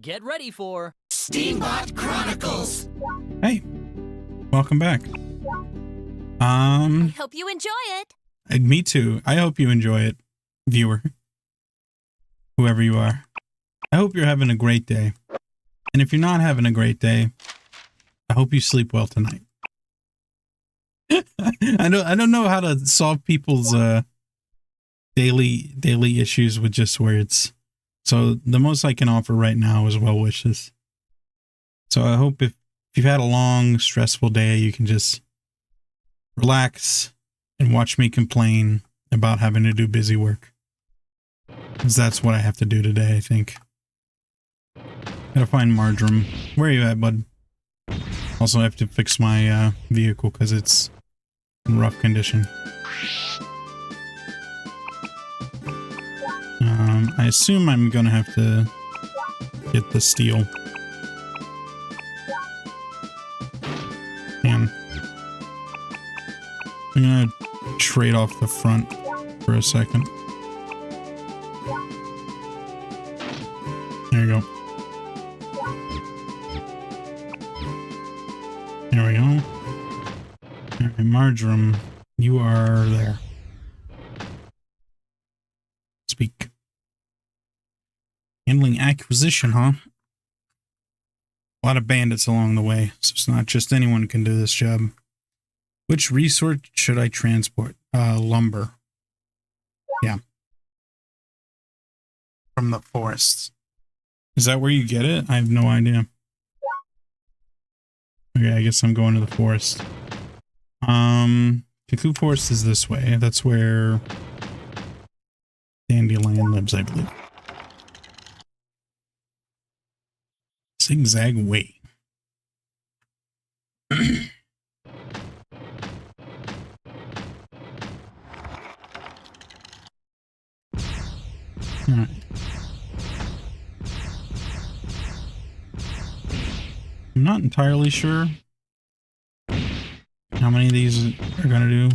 Get ready for Steambot Chronicles. Hey, welcome back. I hope you enjoy it. Me too. I hope you enjoy it, viewer. Whoever you are. I hope you're having a great day. And if you're not having a great day, I hope you sleep well tonight. I don't know how to solve people's daily issues with just words. So the most I can offer right now is well wishes. So I hope if you've had a long, stressful day, you can just relax and watch me complain about having to do busy work. Because that's what I have to do today, I think. Gotta find Marjoram. Where are you at, bud? Also, I have to fix my vehicle because it's in rough condition. I assume I'm gonna have to get the steel. And I'm gonna trade off the front for a second. There you go. There we go. Alright, Marjoram, you are there. Speak. Handling acquisition, huh? A lot of bandits along the way, so it's not just anyone who can do this job. Which resource should I transport? Lumber. Yeah. From the forests. Is that where you get it? I have no idea. Okay, I guess I'm going to the forest. Cuckoo Forest is this way. That's where Dandelion lives, I believe. Zigzag way. Alright. I'm not entirely sure how many of these are gonna do.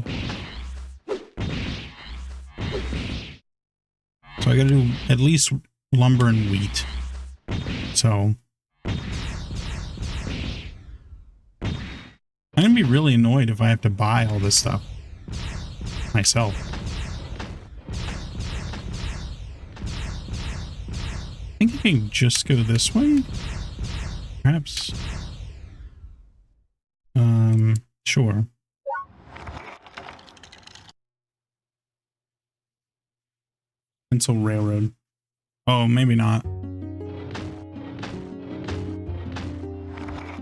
So I gotta do at least lumber and wheat. So I'm gonna be really annoyed if I have to buy all this stuff myself. I think I can just go this way. Perhaps. Sure. Pencil Railroad. Oh, maybe not.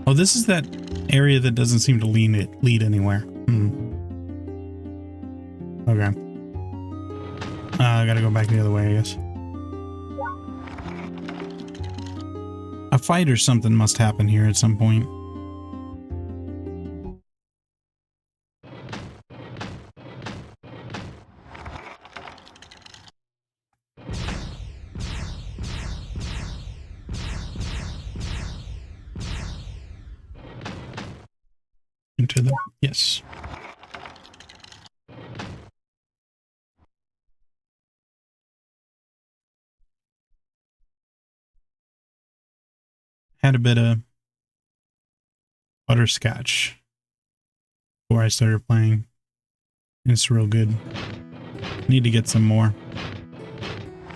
Oh, this is that area that doesn't seem to lead anywhere. Okay. I gotta go back the other way, I guess. A fight or something must happen here at some point. Into the... yes. Had a bit of butterscotch before I started playing. It's real good. Need to get some more.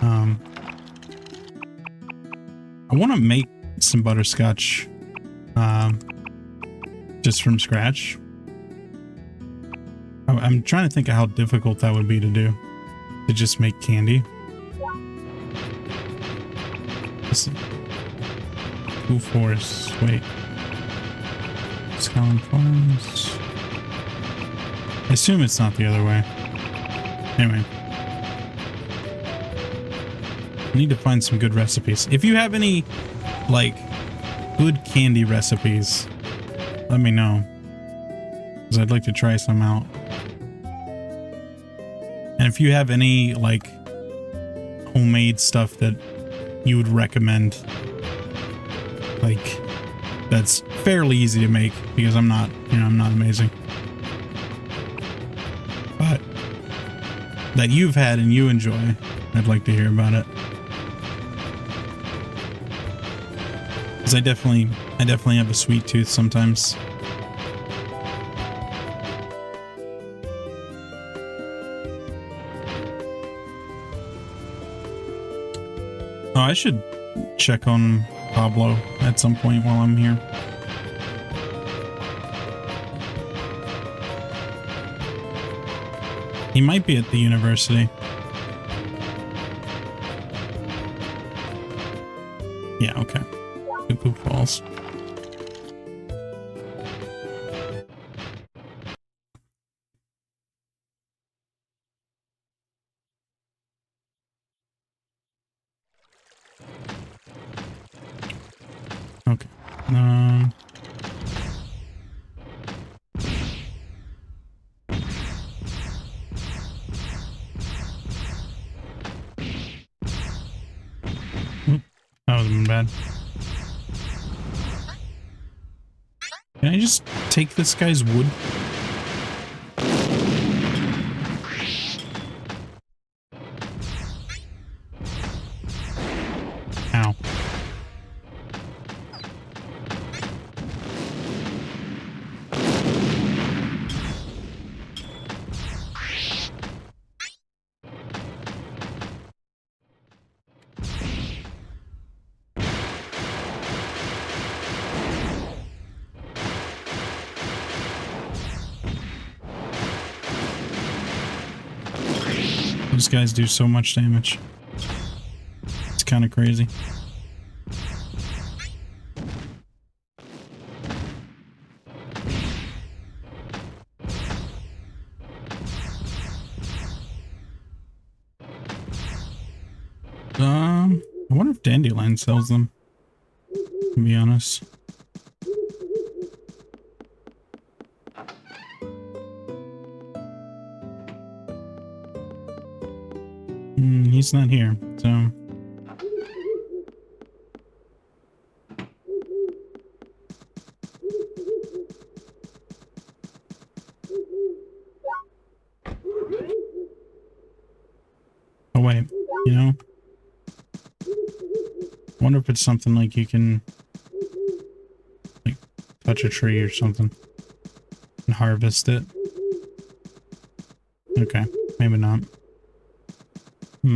I want to make some butterscotch just from scratch. I'm trying to think of how difficult that would be to do. To just make candy. Blue Forest. Wait. Skyline Farms. I assume it's not the other way. Anyway. I need to find some good recipes. If you have any, like, good candy recipes, let me know. Because I'd like to try some out. And if you have any, like, homemade stuff that you would recommend, like, that's fairly easy to make, because I'm not, I'm not amazing. But that you've had and you enjoy, I'd like to hear about it. Because I definitely have a sweet tooth sometimes. Oh, I should check on Pablo at some point while I'm here. He might be at the university. Yeah, okay. Cuckoo Falls. Okay. That wasn't bad. Can I just take this guy's wood? Ow. These guys do so much damage. It's kind of crazy. I wonder if Dandelion sells them, to be honest. He's not here, so... Oh wait, you know? I wonder if it's something like you can... like, touch a tree or something. And harvest it. Okay, maybe not. What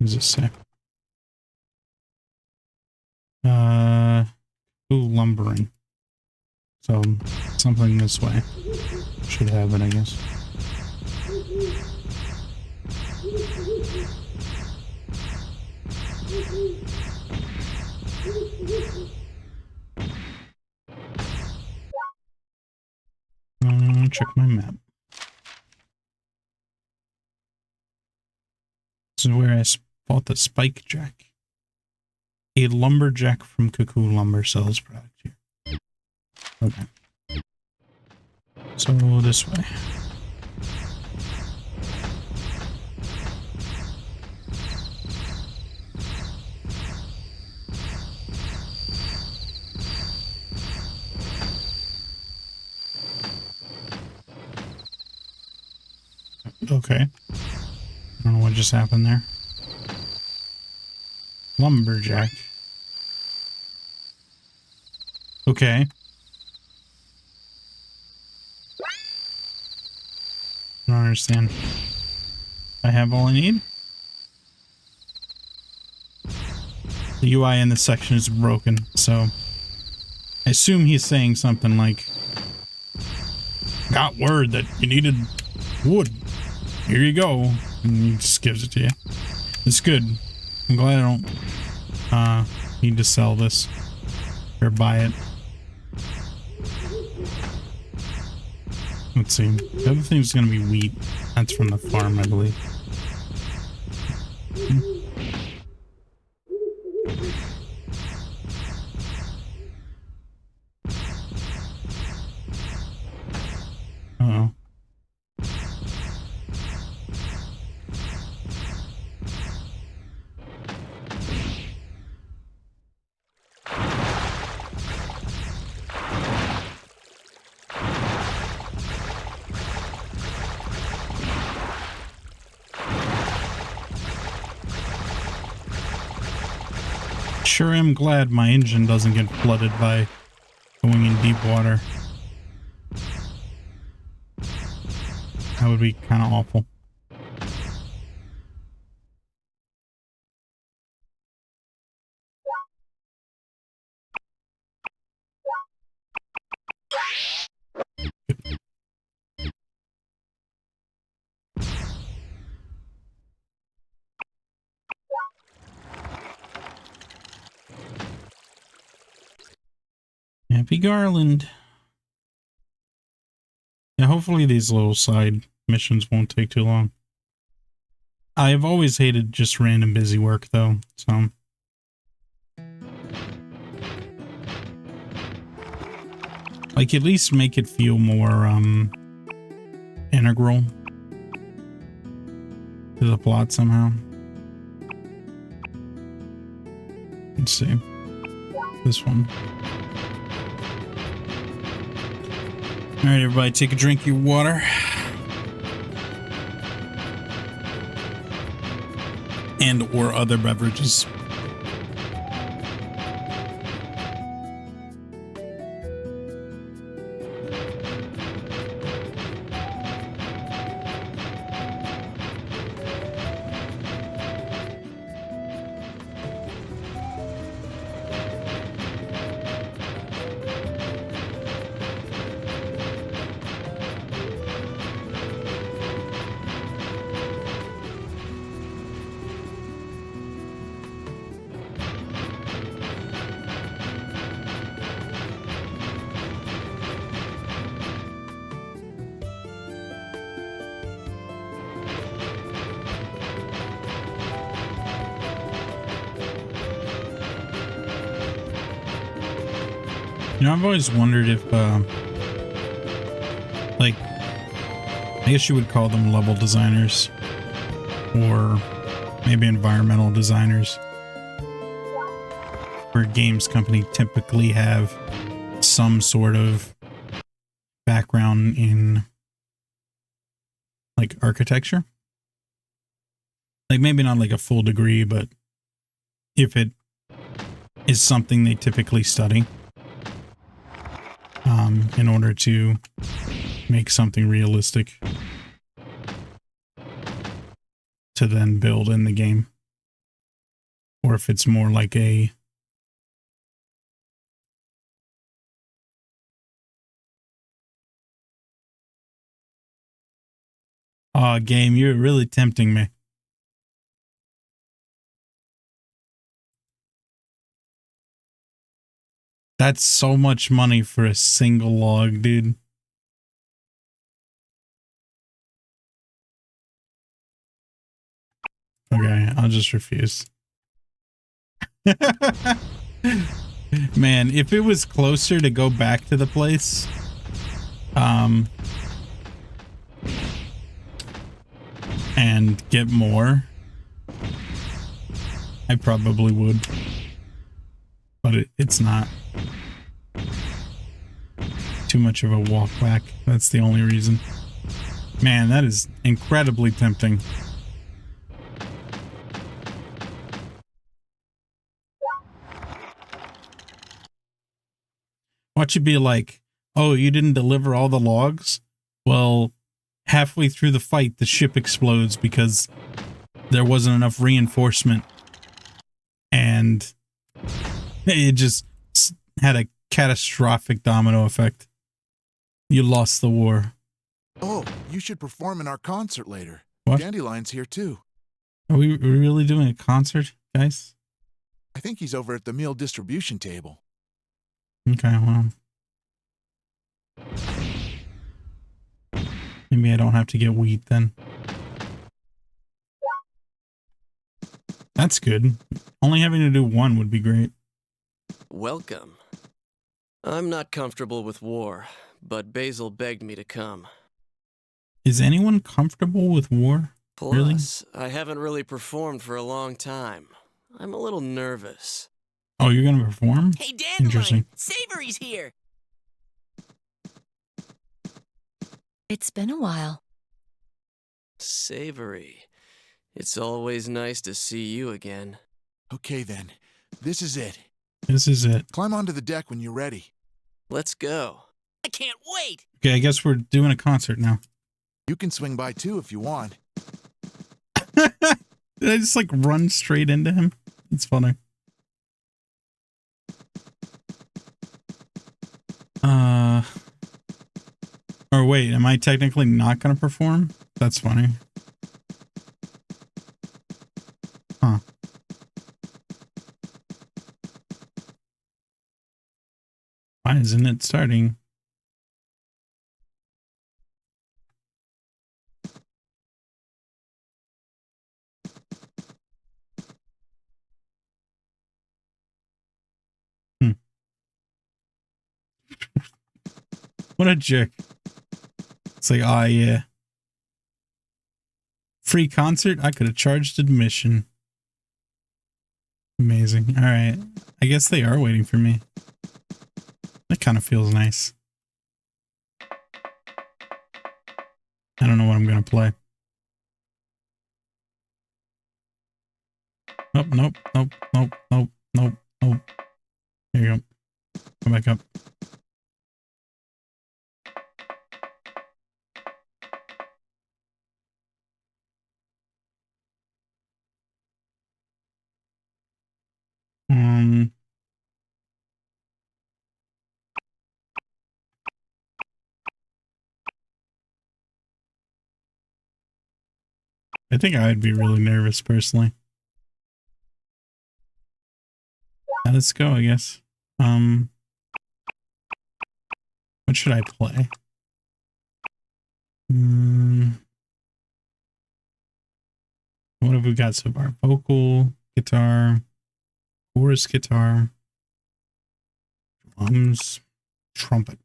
does it say? Lumbering. So, something this way. Should have it, I guess. Check my map. This is where I bought the spike jack. A lumberjack from Cuckoo Lumber sells product here. Okay. So this way. Okay. I don't know what just happened there. Lumberjack. Okay. I don't understand. I have all I need? The UI in this section is broken, so I assume he's saying something like, got word that you needed wood. Here you go. And he just gives it to you. It's good. I'm glad I don't need to sell this or buy it. Let's see. The other thing's gonna be wheat. That's from the farm, I believe. Uh-oh. Sure am glad my engine doesn't get flooded by going in deep water. That would be kind of awful. Happy Garland. Yeah, hopefully these little side missions won't take too long. I've always hated just random busy work, though, so... Like, at least make it feel more, integral to the plot somehow. Let's see. This one. Alright, everybody, take a drink of your water. And or other beverages. You know, I've always wondered if, like, I guess you would call them level designers, or maybe environmental designers, where games company typically have some sort of background in, like, architecture. Like, maybe not like a full degree, but if it is something they typically study. In order to make something realistic to then build in the game. Or if it's more like a game, you're really tempting me. That's so much money for a single log, dude. Okay, I'll just refuse. Man, if it was closer to go back to the place, and get more, I probably would. But it's not. Too much of a walk back. That's the only reason. Man, that is incredibly tempting. Watch it be like, oh, you didn't deliver all the logs? Well, halfway through the fight, the ship explodes because there wasn't enough reinforcement. And it just had a catastrophic domino effect. You lost the war. Oh, you should perform in our concert later. What? Dandelion's here too. Are we really doing a concert, guys? I think he's over at the meal distribution table. Okay, well. Maybe I don't have to get wheat then. That's good. Only having to do one would be great. Welcome. I'm not comfortable with war, but Basil begged me to come. Is anyone comfortable with war? Plus, Really? I haven't really performed for a long time. I'm a little nervous. Oh, you're gonna perform? Hey, Interesting. Dandelion, Savory's here. It's been a while. Savory. It's always nice to see you again. Okay then, This is it. This is it. Climb onto the deck when you're ready. Let's go. I can't wait. Okay, I guess we're doing a concert now. You can swing by too if you want. Did I just like run straight into him? It's funny. Or wait, am I technically not going to perform? That's funny. Huh. Why isn't it starting? What a jerk. It's like, oh yeah. Free concert? I could have charged admission. Amazing. Alright. I guess they are waiting for me. That kind of feels nice. I don't know what I'm going to play. Nope, nope, nope, nope, nope, nope, nope. There you go. Come back up. I think I'd be really nervous personally. Now let's go, I guess. What should I play? What have we got so far? Vocal, guitar, chorus guitar, drums, trumpet.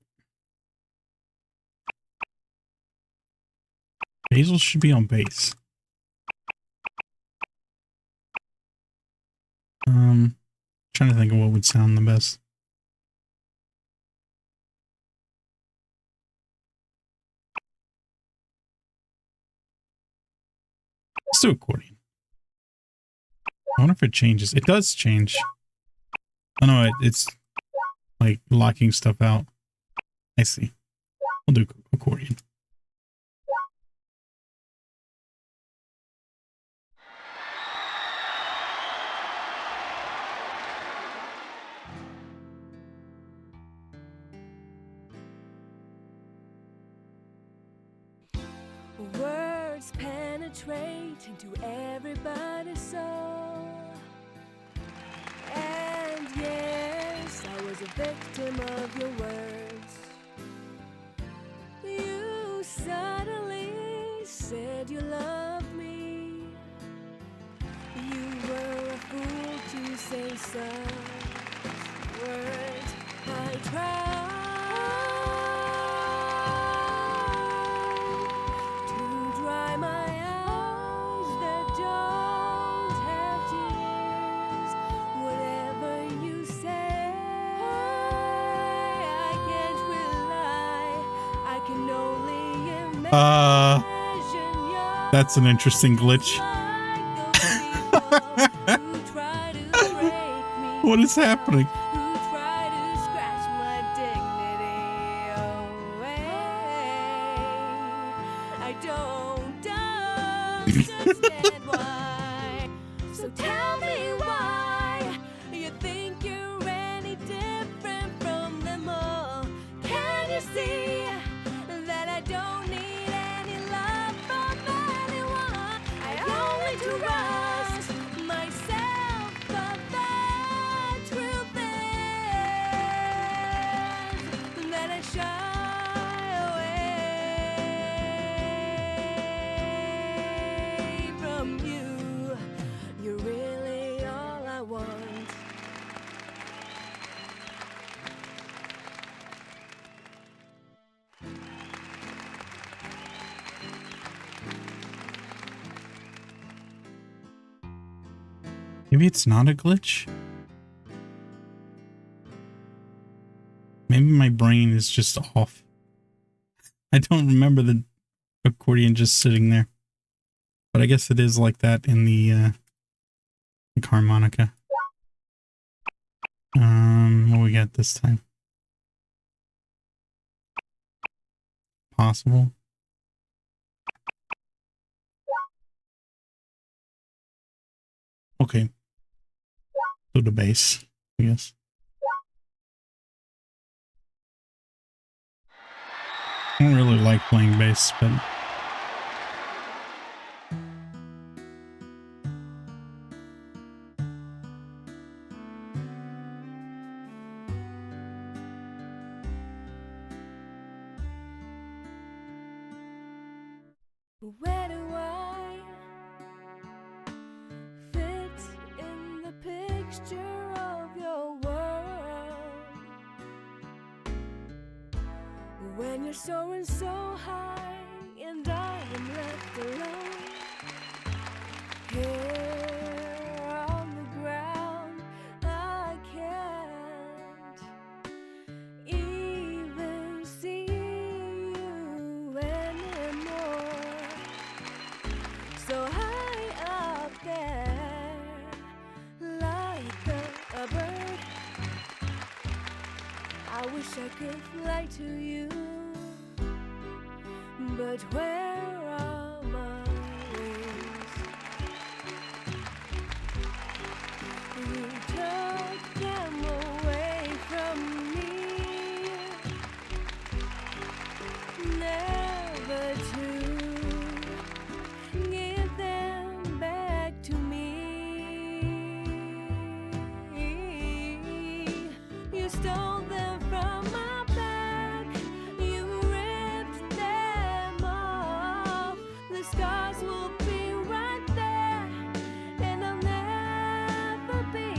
Basil should be on bass. Trying to think of what would sound the best. Let's do accordion. I wonder if it changes. It does change. Oh no, it's like locking stuff out. I see. We'll do accordion. Words penetrate into everybody's soul. And yes, I was a victim of your words. You suddenly said you loved me. You were a fool to say such words. I tried That's an interesting glitch. What is happening? I don't understand why. So tell me why you think you're any different from them all. Can you see that I don't need any love from anyone? I only trust myself, but the truth is that I shy away from you. You're really all I want. Maybe it's not a glitch. Maybe my brain is just off. I don't remember the accordion just sitting there. But I guess it is like that in the harmonica. What we got this time? Possible. Okay. To the base, I guess. I don't really like playing bass, but Where do I fit in the picture of your world? When you're soaring so high and I am left alone here on the ground, I can't even see you anymore. So high up there, like a bird, I wish I could fly to you, but where are my wings? You took them away from me, never to give them back to me. You stole them from my back, you ripped them off. The scars will be right there, and I'll never be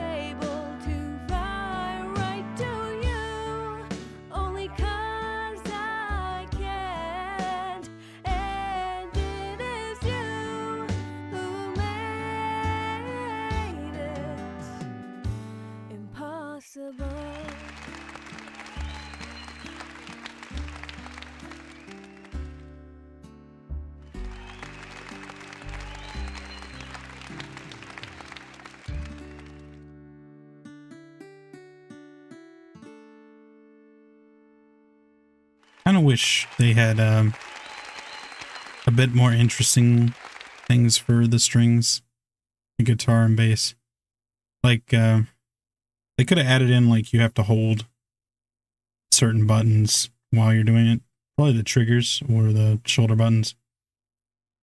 able to fly right to you, only 'cause I can't. And it is you who made it impossible. kind of wish they had a bit more interesting things for the strings, the guitar and bass. Like they could have added in like you have to hold certain buttons while you're doing it, probably the triggers or the shoulder buttons,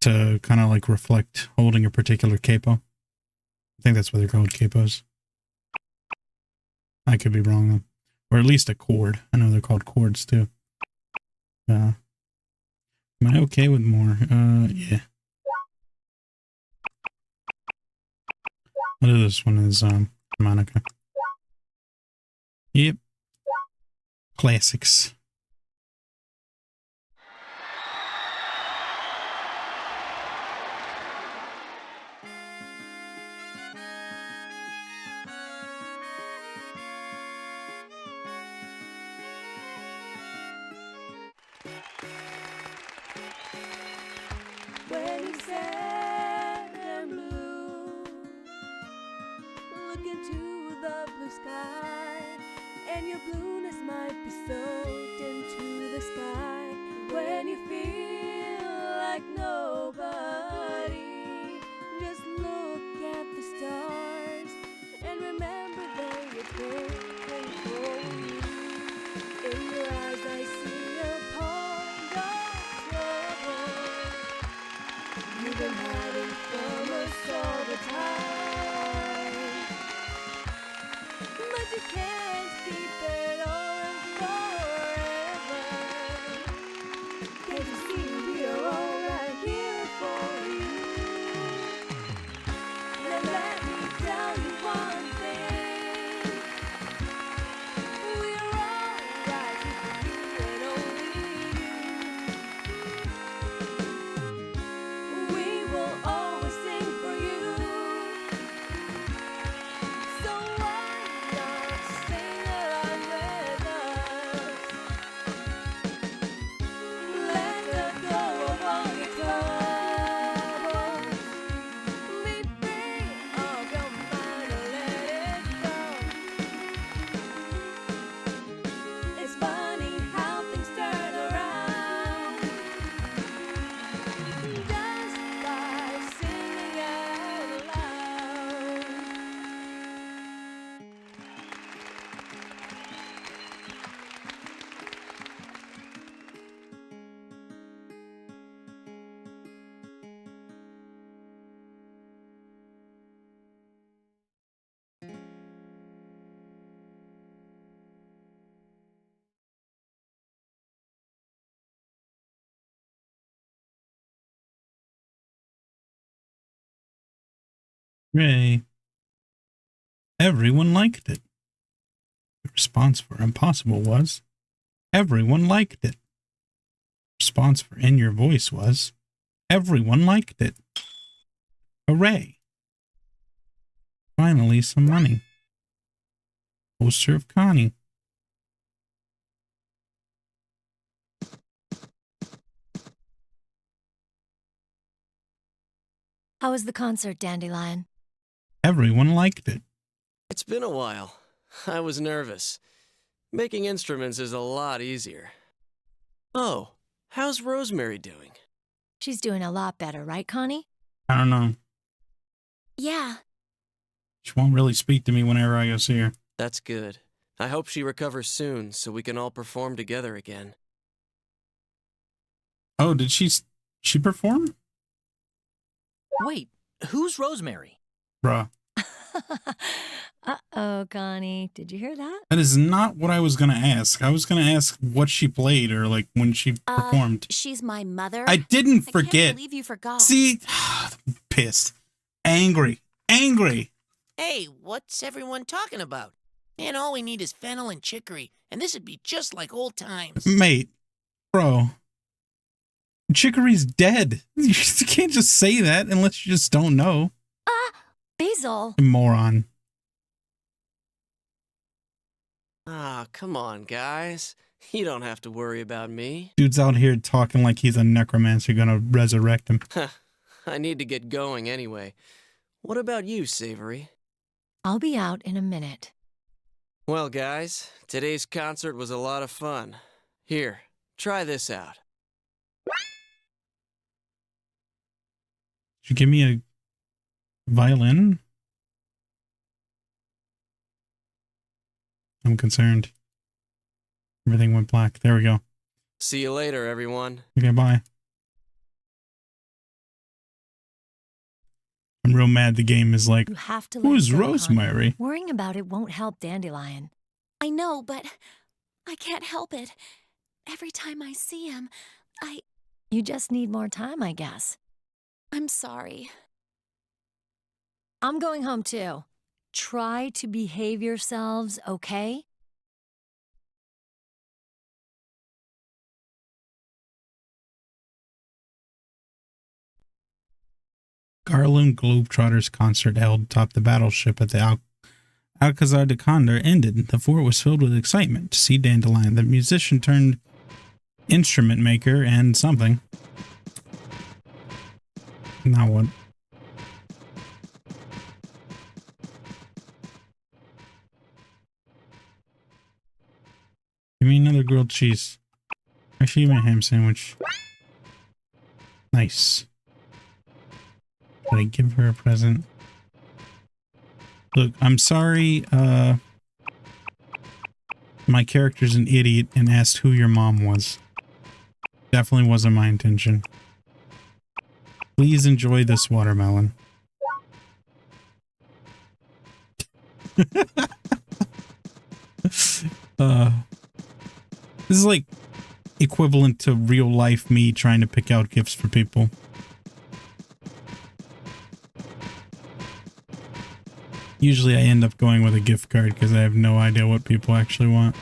to kind of like reflect holding a particular capo. I think that's what they're called, capos. I could be wrong though. Or at least a chord. I know they're called chords too. Am I okay with more? Yeah. What is this one? Is harmonica. Yep. Classics. When you sad and blue, look into the blue sky, and your blueness might be soaked into the sky. When you feel like nobody, just look at the stars and remember they were praying for you. In your eyes I see a pond of trouble. You've been hiding from us all the time, but you can't keep it all. Ray. Everyone liked it. The response for Impossible was, everyone liked it. Response for In Your Voice was, everyone liked it. Hooray. Finally, some money. Poster of Connie. How was the concert, Dandelion? Everyone liked it. It's been a while. I was nervous. Making instruments is a lot easier. Oh, how's Rosemary doing? She's doing a lot better, right, Connie? I don't know. Yeah. She won't really speak to me whenever I go see her. That's good. I hope she recovers soon so we can all perform together again. Oh, did she perform? Wait, who's Rosemary? Bruh. Uh-oh, Connie. Did you hear that? That is not what I was going to ask. I was going to ask what she played or like when she performed. She's my mother. I didn't I forget. can't believe you forgot. See? Pissed. Angry. Angry. Hey, what's everyone talking about? Man, all we need is fennel and chicory, and this would be just like old times. Mate. Bro. Chicory's dead. You can't just say that unless you just don't know. Basil. Moron. Ah, come on, guys. You don't have to worry about me. Dude's out here talking like he's a necromancer gonna resurrect him. I need to get going anyway. What about you, Savory? I'll be out in a minute. Well, guys, today's concert was a lot of fun. Here, try this out. Did you give me a violin? I'm concerned. Everything went black. There we go. See you later, everyone. Okay, bye. I'm real mad the game is like, You have to let who's it go, Connie. Rosemary? Worrying about it won't help Dandelion. I know, but I can't help it. Every time I see him, You just need more time, I guess. I'm sorry. I'm going home too. Try to behave yourselves, okay? Garland Globetrotters concert held atop the battleship at the Alcazar de Condor ended. The fort was filled with excitement to see Dandelion, the musician turned instrument maker and something. Now what? Give me another grilled cheese. Actually, give me a ham sandwich. Nice. Should I give her a present? Look, I'm sorry, my character's an idiot and asked who your mom was. Definitely wasn't my intention. Please enjoy this watermelon. This is like equivalent to real life me trying to pick out gifts for people. Usually I end up going with a gift card because I have no idea what people actually want.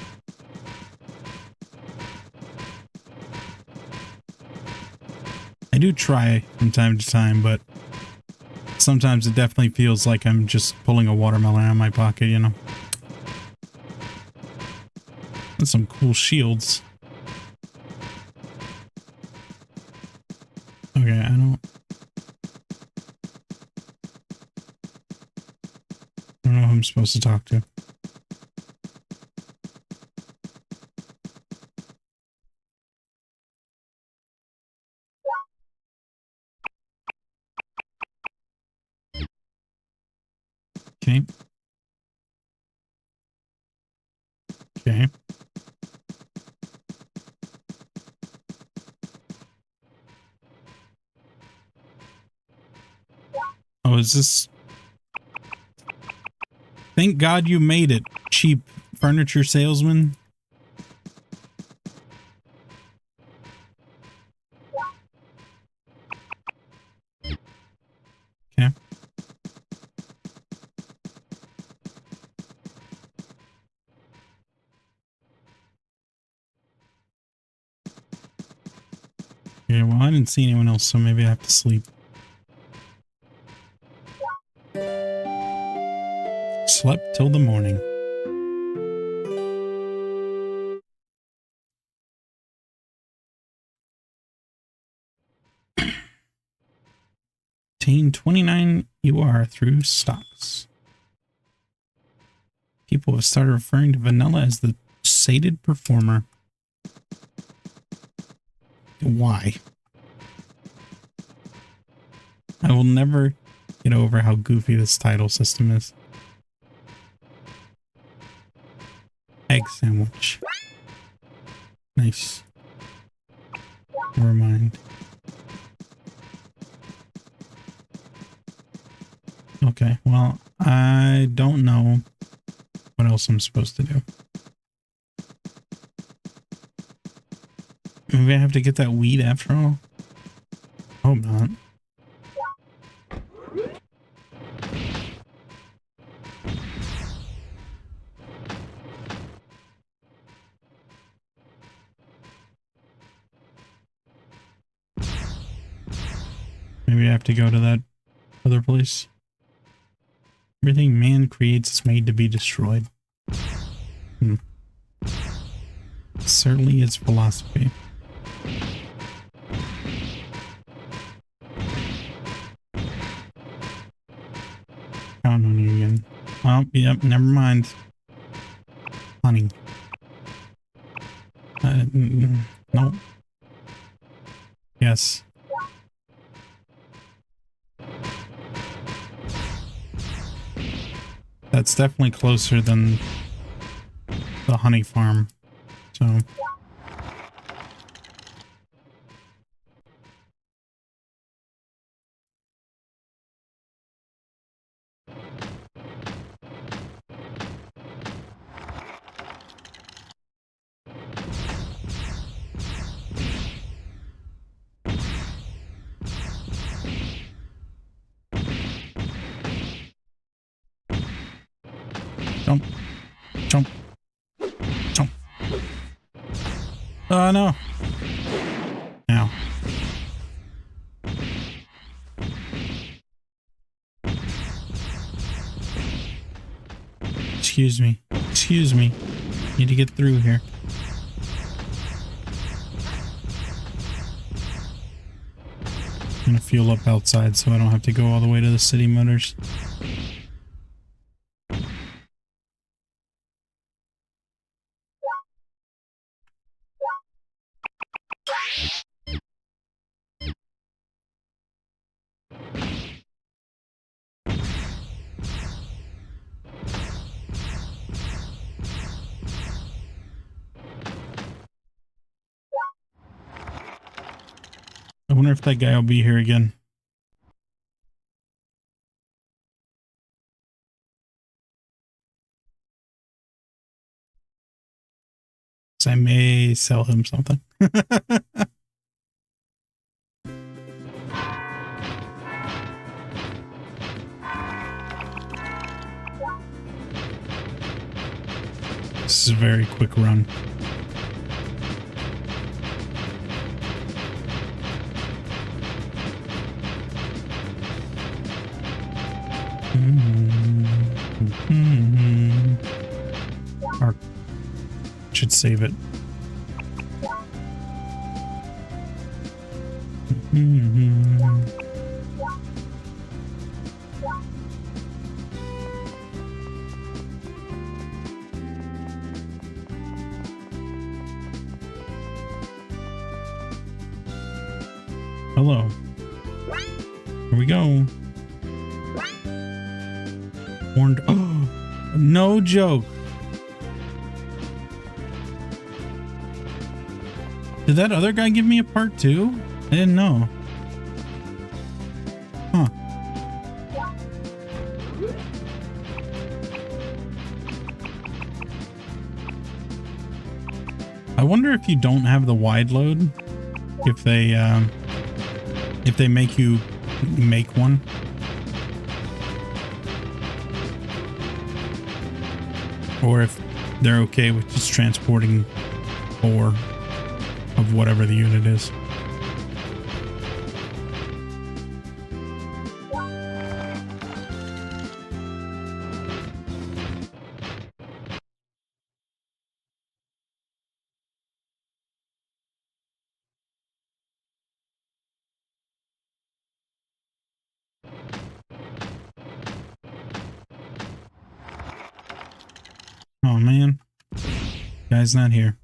I do try from time to time, but sometimes it definitely feels like I'm just pulling a watermelon out of my pocket, you know? That's some cool shields. Okay, I don't know who I'm supposed to talk to. Okay. Okay. Oh, is this... Thank God you made it, cheap furniture salesman. Okay. Okay, well, I didn't see anyone else, so maybe I have to sleep. Slept till the morning. Obtain 29 UR through stocks. People have started referring to Vanilla as the sated performer. Why? I will never get over how goofy this title system is. Egg sandwich. Nice. Never mind. Okay, well, I don't know what else I'm supposed to do. Maybe I have to get that weed after all? Hope not. Maybe I have to go to that other place. Everything man creates is made to be destroyed. Certainly his philosophy. Count on you again. Oh, yep, never mind. Honey. No. Yes. That's definitely closer than the honey farm. So. Jump. Jump. Jump. Oh, no. Now. Excuse me. Excuse me. Need to get through here. I'm gonna fuel up outside so I don't have to go all the way to the city motors. I wonder if that guy will be here again. So I may sell him something. This is a very quick run. Or should save it. Hello. Here we go. Warned. Oh, no joke. Did that other guy give me a part too? I didn't know. Huh. I wonder if you don't have the wide load, if they make you make one. Or if they're okay with just transporting 4 of whatever the unit is. Oh man. Guy's not here.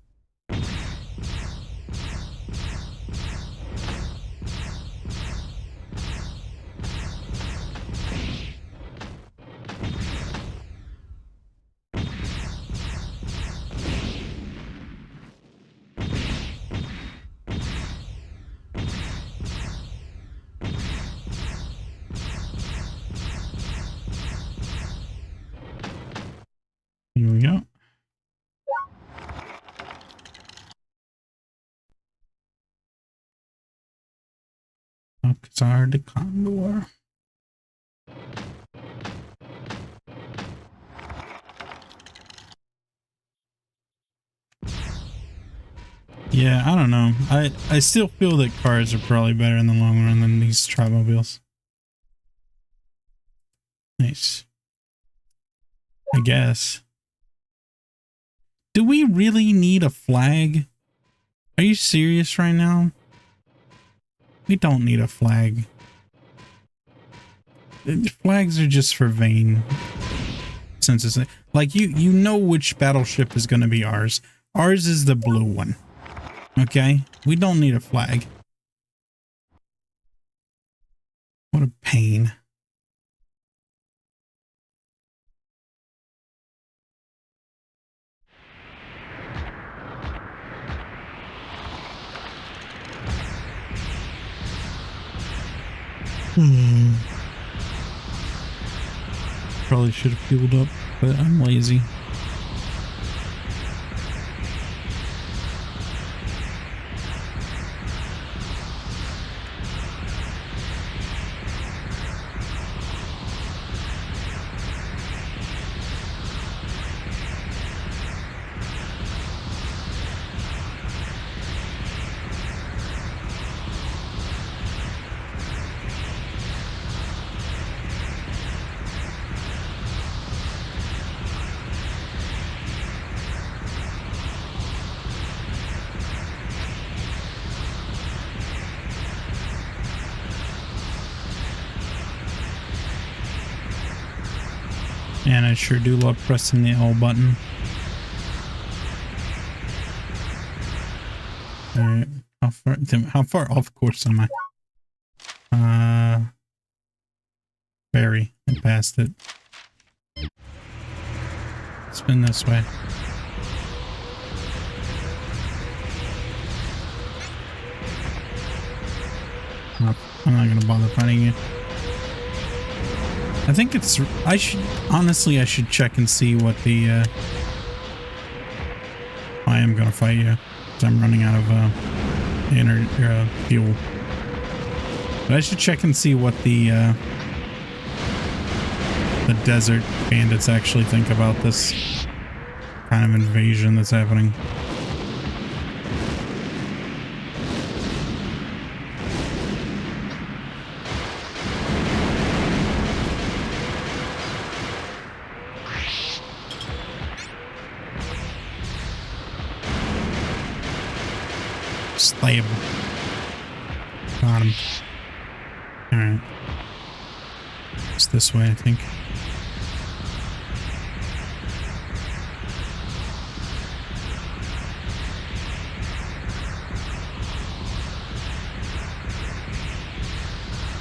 Here we go. Alcazar de Condor. Yeah, I don't know. I still feel that cars are probably better in the long run than these Tri-mobiles. Nice. I guess. Do we really need a flag? Are you serious right now? We don't need a flag. Flags are just for vain. Since it's like you know which battleship is going to be ours. Ours is the blue one. Okay? We don't need a flag. What a pain. Probably should have fueled up, but I'm lazy. And I sure do love pressing the L button. Alright, how far off course am I? Very. I passed it. Spin this way. Nope, I'm not gonna bother finding you. I think it's, I should check and see what the, I am gonna fight you, because I'm running out of, fuel. But I should check and see what the desert bandits actually think about this kind of invasion that's happening. Slay him. Got him. Alright. It's this way, I think.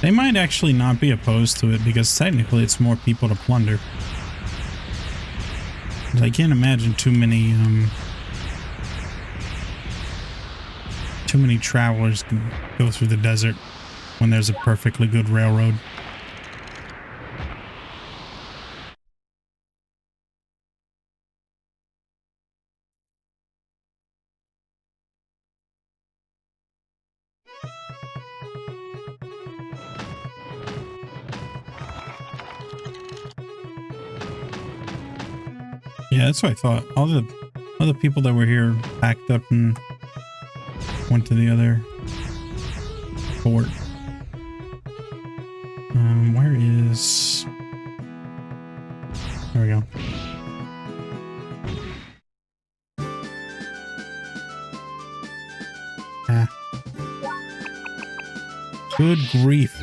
They might actually not be opposed to it because technically it's more people to plunder. I can't imagine too many travelers can go through the desert when there's a perfectly good railroad. Yeah, that's what I thought. All the people that were here packed up and went to the other fort. Where is... There we go. Ah. Good grief.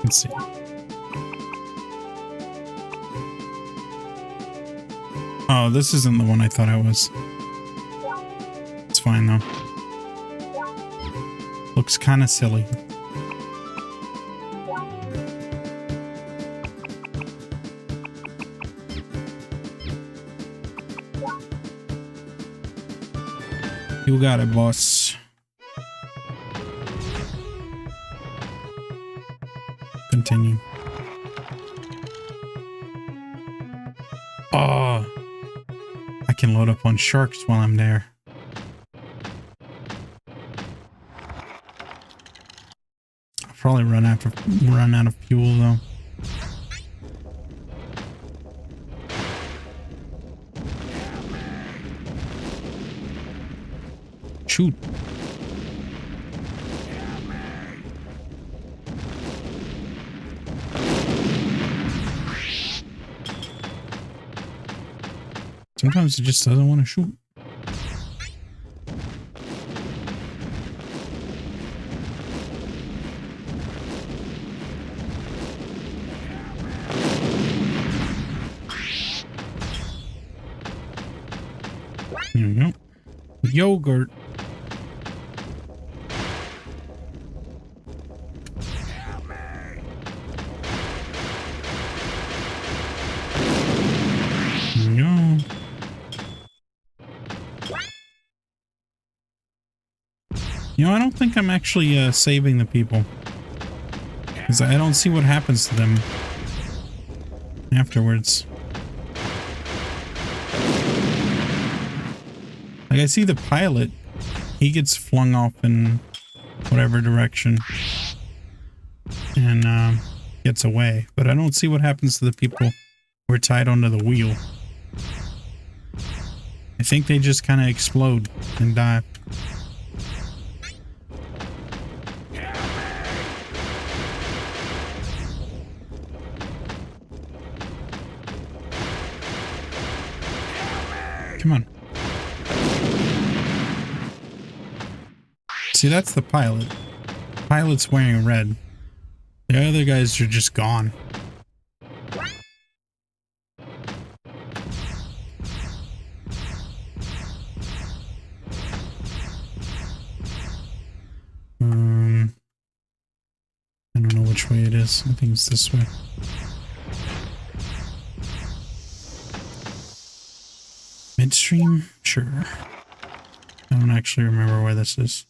Let's see. Oh, this isn't the one I thought I was. It's fine though. Looks kind of silly. You got it, boss. Continue. Oh, I can load up on sharks while I'm there. I'll probably run out of fuel though. Shoot. Sometimes it just doesn't want to shoot. There we go. Yogurt. No. You know, I don't think I'm actually saving the people. Because I don't see what happens to them afterwards. Like, I see the pilot. He gets flung off in whatever direction. And gets away. But I don't see what happens to the people who are tied onto the wheel. I think they just kind of explode and die. Come on. See, that's the pilot. Pilot's wearing red. The other guys are just gone. I don't know which way it is. I think it's this way. Midstream? Sure. I don't actually remember where this is.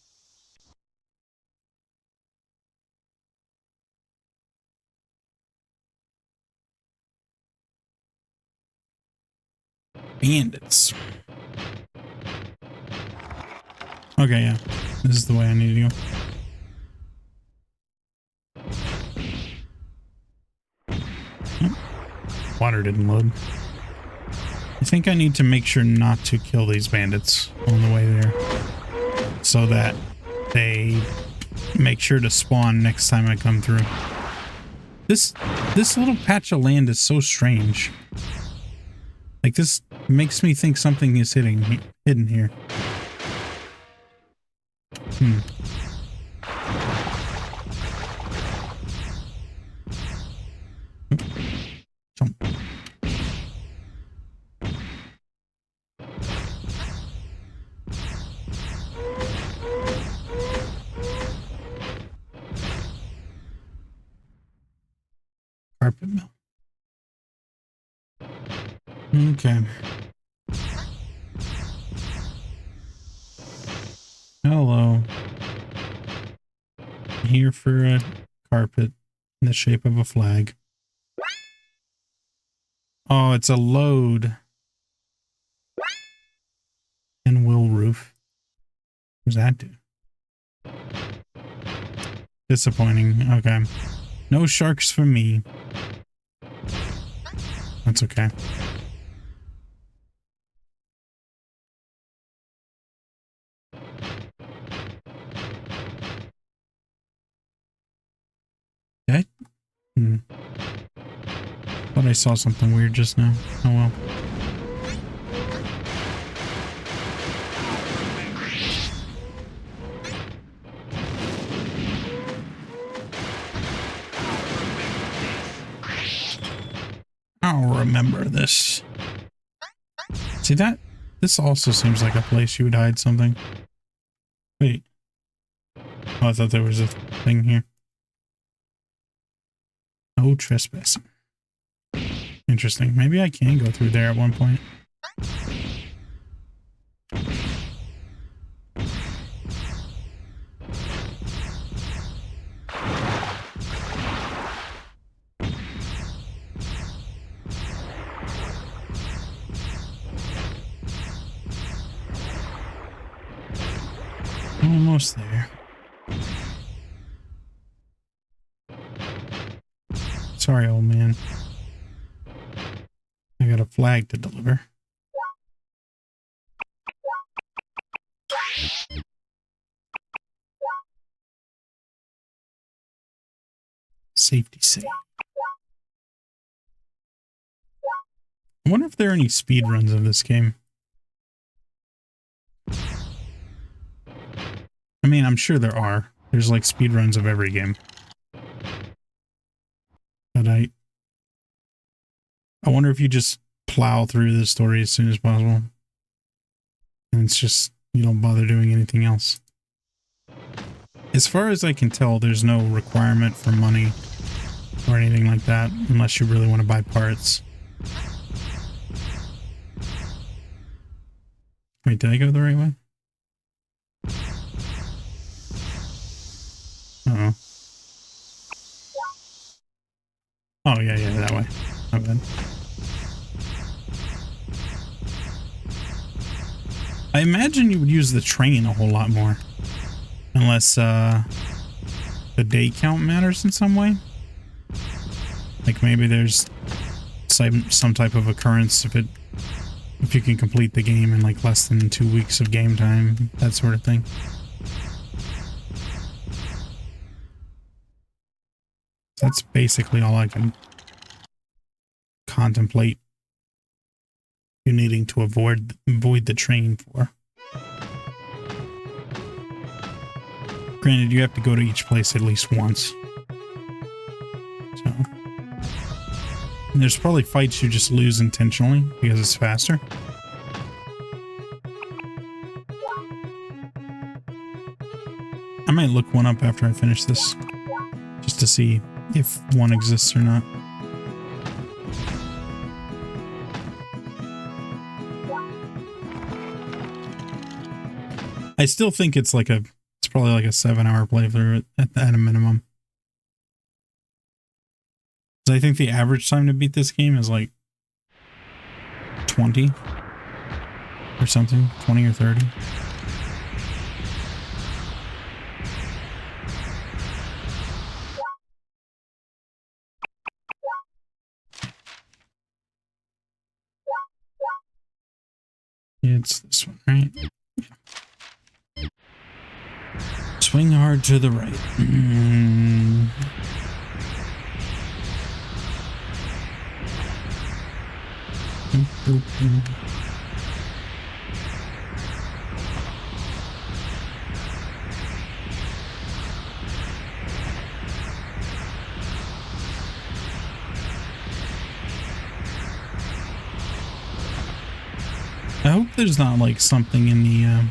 Bandits. Okay, yeah. This is the way I need to go. Oh, water didn't load. I think I need to make sure not to kill these bandits on the way there, so that they make sure to spawn next time I come through. This little patch of land is so strange. Like, this makes me think something is hidden here. Jump. Carpet mill. Okay. Hello. I'm here for a carpet in the shape of a flag. Oh, it's a load. And will roof. What does that do? Disappointing. Okay. No sharks for me. That's okay. Thought I saw something weird just now. Oh well. I'll remember this. See that? This also seems like a place you would hide something. Wait. Oh, I thought there was a thing here. No trespassing. Interesting. Maybe I can go through there at one point. Almost there. Sorry, old man. I got a flag to deliver. Safety save. I wonder if there are any speed runs of this game. I mean, I'm sure there are. There's like speed runs of every game. But I wonder if you just plow through the story as soon as possible. And it's just, you don't bother doing anything else. As far as I can tell, there's no requirement for money or anything like that, unless you really want to buy parts. Wait, did I go the right way? Uh-oh. Oh, yeah, that way. My bad. I imagine you would use the train a whole lot more. Unless, the day count matters in some way. Like, maybe there's some type of occurrence if you can complete the game in, like, less than 2 weeks of game time. That sort of thing. That's basically all I can contemplate you needing to avoid the train for. Granted, you have to go to each place at least once. So, and there's probably fights you just lose intentionally because it's faster. I might look one up after I finish this, just to see if one exists or not. I still think it's probably like a 7-hour playthrough at a minimum. I think the average time to beat this game is like 20 or something, 20 or 30. It's this one, right? Swing hard to the right. I hope there's not like something in the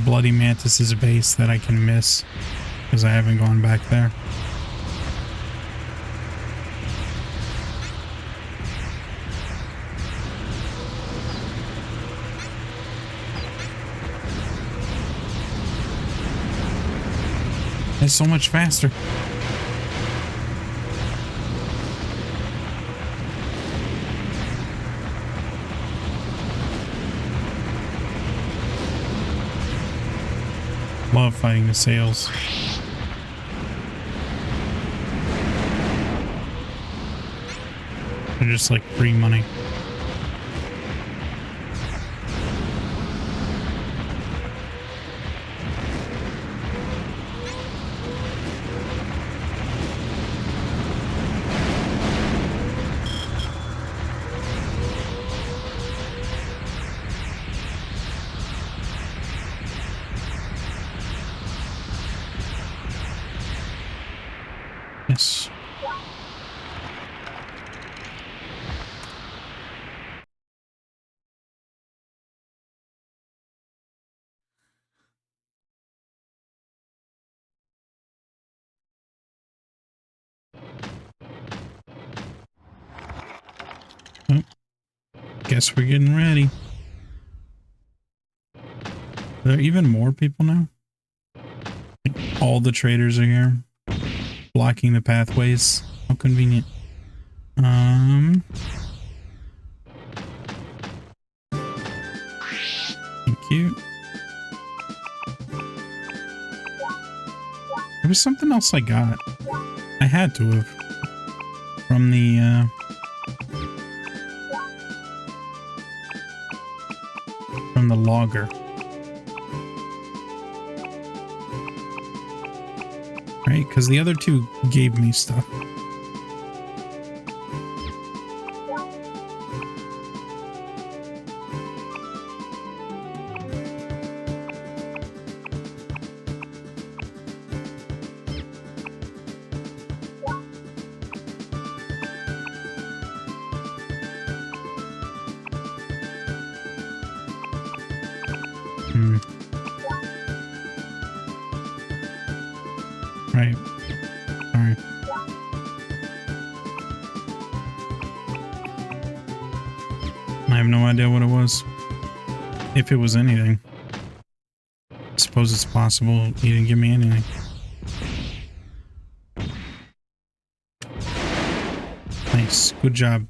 Bloody Mantis's base that I can miss because I haven't gone back there. It's so much faster. Love fighting the sails. They're just like free money. Yes. Guess we're getting ready. Are there even more people now? Like, all the traders are here, blocking the pathways. How convenient. Thank you. There was something else I got. I had to have. From the, from the logger. Right? Because the other two gave me stuff. Right. Sorry. I have no idea what it was. If it was anything. I suppose it's possible he didn't give me anything. Nice. Good job.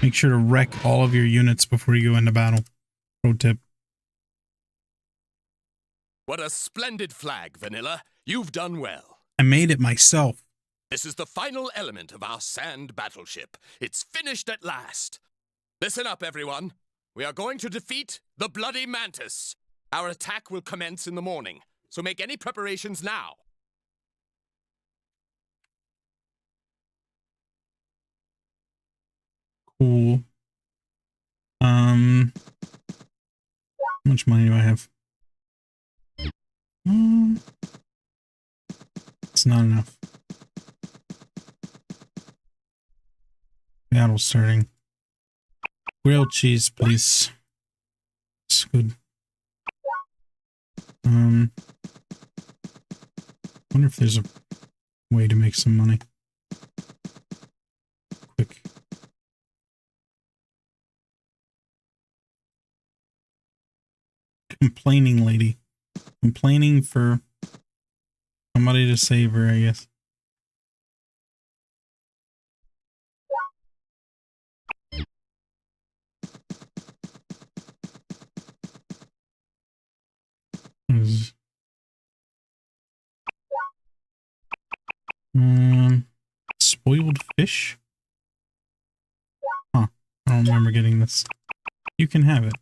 Make sure to wreck all of your units before you go into battle. Pro tip. What a splendid flag, Vanilla. You've done well. I made it myself. This is the final element of our sand battleship. It's finished at last. Listen up, everyone. We are going to defeat the Bloody Mantis. Our attack will commence in the morning, so make any preparations now. Cool. How much money do I have? It's not enough. Battle starting. Grilled cheese, please. It's good. Wonder if there's a way to make some money. Quick. Complaining lady. Complaining for somebody to save her, I guess. Spoiled fish? Huh. I don't remember getting this. You can have it.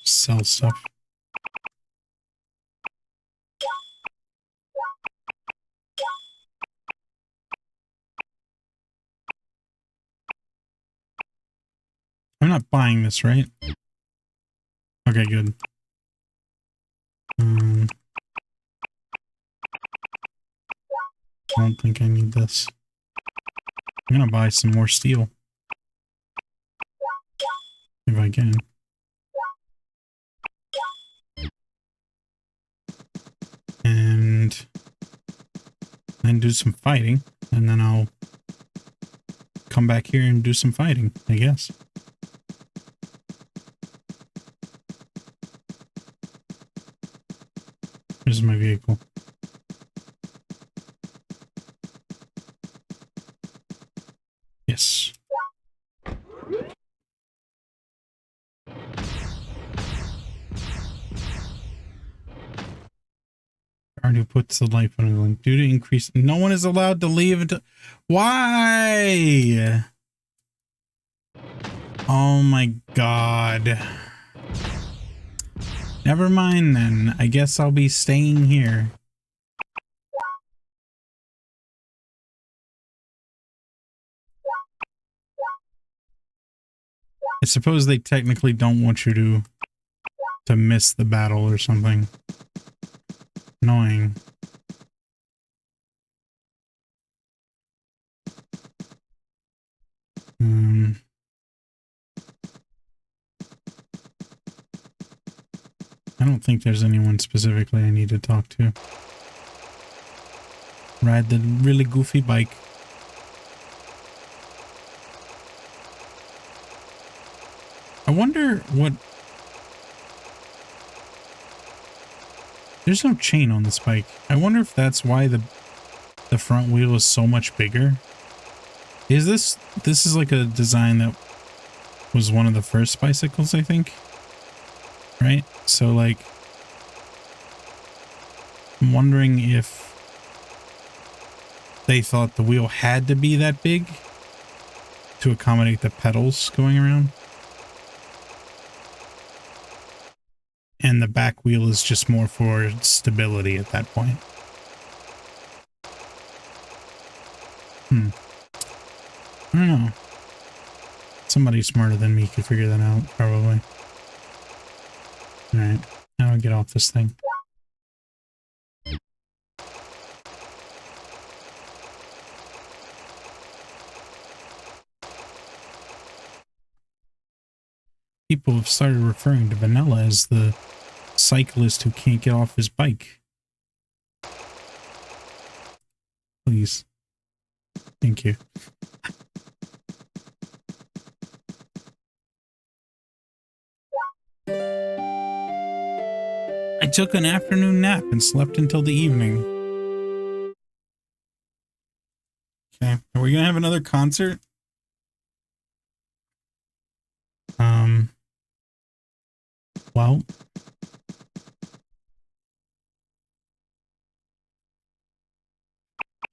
Sell stuff. I'm not buying this, right? Okay, good. I don't think I need this. I'm gonna buy some more steel. If I can. And then do some fighting, and then I'll come back here and do some fighting, I guess. Here's my vehicle. Yes. Guard who puts the life on the link. Due to increase, no one is allowed to leave until. Why? Oh my god. Never mind then. I guess I'll be staying here. I suppose they technically don't want you to miss the battle or something. Annoying. I don't think there's anyone specifically I need to talk to. Ride the really goofy bike. I wonder what... There's no chain on this bike. I wonder if that's why the front wheel is so much bigger. Is this is like a design that was one of the first bicycles, I think. Right? So like I'm wondering if they thought the wheel had to be that big to accommodate the pedals going around. And the back wheel is just more for stability at that point. I don't know. Somebody smarter than me could figure that out, probably. Alright, now I'll get off this thing. People have started referring to Vanilla as the cyclist who can't get off his bike. Please. Thank you. I took an afternoon nap and slept until the evening. Okay, are we gonna have another concert? Well,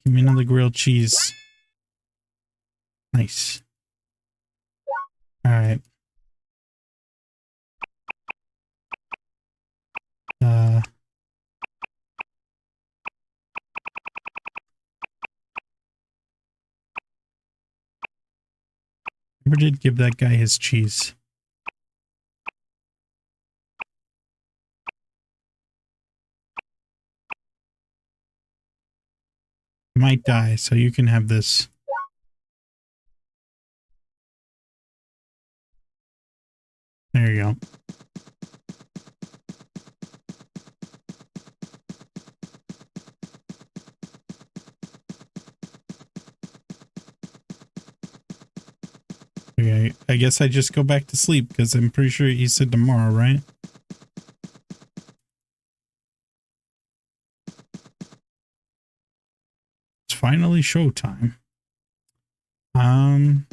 give me another grilled cheese. Nice. All right. Never did give that guy his cheese. Might die, so you can have this. There you go. Okay, I guess I just go back to sleep because I'm pretty sure he said tomorrow, right? It's finally showtime. I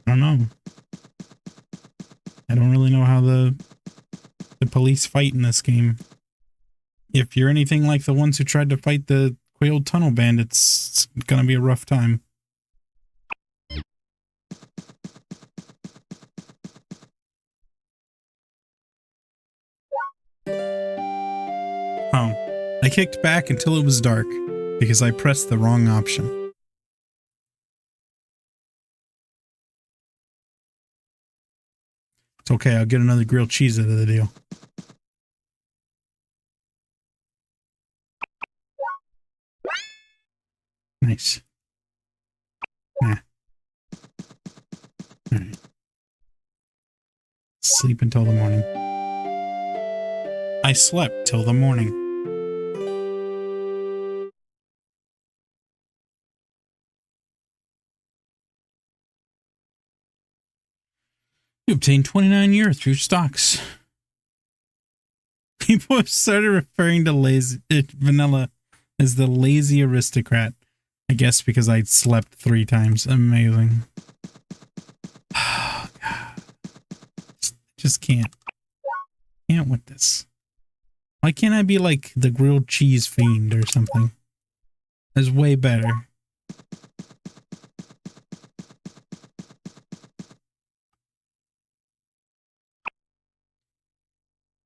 don't know. I don't really know how the police fight in this game. If you're anything like the ones who tried to fight the Quailed Tunnel Bandits, it's gonna be a rough time. Oh, I kicked back until it was dark because I pressed the wrong option. It's okay, I'll get another grilled cheese out of the deal. Nice. Nah. Alright. Sleep until the morning. I slept till the morning. You obtained 29 year through stocks. People have started referring to Vanilla as the lazy aristocrat. I guess because I slept 3 times. Amazing. Oh, God. Just can't. Can't with this. Why can't I be like the grilled cheese fiend or something? That's way better.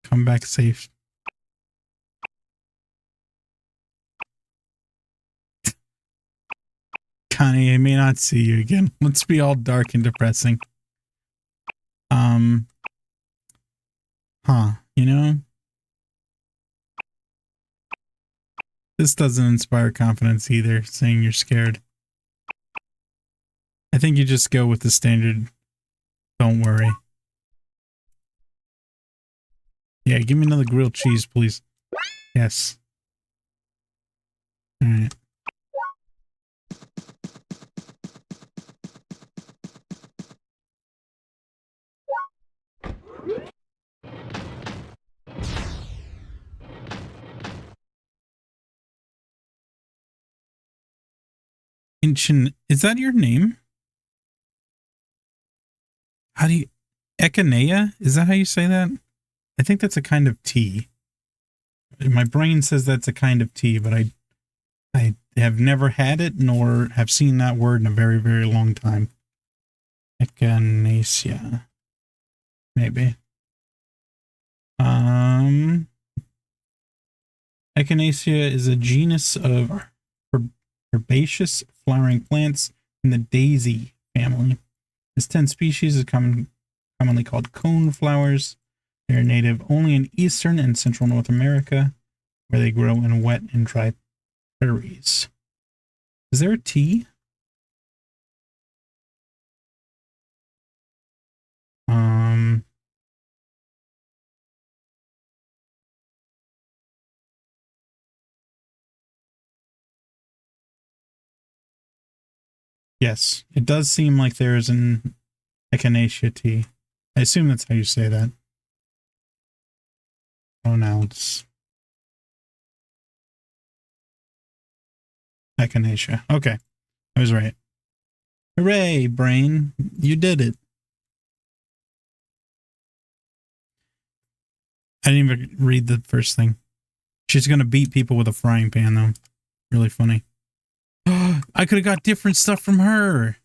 Come back safe. Connie, I may not see you again. Let's be all dark and depressing. You know? This doesn't inspire confidence either, saying you're scared. I think you just go with the standard, don't worry. Yeah, give me another grilled cheese, please. Yes. All right. Is that your name? How do you... Echinacea? Is that how you say that? I think that's a kind of tea. My brain says that's a kind of tea, but I have never had it nor have seen that word in a very, very long time. Echinacea. Maybe. Echinacea is a genus of herbaceous flowering plants in the daisy family. This 10 species is commonly called cone flowers. They are native only in eastern and central North America, where they grow in wet and dry prairies. Is there a tea? Yes, it does seem like there is an echinacea tea. I assume that's how you say that. Pronouns. Echinacea. Okay, I was right. Hooray, brain. You did it. I didn't even read the first thing. She's going to beat people with a frying pan, though. Really funny. I could have got different stuff from her.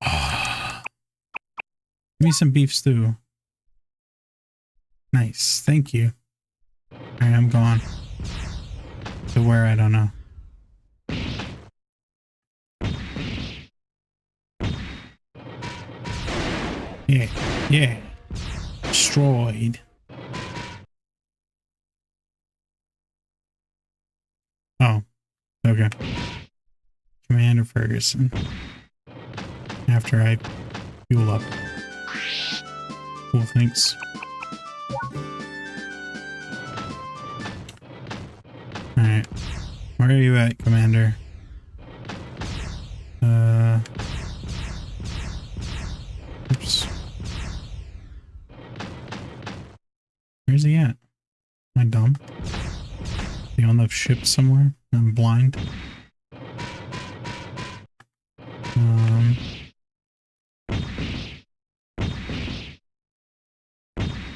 Give me some beef stew. Nice. Thank you. Alright, I'm gone. To where, I don't know. Yeah. Yeah. Destroyed. Oh. Okay. Commander Ferguson. After I fuel up. Cool, thanks. Alright. Where are you at, Commander? Oops. Where's he at? Am I dumb? Is he on the ship somewhere? I'm blind.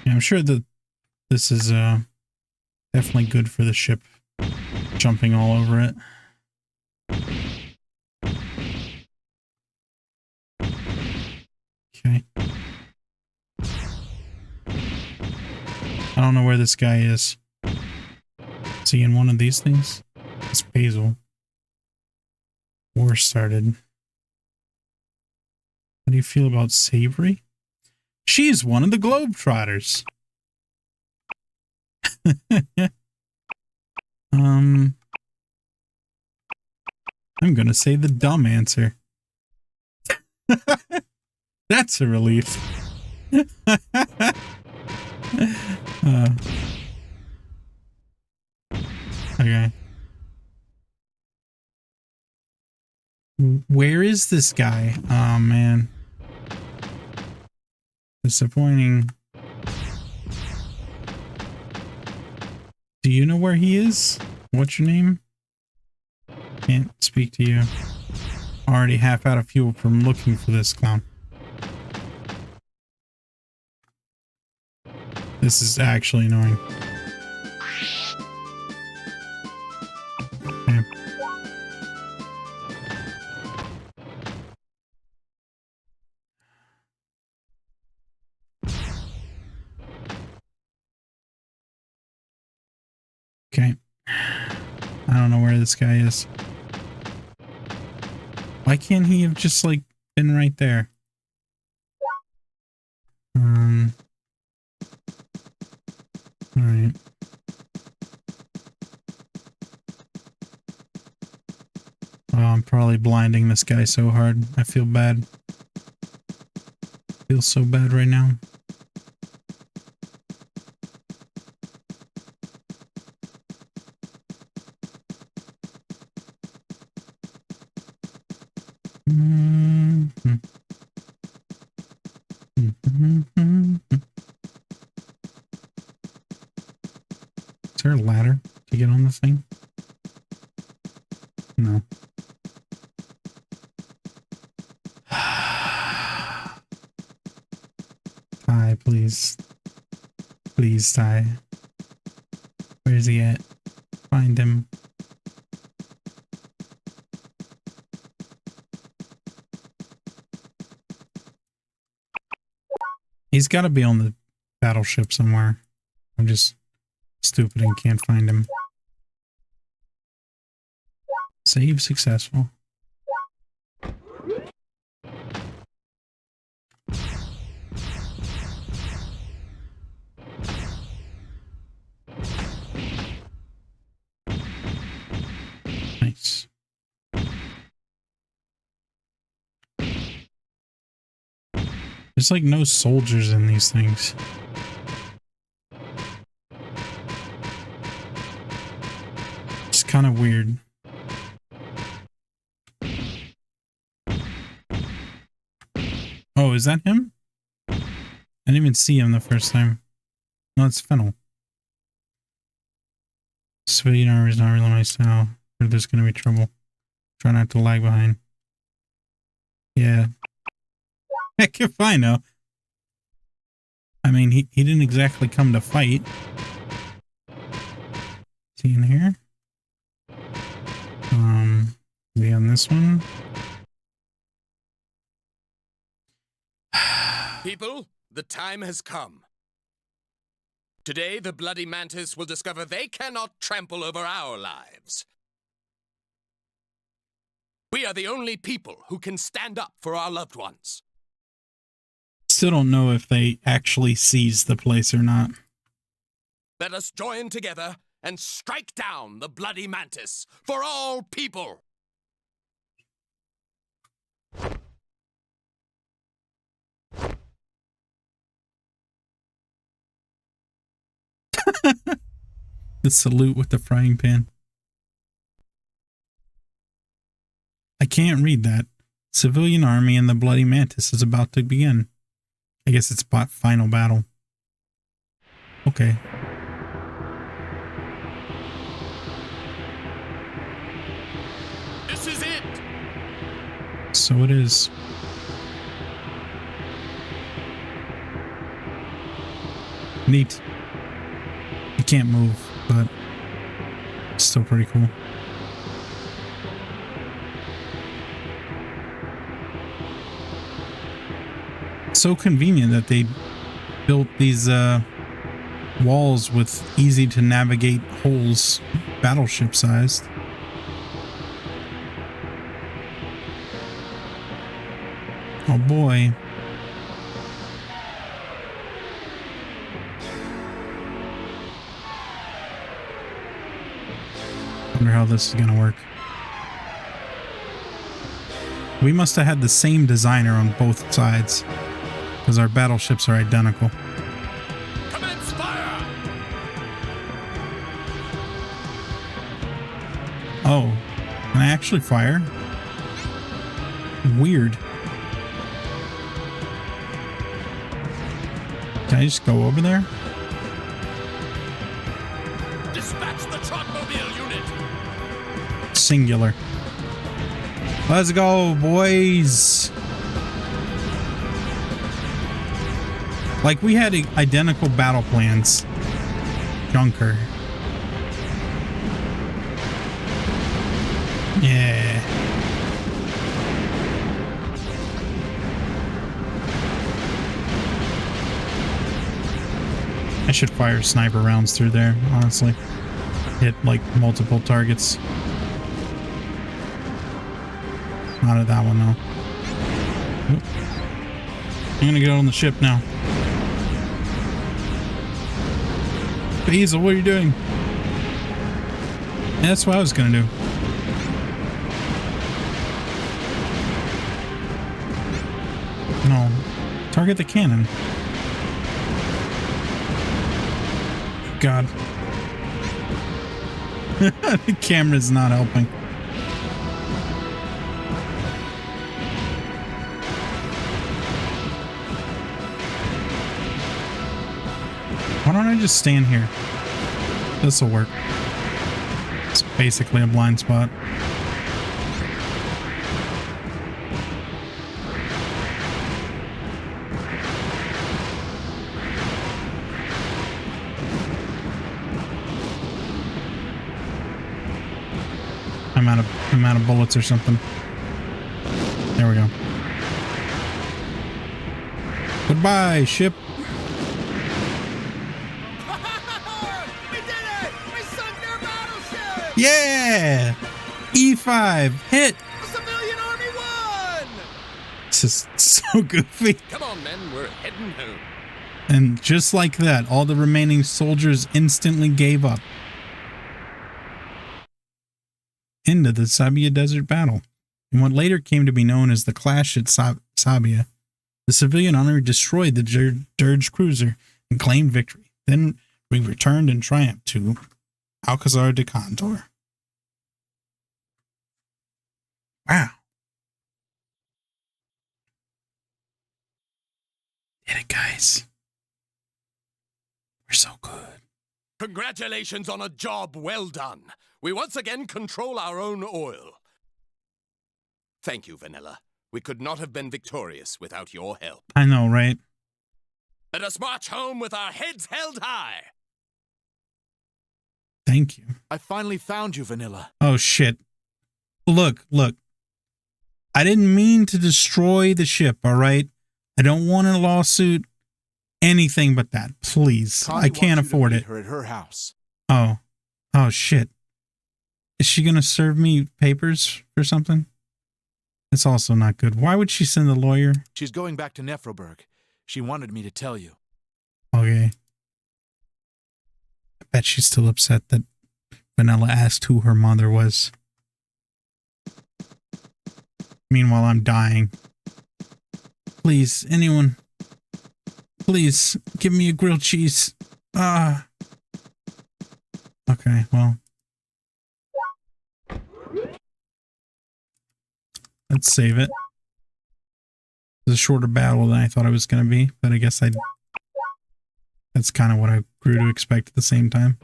Yeah, I'm sure that this is definitely good for the ship. Jumping all over it. Okay. I don't know where this guy is. Is he in one of these things? It's Basil. War started. How do you feel about Savory? She's one of the Globetrotters. I'm gonna say the dumb answer. That's a relief. Okay. Where is this guy? Oh, man. Disappointing. Do you know where he is? What's your name? Can't speak to you. Already half out of fuel from looking for this clown. This is actually annoying. Okay. Okay. I don't know where this guy is. Why can't he have just, like, been right there? Alright. Oh, I'm probably blinding this guy so hard. I feel bad. I feel so bad right now. Is there a ladder to get on the thing? No. Ty, please. Please, Ty. Where is he at? Find him. He's got to be on the battleship somewhere. I'm just stupid and can't find him. Save successful. Nice. There's like no soldiers in these things. It's kind of weird. Oh, is that him? I didn't even see him the first time. No, it's Fennel. Civilian armor is not really my style. Or there's gonna be trouble. Try not to lag behind. Yeah. Heck if I know. I mean, he didn't exactly come to fight. Is he in here? Be on this one. People, the time has come. Today, the Bloody Mantis will discover they cannot trample over our lives. We are the only people who can stand up for our loved ones. Still don't know if they actually seized the place or not. Let us join together and strike down the Bloody Mantis for all people. The salute with the frying pan. I can't read that. Civilian army and the Bloody Mantis is about to begin. I guess it's final battle. Okay. This is it. So it is. Neat. I can't move, but it's still pretty cool. So convenient that they built these walls with easy to navigate holes, battleship sized. Oh boy. Wonder how this is gonna work. We must have had the same designer on both sides, because our battleships are identical. Commence fire! Oh, can I actually fire? Weird. Can I just go over there? Dispatch the Trotmobile unit! Singular. Let's go, boys. Like, we had identical battle plans. Junker. Yeah. I should fire sniper rounds through there, honestly. Hit, like, multiple targets. Not at that one, though. Oop. I'm gonna get on the ship now. Hazel, what are you doing? Yeah, that's what I was gonna do. No. Target the cannon. God. The camera's not helping. Why don't I just stand here? This'll work. It's basically a blind spot. I'm out of bullets or something. There we go. Goodbye, ship. We did it! We sunk their battleship! Yeah! E5 hit. The civilian army won! This is so goofy. Come on, men, we're heading home. And just like that, all the remaining soldiers instantly gave up. Into the Sabia Desert battle. In what later came to be known as the Clash at Sabia, the civilian army destroyed the dirge cruiser and claimed victory. Then we returned in triumph to Alcazar de Condor. Wow. Did it, guys. We're so good. Congratulations on a job well done. We once again control our own oil. Thank you, Vanilla. We could not have been victorious without your help. I know, right? Let us march home with our heads held high. Thank you. I finally found you, Vanilla. Oh, shit. Look. I didn't mean to destroy the ship, all right? I don't want a lawsuit. Anything but that, please. Connie I can't wants you to afford meet it. her at her house. Oh, shit. Is she going to serve me papers or something? It's also not good. Why would she send the lawyer? She's going back to Nefroburg. She wanted me to tell you. Okay. I bet she's still upset that Vanilla asked who her mother was. Meanwhile, I'm dying. Please, anyone. Please, give me a grilled cheese. Okay, well. Let's save it. It's a shorter battle than I thought it was going to be, but I guess that's kind of what I grew to expect at the same time.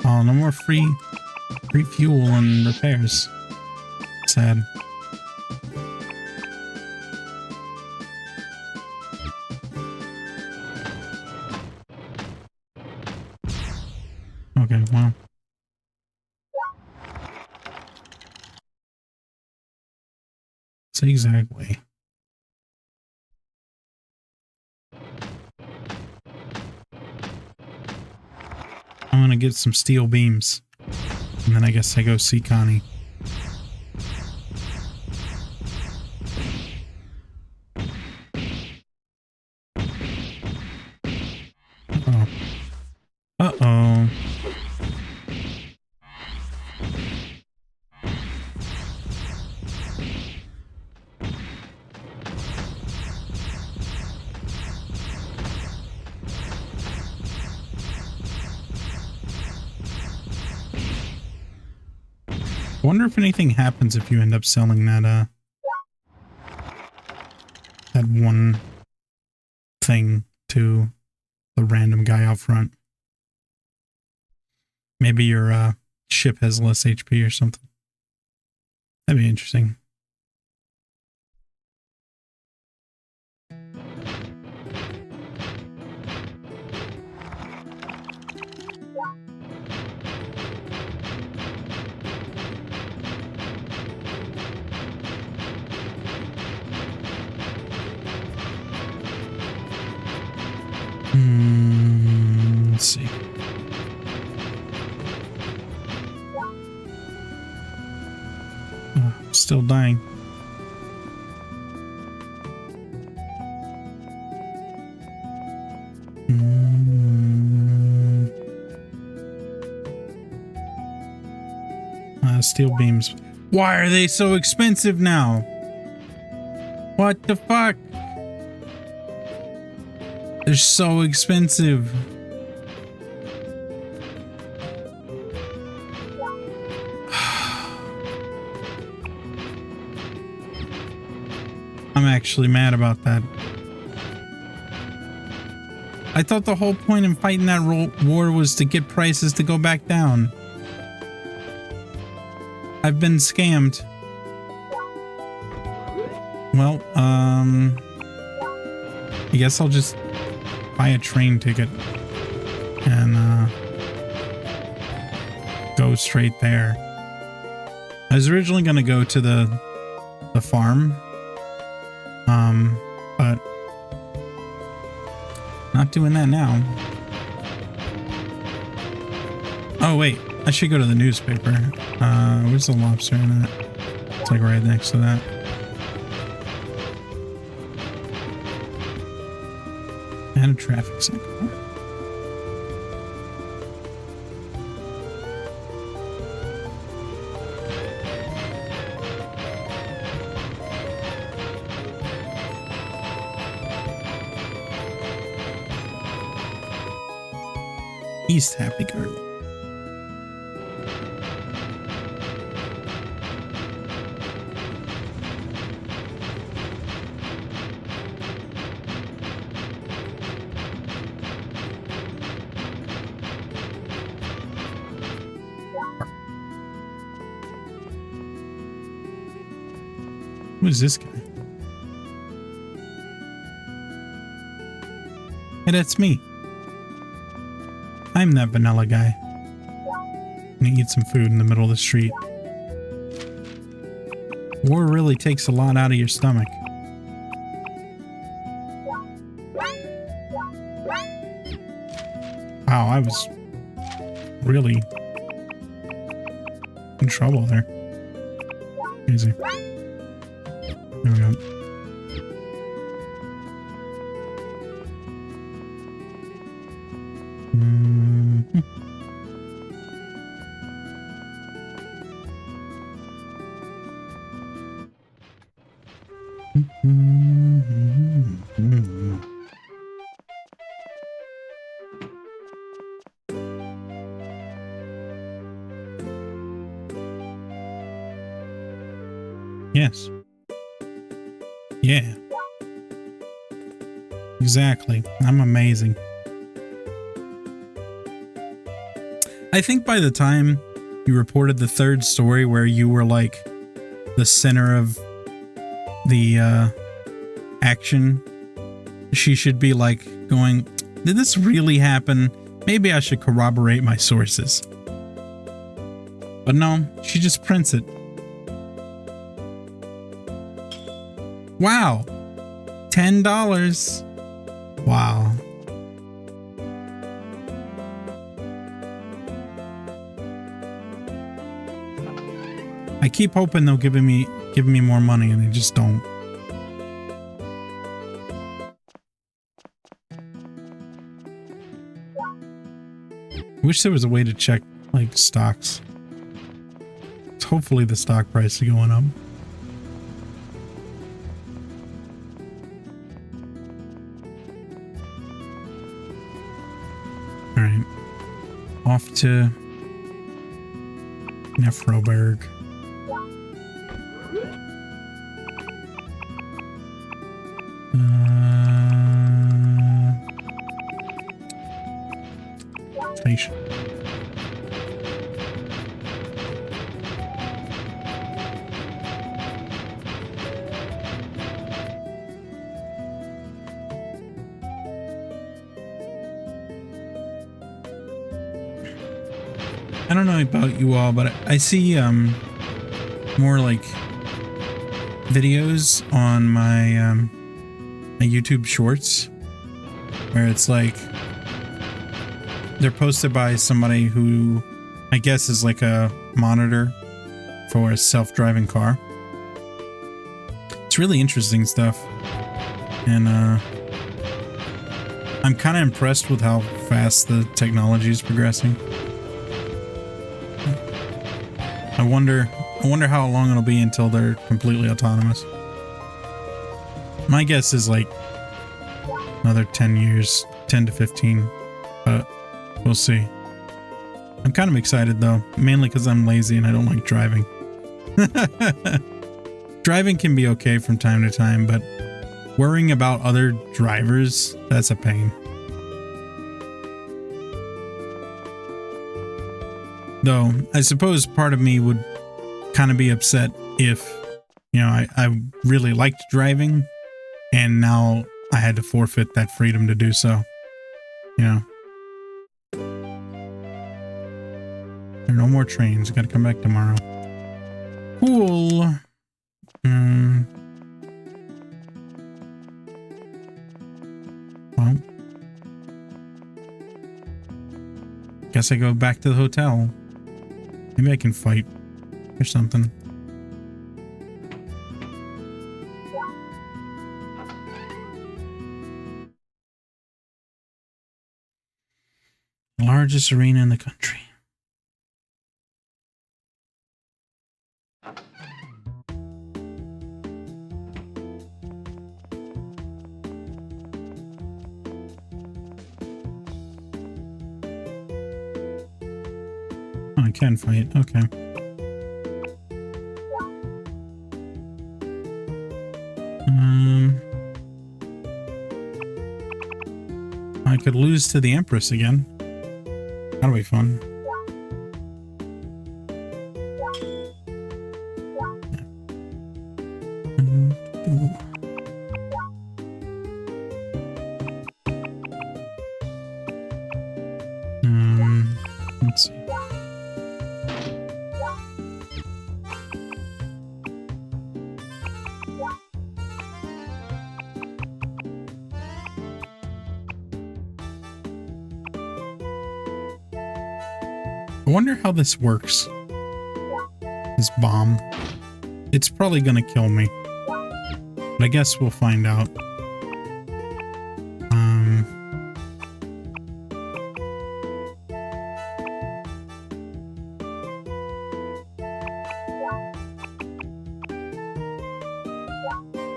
Oh, no more free fuel and repairs. Sad. Okay, well. Exactly. I'm gonna get some steel beams. And then I guess I go see Connie. Uh-oh. Uh-oh. I wonder if anything happens if you end up selling that that one thing to the random guy out front. Maybe your ship has less HP or something. That'd be interesting. Let's see. Oh, still dying. Steel beams. Why are they so expensive now? What the fuck? They're so expensive. I'm actually mad about that. I thought the whole point in fighting that war was to get prices to go back down. I've been scammed. Well, I guess I'll just buy a train ticket and go straight there. I was originally going to go to the farm, but not doing that now. Oh wait, I should go to the newspaper. Where's the lobster in it? It's like right next to that. And a traffic signal. East Happy Garden. Who is this guy? Hey, that's me. I'm that vanilla guy. I'm gonna eat some food in the middle of the street. War really takes a lot out of your stomach. Wow, I was really in trouble there. Easy. There we go. Yes. Yeah. Exactly. I'm amazing. I think by the time you reported the third story where you were like the center of the action, she should be like going, did this really happen? Maybe I should corroborate my sources. But no, she just prints it. Wow. $10. Wow. I keep hoping they'll give me more money and they just don't. I wish there was a way to check like stocks. Hopefully the stock price is going up. All right, off to Nephroberg. Station. I don't know about you all, but I see more like videos on my my YouTube shorts where it's like they're posted by somebody who I guess is like a monitor for a self-driving car. It's really interesting stuff, and I'm kind of impressed with how fast the technology is progressing. I wonder how long it'll be until they're completely autonomous. My guess is like another 10 years, 10 to 15, but we'll see. I'm kind of excited though, mainly because I'm lazy and I don't like driving. driving can be okay from time to time, but worrying about other drivers, that's a pain. Though, I suppose part of me would kind of be upset if, you know, I really liked driving and now I had to forfeit that freedom to do so. You know. There are no more trains. Gotta come back tomorrow. Cool. Well. Guess I go back to the hotel. Maybe I can fight or something. Largest arena in the country. Oh, I can fight. Okay. I could lose to the Empress again. That'll be fun. Let's see. I wonder how this works. This bomb. It's probably gonna kill me. But I guess we'll find out.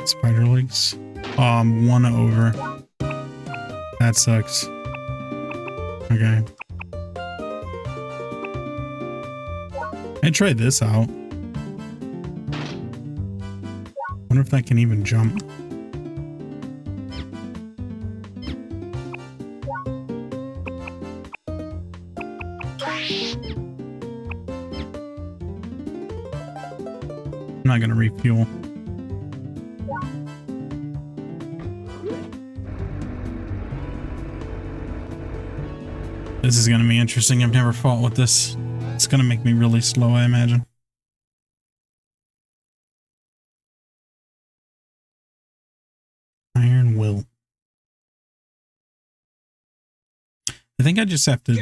Spider legs. Oh, I'm 1 over. That sucks. Okay. I tried this out. Wonder if that can even jump. I'm not gonna refuel. This is gonna be interesting. I've never fought with this. It's gonna make me really slow, I imagine. Iron Will. I think I just have to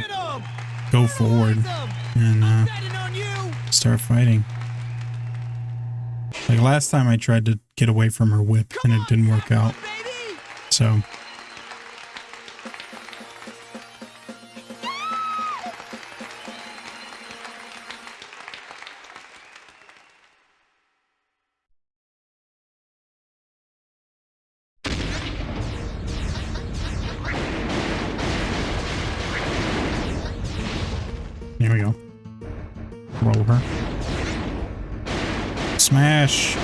go forward and start fighting. Like last time I tried to get away from her whip and it didn't work out. So... There we go. Roll her. Smash.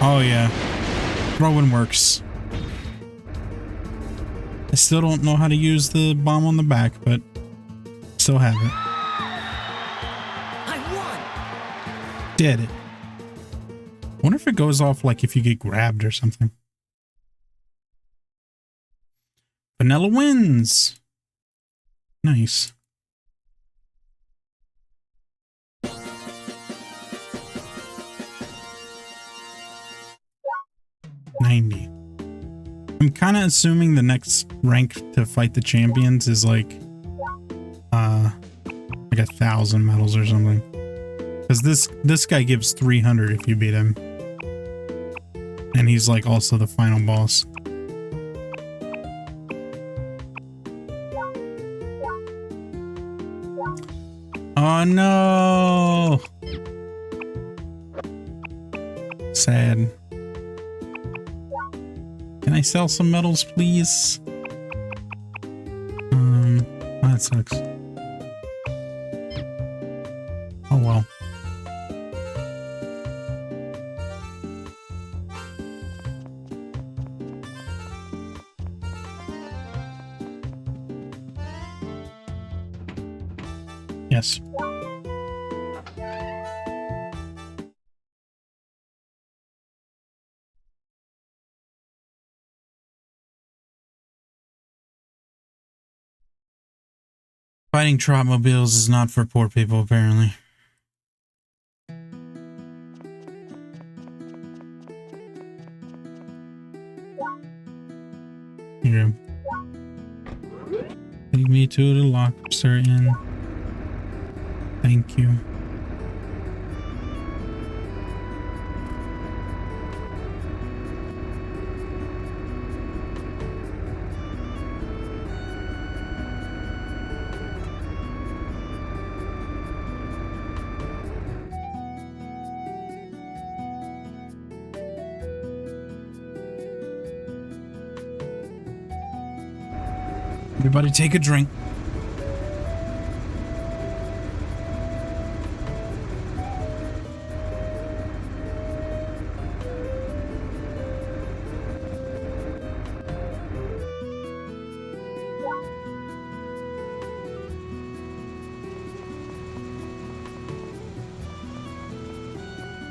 Oh yeah. Throwing works. I still don't know how to use the bomb on the back, but still have it. I won. Did it. Wonder if it goes off like if you get grabbed or something. Vanilla wins. Nice. 90. I'm kind of assuming the next rank to fight the champions is like 1,000 medals or something. Because this guy gives 300 if you beat him. And he's like also the final boss. Oh no! Sad. Can I sell some medals, please? That sucks. Oh well. Yes. Fighting Trotmobiles is not for poor people, apparently. Here. Take me to the Lobster Inn. Thank you. Everybody take a drink.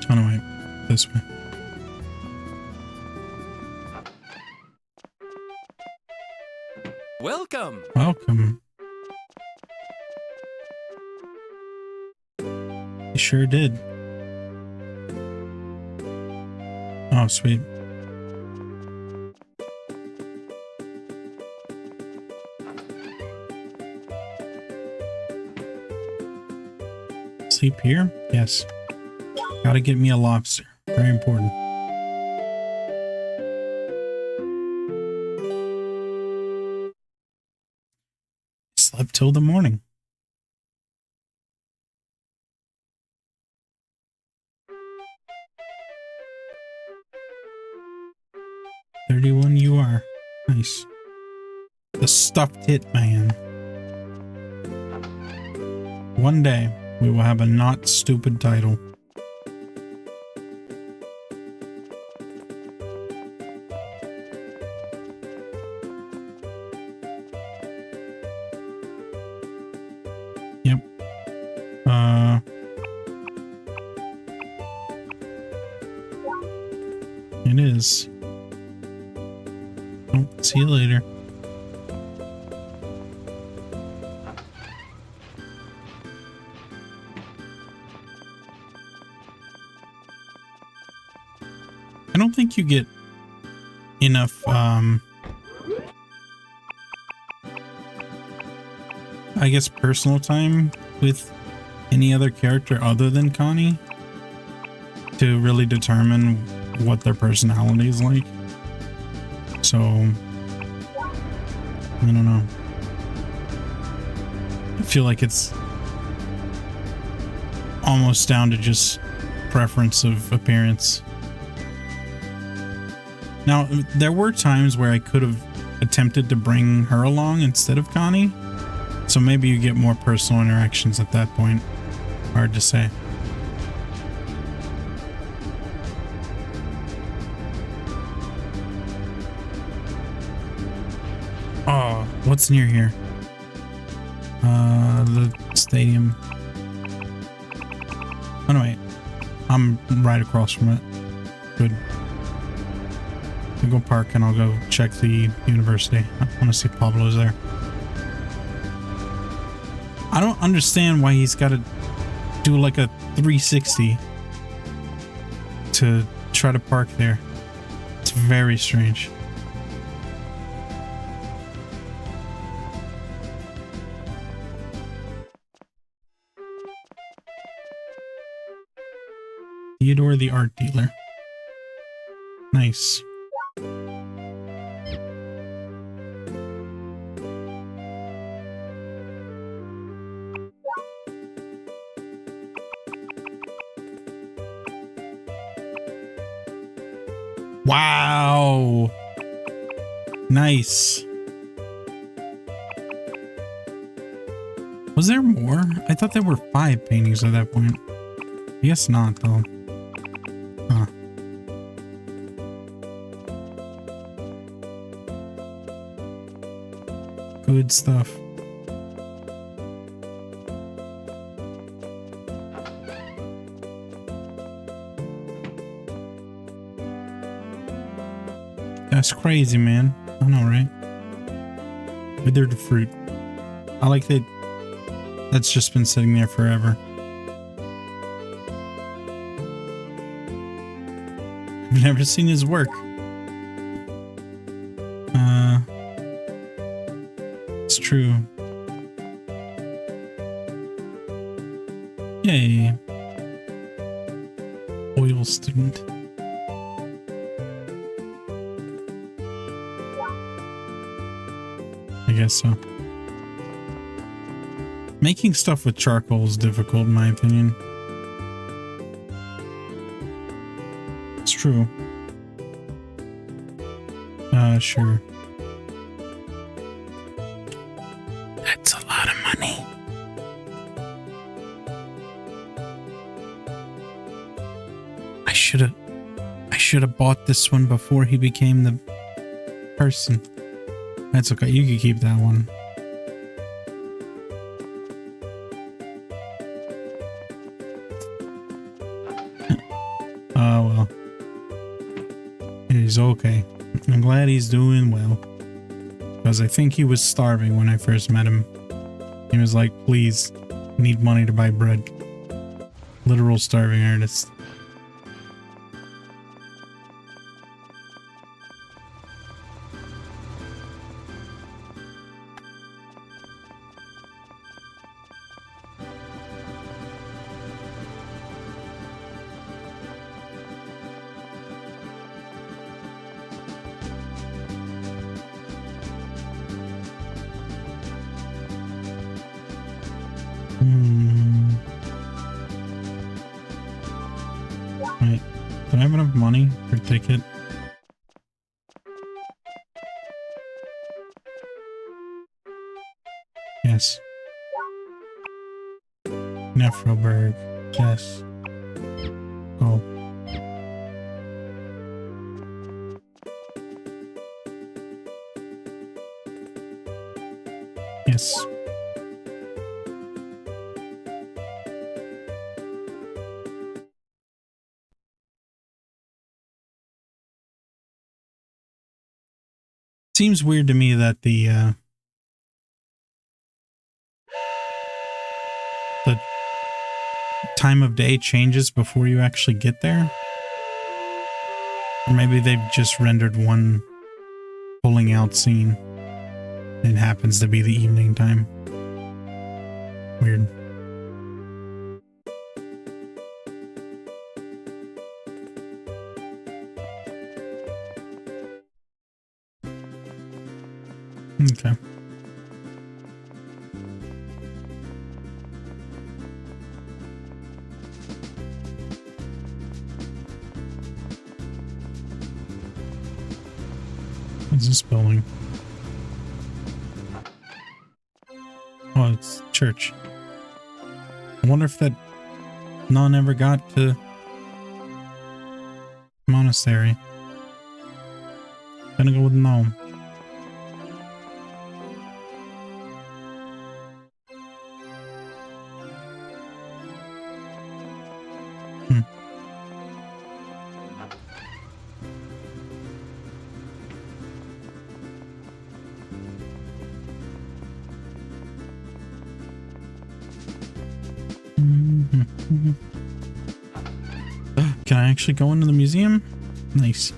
Turn away. This way. Welcome. Welcome. You sure did. Oh, sweet. Sleep here? Yes. Gotta get me a lobster. Very important. Slept till the morning. $31 you are. Nice. The stuffed hitman. One day we will have a not stupid title. Yep. It is. Oh, see you later. I don't think you get enough, I guess personal time with any other character other than Connie to really determine what their personality is like. So, I don't know. I feel like it's almost down to just preference of appearance. Now, there were times where I could have attempted to bring her along instead of Connie. So maybe you get more personal interactions at that point. Hard to say. Oh, what's near here? The stadium. Oh no, wait. I'm right across from it. Good. I'll go park and I'll go check the university. I want to see if Pablo's there. I don't understand why he's got to do like a 360 to try to park there. It's very strange. Theodore the art dealer. Nice. Wow. Nice. Was there more? I thought there were 5 paintings at that point. I guess not, though. Huh. Good stuff. That's crazy, man. I know, right? Withered fruit. I like that. That's just been sitting there forever. I've never seen his work. It's true. Yay. Oil student. I guess so. Making stuff with charcoal is difficult in my opinion. It's true. Sure. That's a lot of money. I should have bought this one before he became the person. That's okay. You can keep that one. Oh well. He's okay. I'm glad he's doing well. Because I think he was starving when I first met him. He was like, please, I need money to buy bread. Literal starving artist. Wait, do I have enough money for a ticket? Yes. Nephroberg. Yes. Go. Yes. Seems weird to me that the time of day changes before you actually get there. Or maybe they've just rendered one pulling out scene. It happens to be the evening time. Weird. Okay. What's this building? Oh, it's church. I wonder if that nun ever got to monastery. Gonna go with no. Can I actually go into the museum? Nice.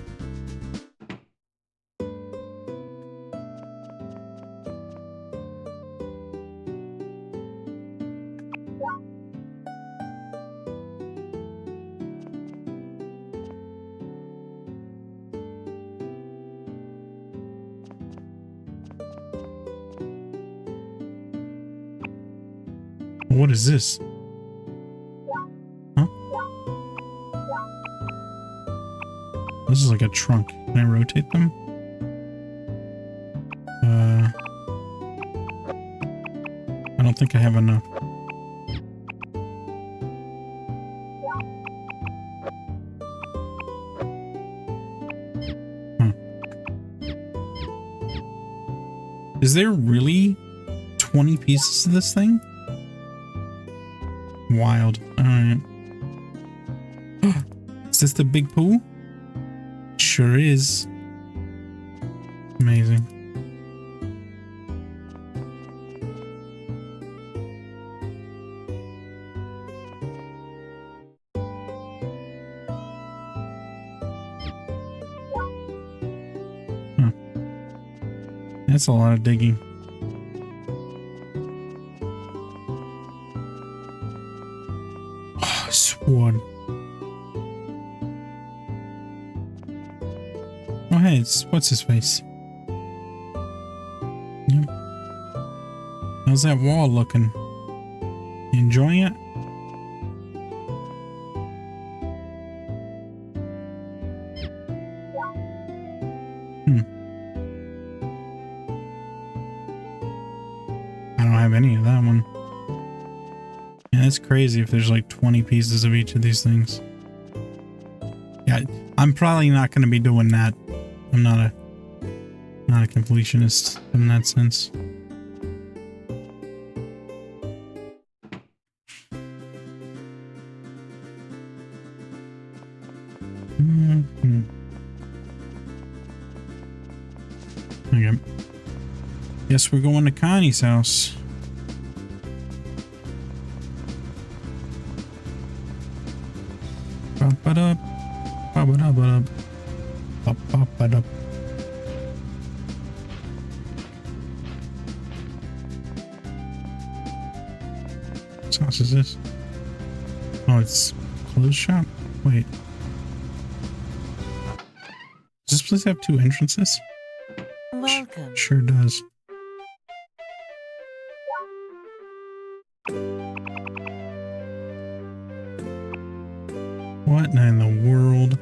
What is this? Huh? This is like a trunk. Can I rotate them? I don't think I have enough. Huh. Is there really 20 pieces of this thing? Wild. Alright. Is this the big pool? Sure is. Amazing. Huh. That's a lot of digging. Oh, sword. Oh, hey, it's what's his face? Yep. How's that wall looking? You enjoying it? I don't have any of that one. Yeah, it's crazy if there's like 20 pieces of each of these things. Yeah, I'm probably not going to be doing that. I'm not a completionist in that sense. Okay. Guess we're going to Connie's house. Ba-ba-da, ba-ba-da-ba-da, ba-ba-ba-da. What house is this? Oh, it's clothes shop? Wait. Does this place have 2 entrances? Welcome. Sure does. What in the world?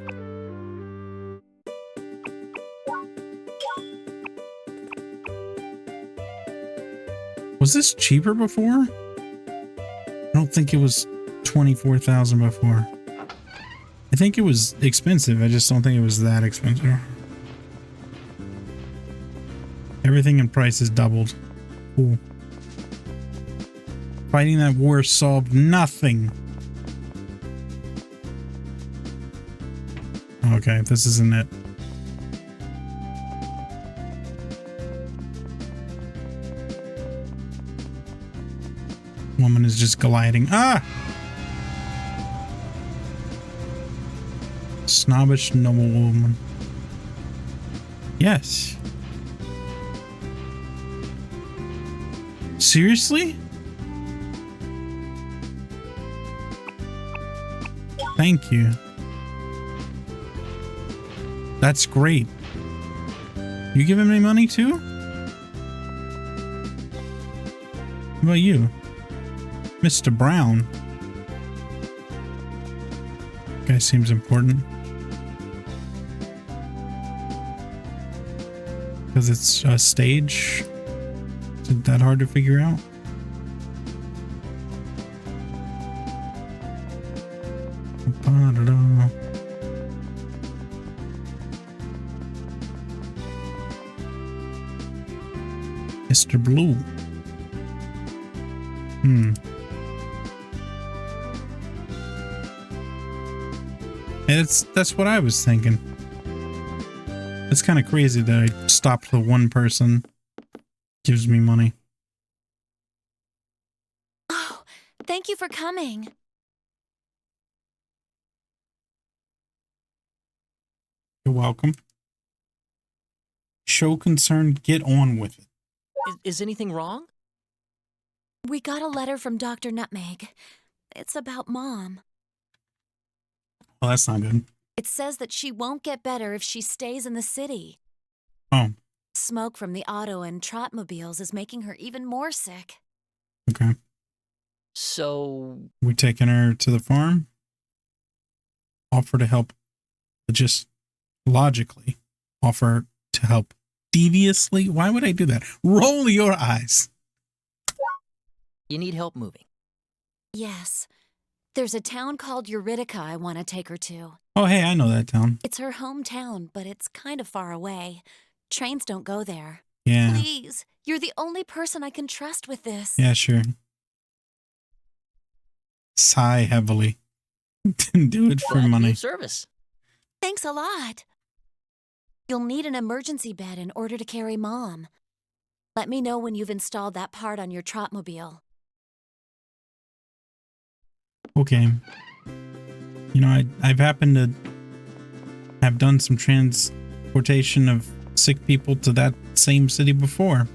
Was this cheaper before? I don't think it was 24,000 before. I think it was expensive. I just don't think it was that expensive. Everything in price has doubled. Cool. Fighting that war solved nothing. Okay, this isn't it. Woman is just gliding. Ah! Snobbish noblewoman. Yes. Seriously? Thank you. That's great. You give him any money too? How about you? Mr. Brown. Guy seems important. Because it's a stage? Is it that hard to figure out? Ba-da-da. Mr. Blue. That's what I was thinking. It's kind of crazy that I stopped the one person gives me money. Oh, thank you for coming. You're welcome. Show concern, get on with it. Is anything wrong? We got a letter from Dr. Nutmeg. It's about Mom. Well, that's not good. It says that she won't get better if she stays in the city. Oh, Smoke from the auto and trotmobiles is making her even more sick. okay. So, We taking her to the farm? Offer to help, but just logically offer to help deviously? Why would I do that? Roll your eyes. you need help moving. Yes. There's a town called Eurydica I want to take her to. Oh, hey, I know that town. It's her hometown, but it's kind of far away. Trains don't go there. Yeah. Please, you're the only person I can trust with this. Yeah, sure. Sigh heavily. Do it for Glad to be money. of service. Thanks a lot. You'll need an emergency bed in order to carry Mom. Let me know when you've installed that part on your Trotmobile. Okay. You know, I've happened to have done some transportation of sick people to that same city before.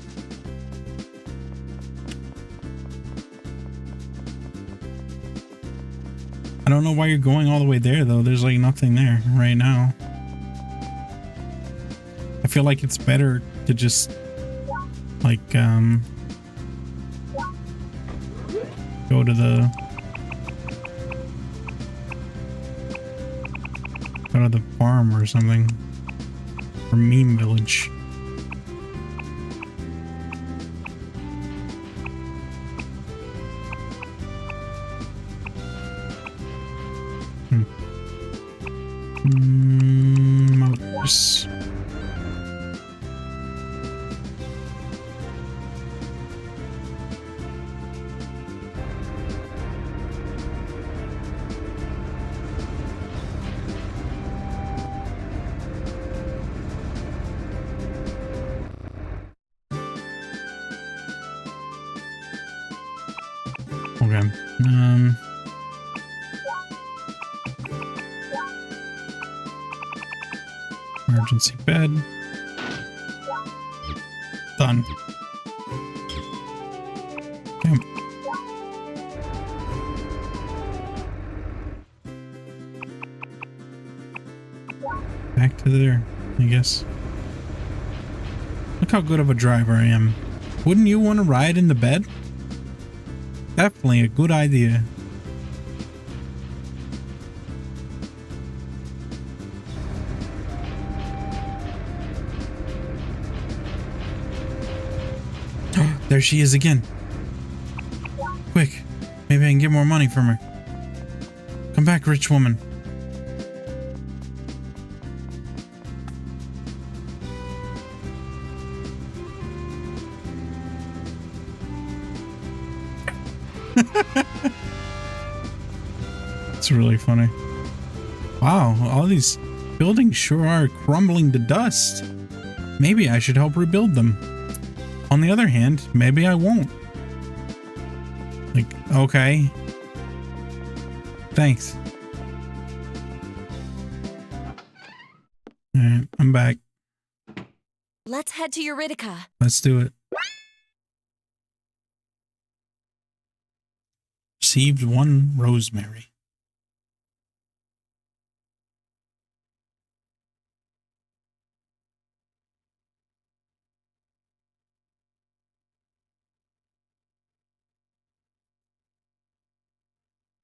I don't know why you're going all the way there, though. There's like nothing there right now. I feel like it's better to just like go to the farm or something, or meme village. Motors. Okay. Emergency bed. Done. Okay. Back to there, I guess. Look how good of a driver I am. Wouldn't you want to ride in the bed? Definitely a good idea. There she is again. Quick, maybe I can get more money from her. Come back, rich woman. It's really funny. Wow, all these buildings sure are crumbling to dust. Maybe I should help rebuild them. On the other hand, maybe I won't. Like, okay. Thanks. Alright, I'm back. Let's head to Eurydica. Let's do it. Received 1 rosemary.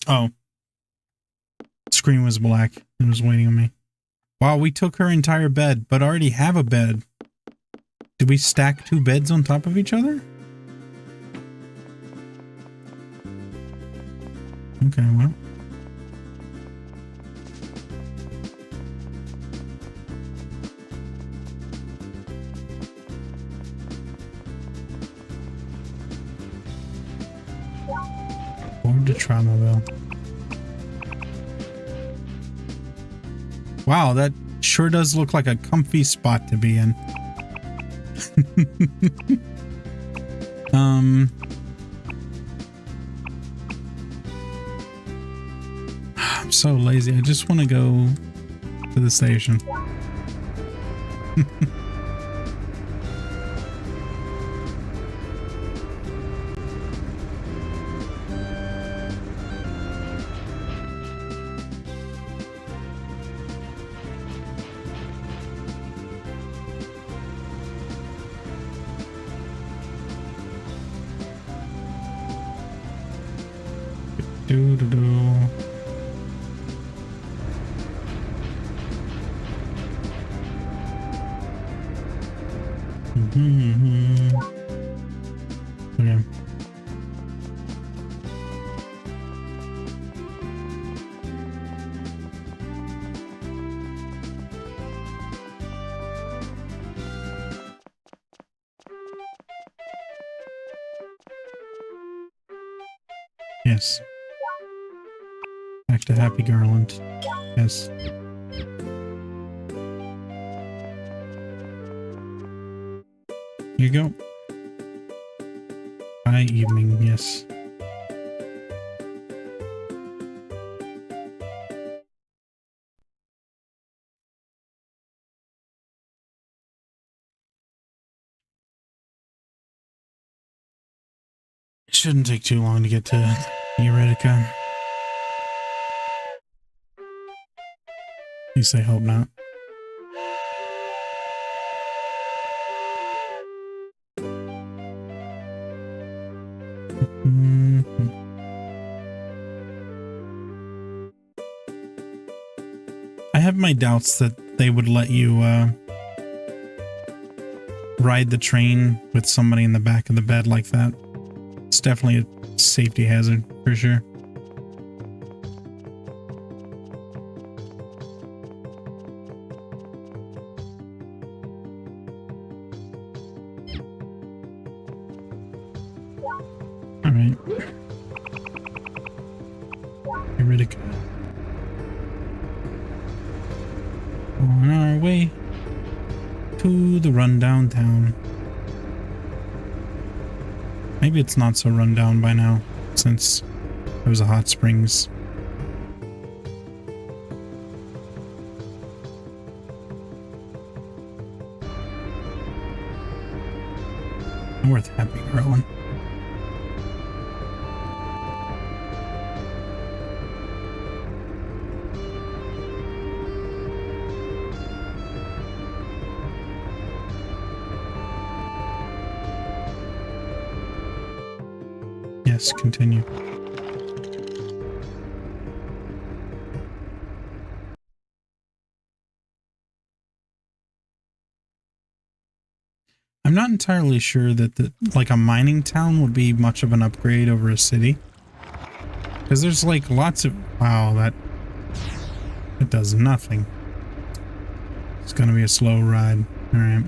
Oh. Screen was black. It was waiting on me. Wow, we took her entire bed, but already have a bed. Did we stack 2 beds on top of each other? Okay, well. Board the Tromobile. Wow, that sure does look like a comfy spot to be in. I'm so lazy. I just want to go to the station. Do-do-do. Okay. Yes. Back to Happy Garland. Yes. Here you go. By evening, yes. It shouldn't take too long to get to Eureka. At least I hope not. I have my doubts that they would let you ride the train with somebody in the back of the bed like that. It's definitely a safety hazard for sure. All right. Get rid of. On our way to the rundown town. Maybe it's not so run down by now, since there was a hot springs. Worth happy growing. Yes, continue. I'm not entirely sure that like a mining town would be much of an upgrade over a city. Because there's like lots of... Wow, that does nothing. It's gonna be a slow ride. Alright.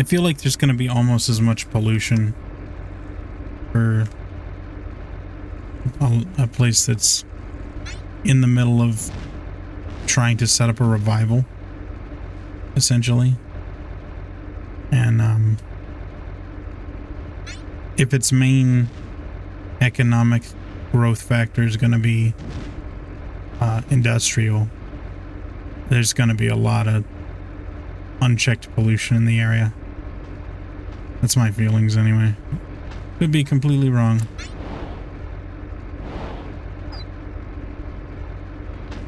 I feel like there's going to be almost as much pollution for a place that's in the middle of trying to set up a revival, essentially. And if its main economic growth factor is going to be industrial, there's going to be a lot of unchecked pollution in the area. That's my feelings anyway. Could be completely wrong.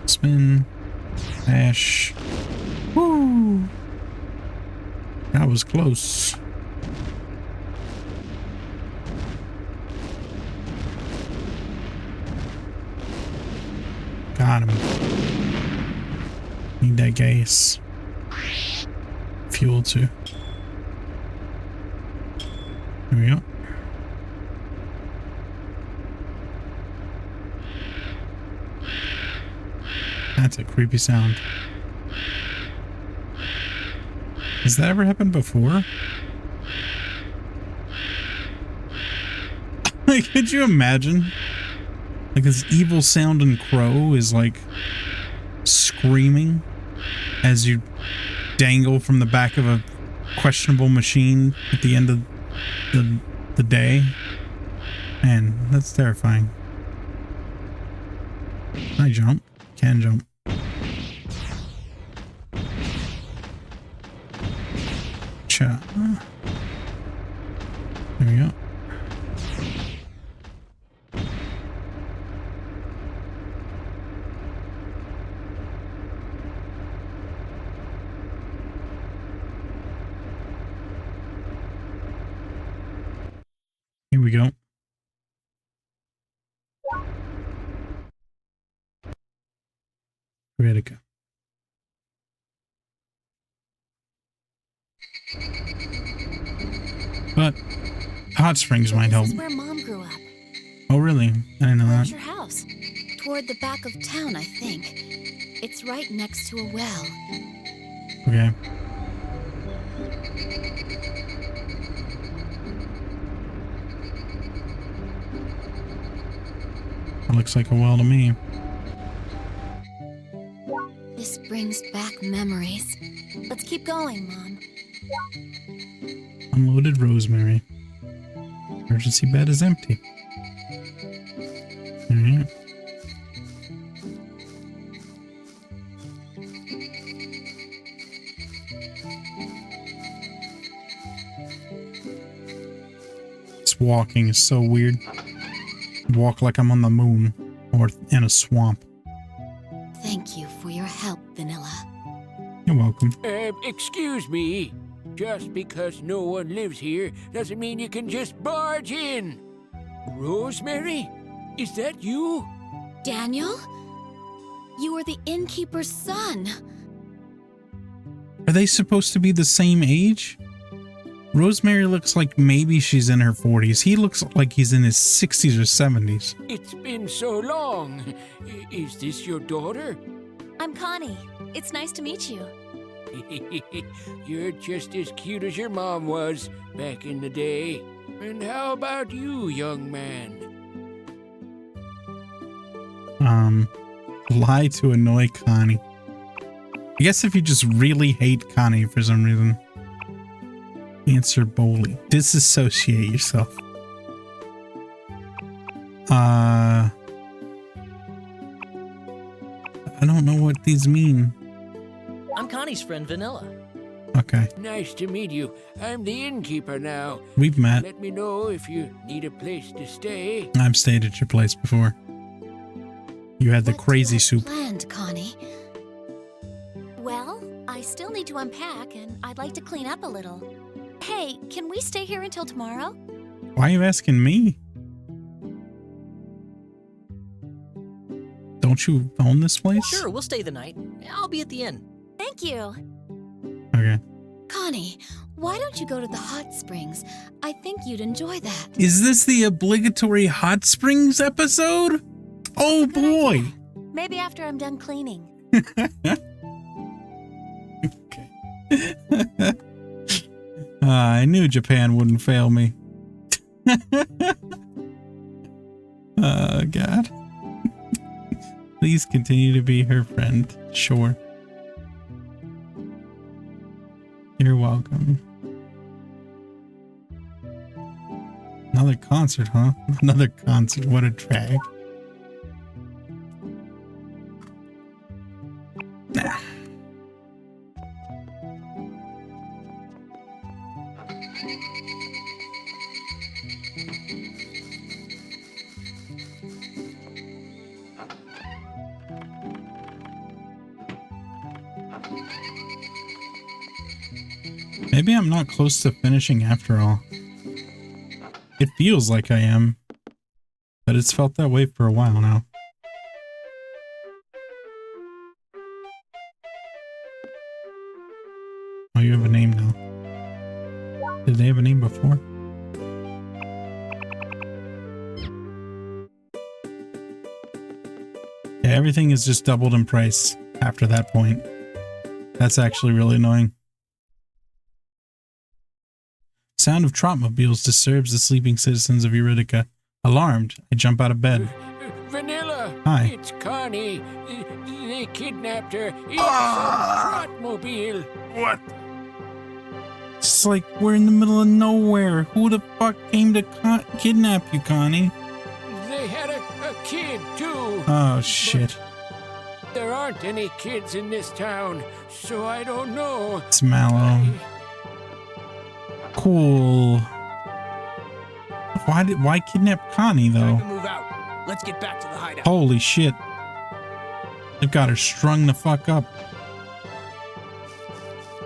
Spin. Dash. Woo! That was close. Got him. Need that gas. Fuel too. There we go. That's a creepy sound. Has that ever happened before? Like, could you imagine? Like this evil sounding crow is like screaming as you dangle from the back of a questionable machine at the end of the day. Man, that's terrifying. Can I jump? Can jump. Cha. There we go. Here we go. Ready to go. But hot springs might help. This is where Mom grew up. Oh, really? I didn't know Where's that. your house? Toward the back of town, I think. It's right next to a well. Okay. That looks like a well to me. This brings back memories. Let's keep going, Mom. Unloaded rosemary. Emergency bed is empty. Alright. This walking is so weird. Walk like I'm on the moon or in a swamp. Thank you for your help, Vanilla. You're welcome. Excuse me. Just because no one lives here doesn't mean you can just barge in. Rosemary? Is that you? Daniel? You are the innkeeper's son. Are they supposed to be the same age? Rosemary looks like maybe she's in her 40s. He looks like he's in his 60s or 70s. It's been so long. Is this your daughter? I'm Connie. It's nice to meet you. You're just as cute as your mom was back in the day. And how about you, young man? Lie to annoy Connie. I guess if you just really hate Connie for some reason. Answer boldly. Disassociate yourself. I don't know what these mean. I'm Connie's friend, Vanilla. Okay. Nice to meet you. I'm the innkeeper now. We've met. Let me know if you need a place to stay. I've stayed at your place before. You had the crazy soup. Planned, Connie. Well, I still need to unpack, and I'd like to clean up a little. Hey, can we stay here until tomorrow? Why are you asking me? Don't you own this place? Sure, we'll stay the night. I'll be at the inn. Thank you. Okay. Connie, why don't you go to the hot springs? I think you'd enjoy that. Is this the obligatory hot springs episode? Oh Good boy. idea. Maybe after I'm done cleaning. Okay. I knew Japan wouldn't fail me. Oh, God. Please continue to be her friend. Sure. You're welcome. Another concert, huh? Another concert. What a drag. Nah. Maybe I'm not close to finishing after all. It feels like I am, but it's felt that way for a while now. Oh, you have a name now. Did they have a name before? Yeah, everything is just doubled in price after that point. That's actually really annoying. Sound of trotmobiles disturbs the sleeping citizens of Eurydica. Alarmed, I jump out of bed. Vanilla! Hi. It's Connie. They kidnapped her in a trotmobile. What? It's like we're in the middle of nowhere. Who the fuck came to kidnap you, Connie? They had a kid, too. Oh, shit. There aren't any kids in this town, so I don't know. It's Mallow. Cool. Why kidnap Connie, though? Time to move out. Let's get back to the hideout. Holy shit. They've got her strung the fuck up.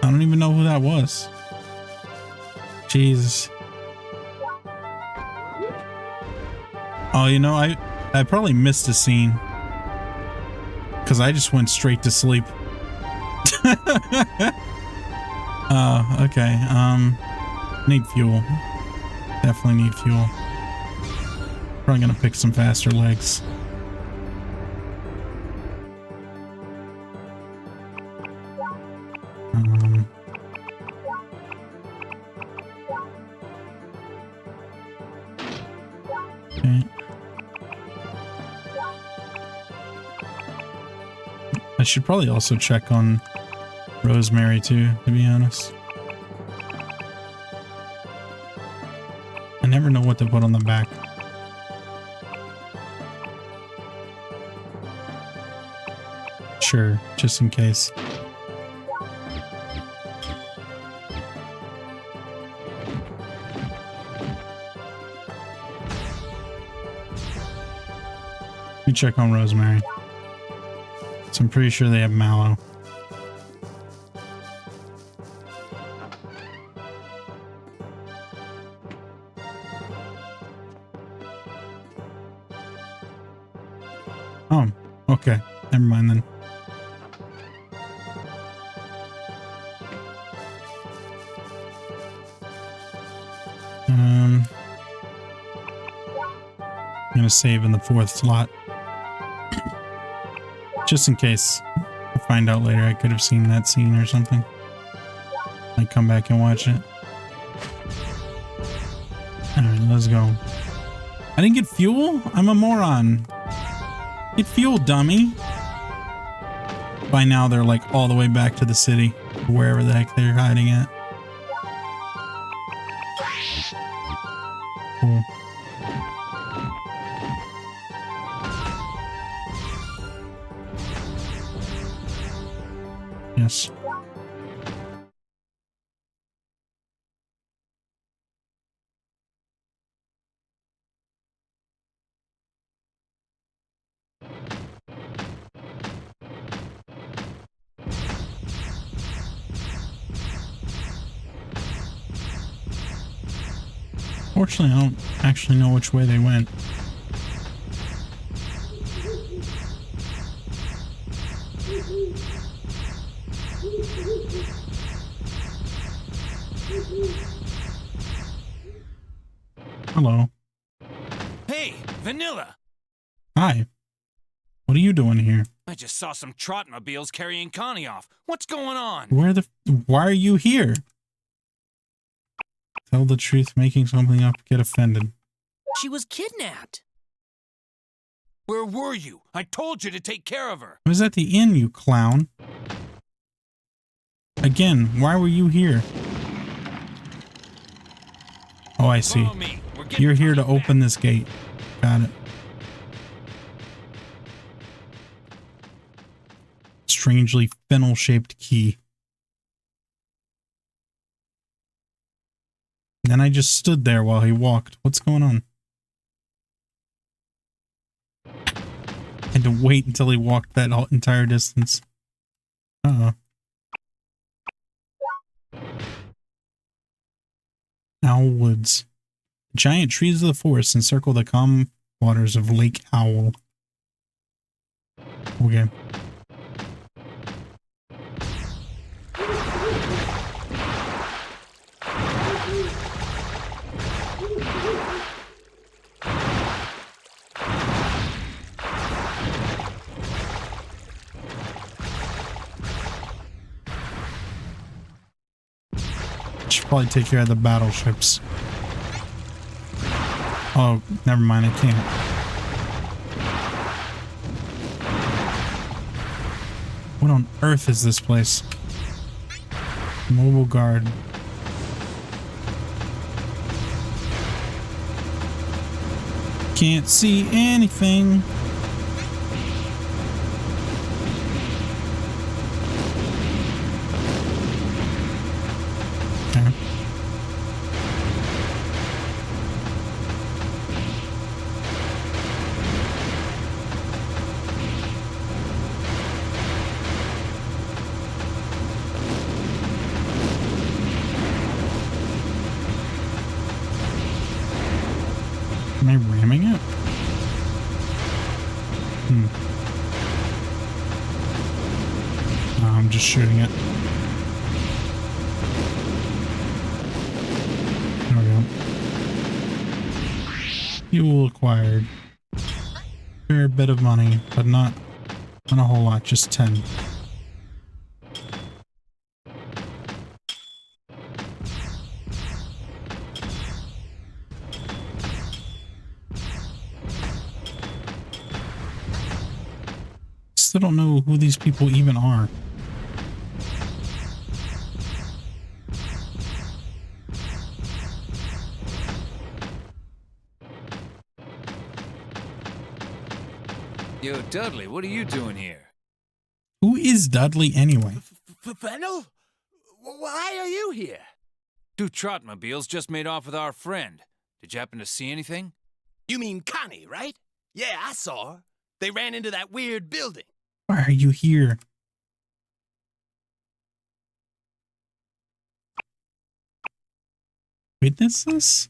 I don't even know who that was. Jesus. Oh, you know, I probably missed a scene. Because I just went straight to sleep. Oh, okay. Need fuel. Definitely need fuel. Probably gonna pick some faster legs. Okay. I I should probably also check on Rosemary too, to be honest. I never know what to put on the back. Sure, just in case. Let me check on Rosemary. So I'm pretty sure they have mallow. Oh, okay. Never mind then. I'm gonna save in the 4th slot. Just in case. I'll find out later. I could have seen that scene or something. I come back and watch it. Alright, let's go. I didn't get fuel? I'm a moron. Get fuel, dummy. By now, they're like all the way back to the city. Wherever the heck they're hiding at. Cool. Yes. Fortunately, I don't actually know which way they went. Hello. Hey, Vanilla! Hi. What are you doing here? I just saw some trotmobiles carrying Connie off. What's going on? Why are you here? Tell the truth, making something up, get offended. She was kidnapped. Where were you? I told you to take care of her. I was at the inn, you clown. Again, why were you here? Oh, I see. Follow me. We're getting You're here to Connie open this gate. Got it. Strangely fennel-shaped key. Then I just stood there while he walked. What's going on? Had to wait until he walked that entire distance. Uh-oh. Owl Woods. Giant trees of the forest encircle the calm waters of Lake Owl. Okay. Should probably take care of the battleships. Oh, never mind, I can't. What on earth is this place? Mobile guard. Can't see anything. Okay. Am I ramming it? No, I'm just shooting it. There we go. Fuel acquired. Fair bit of money, but not a whole lot, just 10. still don't know who these people even are. Yo, Dudley, what are you doing here? Who is Dudley anyway? Fennel? Why are you here? Two Trotmobiles just made off with our friend. Did you happen to see anything? You mean Connie, right? Yeah, I saw her. They ran into that weird building. Why are you here? Witness this?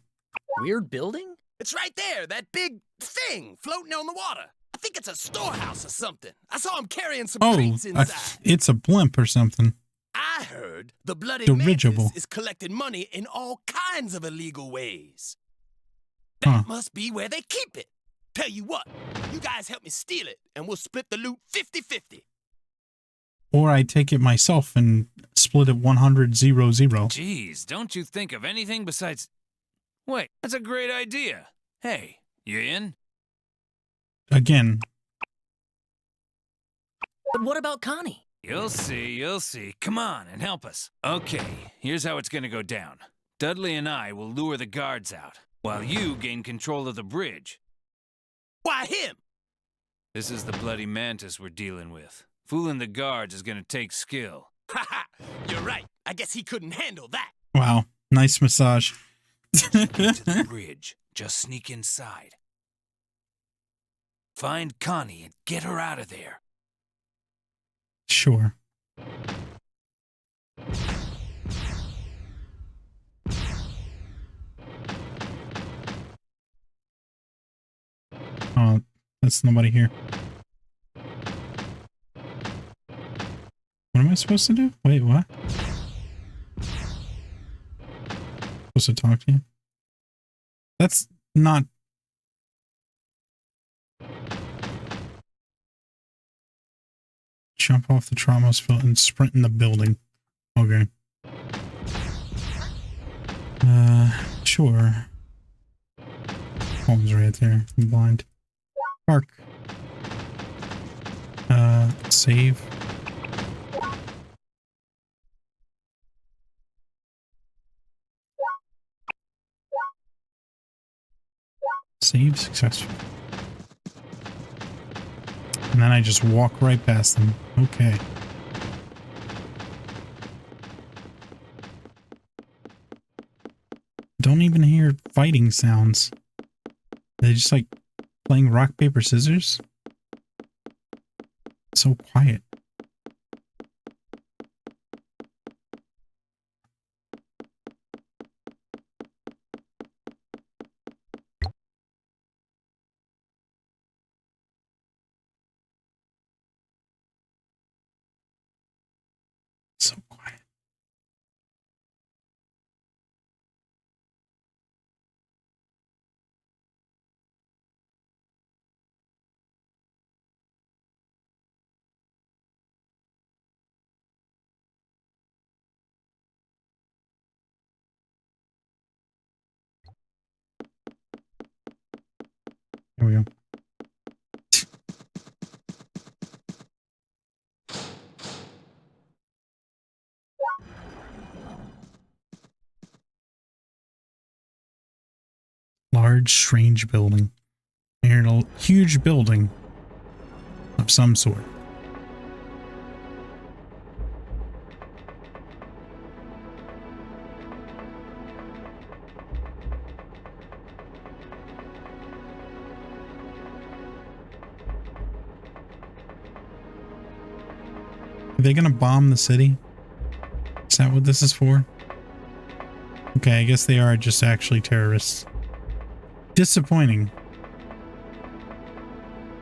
Weird building? It's right there, that big thing floating on the water. I think it's a storehouse or something. I saw him carrying some Oh, crates inside. it's a blimp or something. I heard the Bloody Dirigible. Mantis is collecting money in all kinds of illegal ways. That must be where they keep it. Tell you what, you guys help me steal it, and we'll split the loot 50-50. Or I take it myself and split it 100-0-0. Jeez, don't you think of anything besides... Wait, that's a great idea. Hey, you in? Again. But what about Connie? You'll see, you'll see. Come on and help us. Okay, here's how it's gonna go down. Dudley and I will lure the guards out, while you gain control of the bridge. Why him? This is the Bloody Mantis we're dealing with. Fooling the guards is gonna take skill. Haha, you're right. I guess he couldn't handle that. Wow, nice massage. To the bridge, just sneak inside. Find Connie and get her out of there. Sure. Oh, that's nobody here. What am I supposed to do? Wait, what? Supposed to talk to you? That's not... Jump off the Tromos and sprint in the building. Okay. Sure. Home's right there. I'm blind. Park. Save. Save successful. And then I just walk right past them. Okay. Don't even hear fighting sounds. Are they just like playing rock, paper, scissors? So quiet. So quiet. Here we go. Large, strange building. You're in a huge building of some sort. Are they gonna bomb the city? Is that what this is for? Okay, I guess they are just actually terrorists. Disappointing.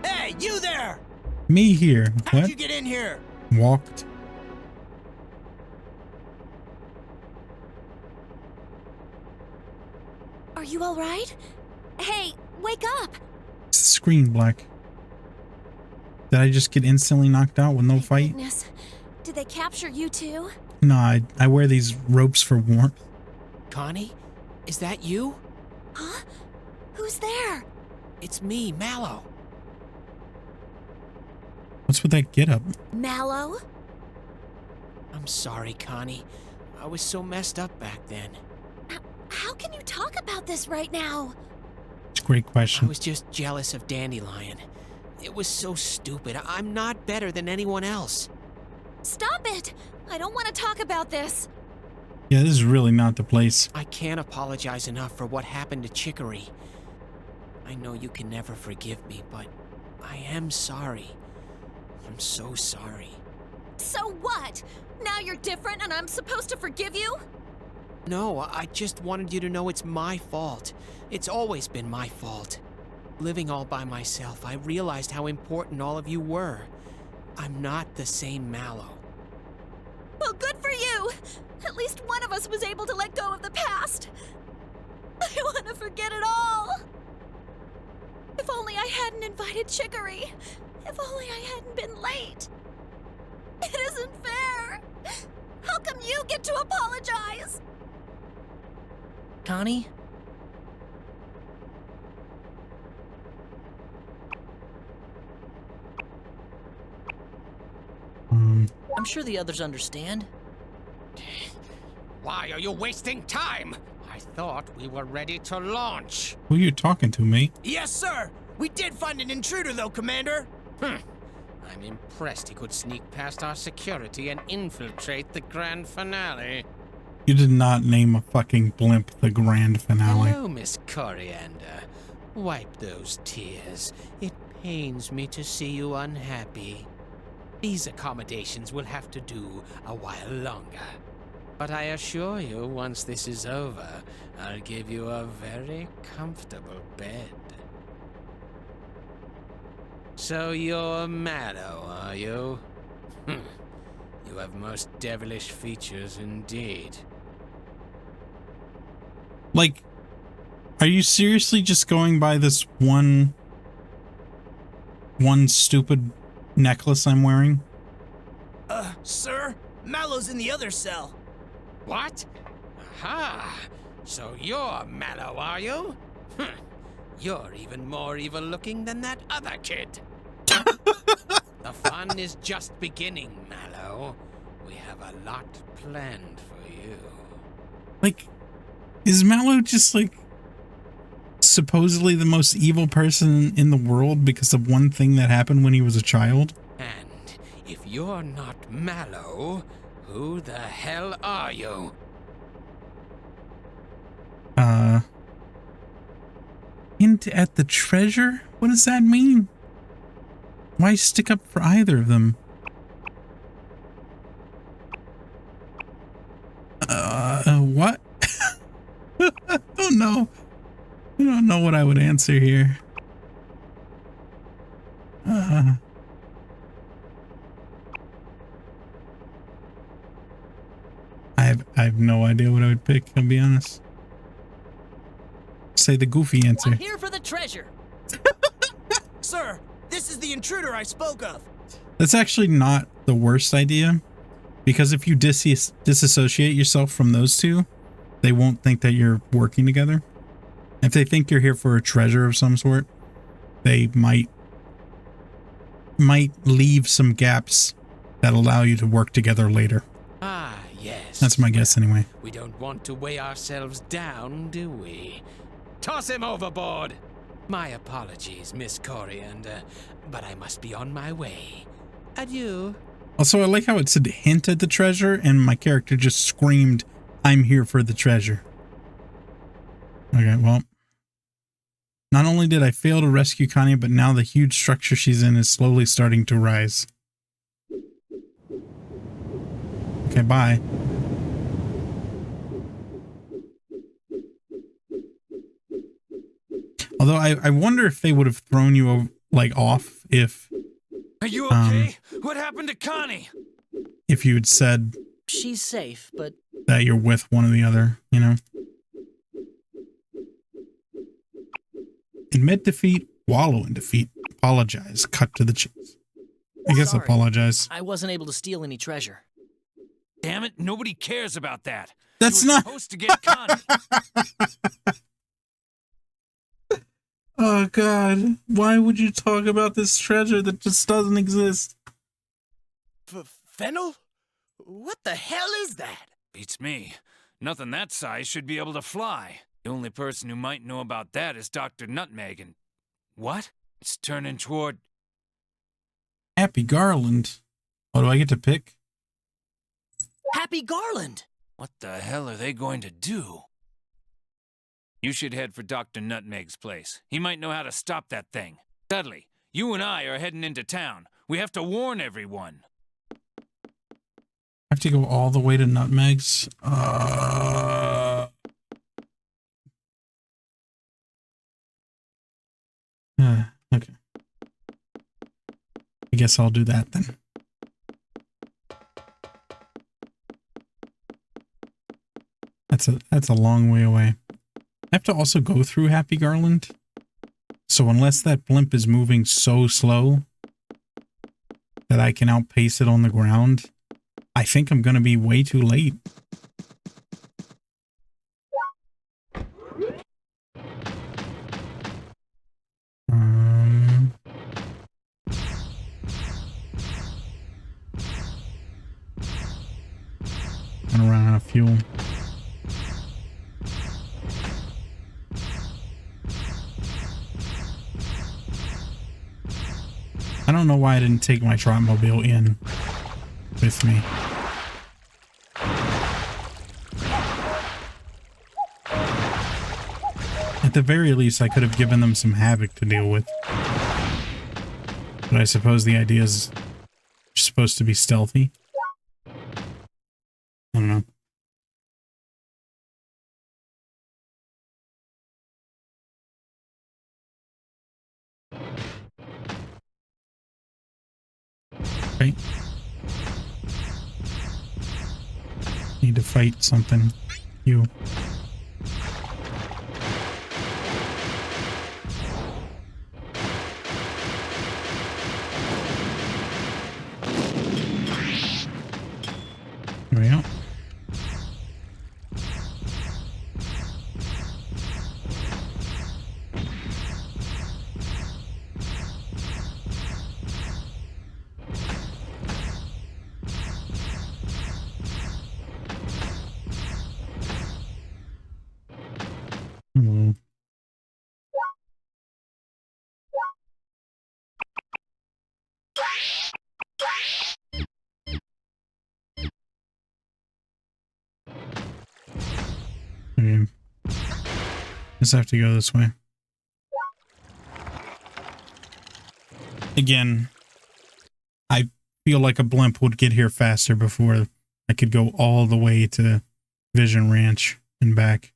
Hey, you there! Me here. How'd What? you get in here? Walked. Are you all right? Hey, wake up! It's the screen black. Did I just get instantly knocked out with no Thank fight? goodness. Did they capture you too? No, I wear these ropes for warmth. Connie, is that you? Huh? Who's there? It's me, Mallow. What's with that get up? Mallow? I'm sorry, Connie. I was so messed up back then. How can you talk about this right now? It's a great I question. was just jealous of Dandelion. It was so stupid. I'm not better than anyone else. Stop it! I don't want to talk about this. Yeah, this is really not the place. I can't apologize enough for what happened to Chicory. I know you can never forgive me, but I am sorry. I'm so sorry. So what? Now you're different and I'm supposed to forgive you? No, I just wanted you to know it's my fault. It's always been my fault. Living all by myself, I realized how important all of you were. I'm not the same Mallow. Well, good for you! At least one of us was able to let go of the past. I want to forget it all. If only I hadn't invited Chicory. If only I hadn't been late. It isn't fair. How come you get to apologize? Connie? I'm sure the others understand. Why are you wasting time? I thought we were ready to launch. Who are you talking to, mate? Yes, sir! We did find an intruder, though, Commander! I'm impressed he could sneak past our security and infiltrate the grand finale. You did not name a fucking blimp the grand finale. Hello, Miss Coriander. Wipe those tears. It pains me to see you unhappy. These accommodations will have to do a while longer. But I assure you, once this is over, I'll give you a very comfortable bed. So you're Mallow, are you? You have most devilish features indeed. Like, are you seriously just going by this one stupid necklace I'm wearing? Sir? Mallow's in the other cell. What? Aha! So you're Mallow, are you? You're even more evil looking than that other kid. The fun is just beginning, Mallow. We have a lot planned for you. Like, is Mallow just like supposedly the most evil person in the world because of one thing that happened when he was a child? And if you're not Mallow, who the hell are you? Hint at the treasure? What does that mean? Why stick up for either of them? What? I don't know. I don't know what I would answer here. I have no idea what I would pick, I'll be honest. Say the goofy answer. I'm here for the treasure. Sir, this is the intruder I spoke of. That's actually not the worst idea, because if you disassociate yourself from those two, they won't think that you're working together. If they think you're here for a treasure of some sort, they might leave some gaps that allow you to work together later. Ah, yes. That's my guess anyway. We don't want to weigh ourselves down, do we? Toss him overboard! My apologies, Miss Coriander, but I must be on my way. Adieu. Also, I like how it said hint at the treasure, and my character just screamed, "I'm here for the treasure." Okay, well. Not only did I fail to rescue Connie, but now the huge structure she's in is slowly starting to rise. Okay, bye. Although I wonder if they would have thrown you like off if... Are you okay? What happened to Connie? If you had said... She's safe, but... that you're with one or the other, you know? Admit defeat, wallow in defeat, apologize, cut to the chase. I guess Sorry, apologize. I wasn't able to steal any treasure. Damn it, nobody cares about that. That's you were not... supposed to get Connie. Oh god, why would you talk about this treasure that just doesn't exist? Fennel? What the hell is that? Beats me. Nothing that size should be able to fly. The only person who might know about that is Dr. Nutmeg and... What? It's turning toward... Happy Garland. What do I get to pick? Happy Garland! What the hell are they going to do? You should head for Dr. Nutmeg's place. He might know how to stop that thing. Dudley, you and I are heading into town. We have to warn everyone. I have to go all the way to Nutmeg's. Okay. I guess I'll do that then. That's a long way away. I have to also go through Happy Garland. So unless that blimp is moving so slow that I can outpace it on the ground, I think I'm going to be way too late. Gonna run out of fuel. I don't know why I didn't take my Trotmobile in with me. At the very least, I could have given them some havoc to deal with. But I suppose the idea is you're supposed to be stealthy. I don't know. Okay. Need to fight something. You. There we go. Hello. Okay. Just have to go this way. Again, I feel like a blimp would get here faster before I could go all the way to Vision Ranch and back.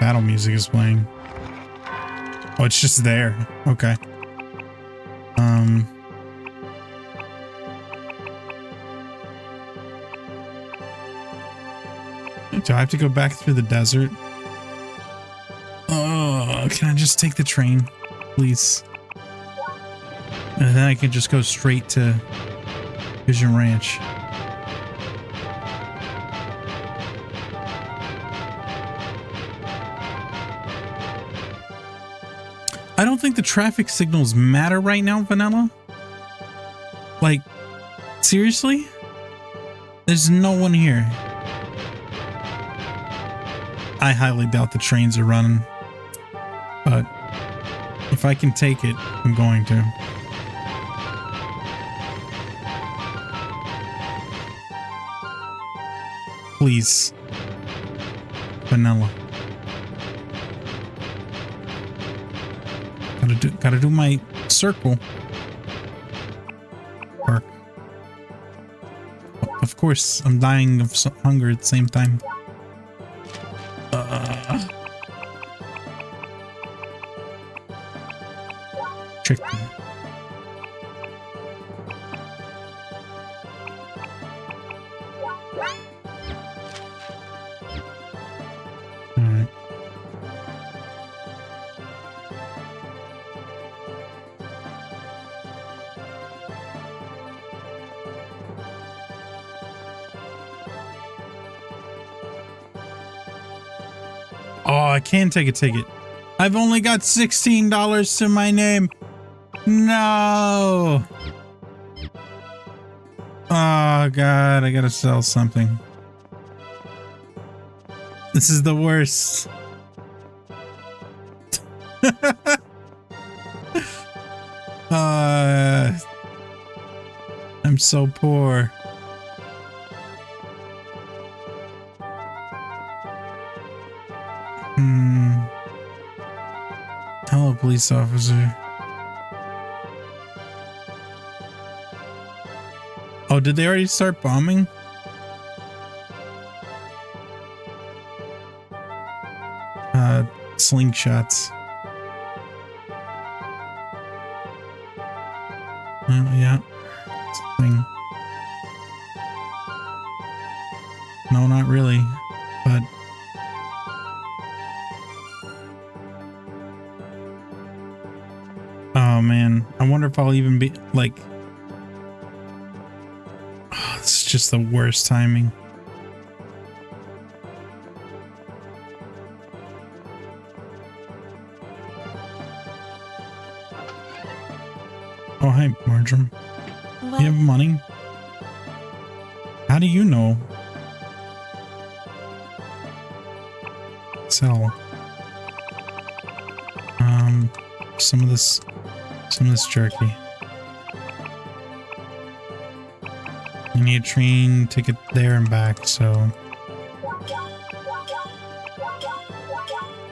Battle music is playing. Oh, it's just there. Okay. Do I have to go back through the desert? Oh, can I just take the train, please? And then I can just go straight to Vision Ranch. I don't think the traffic signals matter right now, Vanilla. Like, seriously? There's no one here. I highly doubt the trains are running. But if I can take it, I'm going to. Please. Vanilla. Gotta do my circle. Park. Of course, I'm dying of hunger at the same time. Trick me. Alright. Oh, I can take a ticket. I've only got $16 to my name. No. Oh, God. I gotta sell something. This is the worst. I'm so poor. Hello, police officer. Oh, did they already start bombing? Slingshots. Well, yeah. It's a thing. No, not really. But oh man, I wonder if I'll even be like, oh, it's just the worst timing. Oh, hi, Marjoram. What? You have money? How do you know? Sell. Some of this jerky. You need a train ticket there and back, so.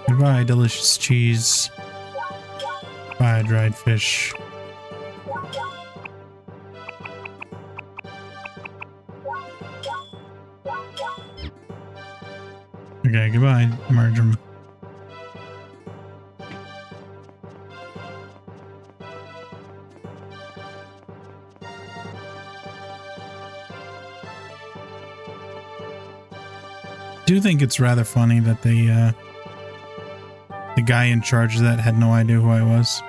Goodbye, delicious cheese. Bye, dried fish. Okay, goodbye, Marjoram. I do think it's rather funny that the guy in charge of that had no idea who I was.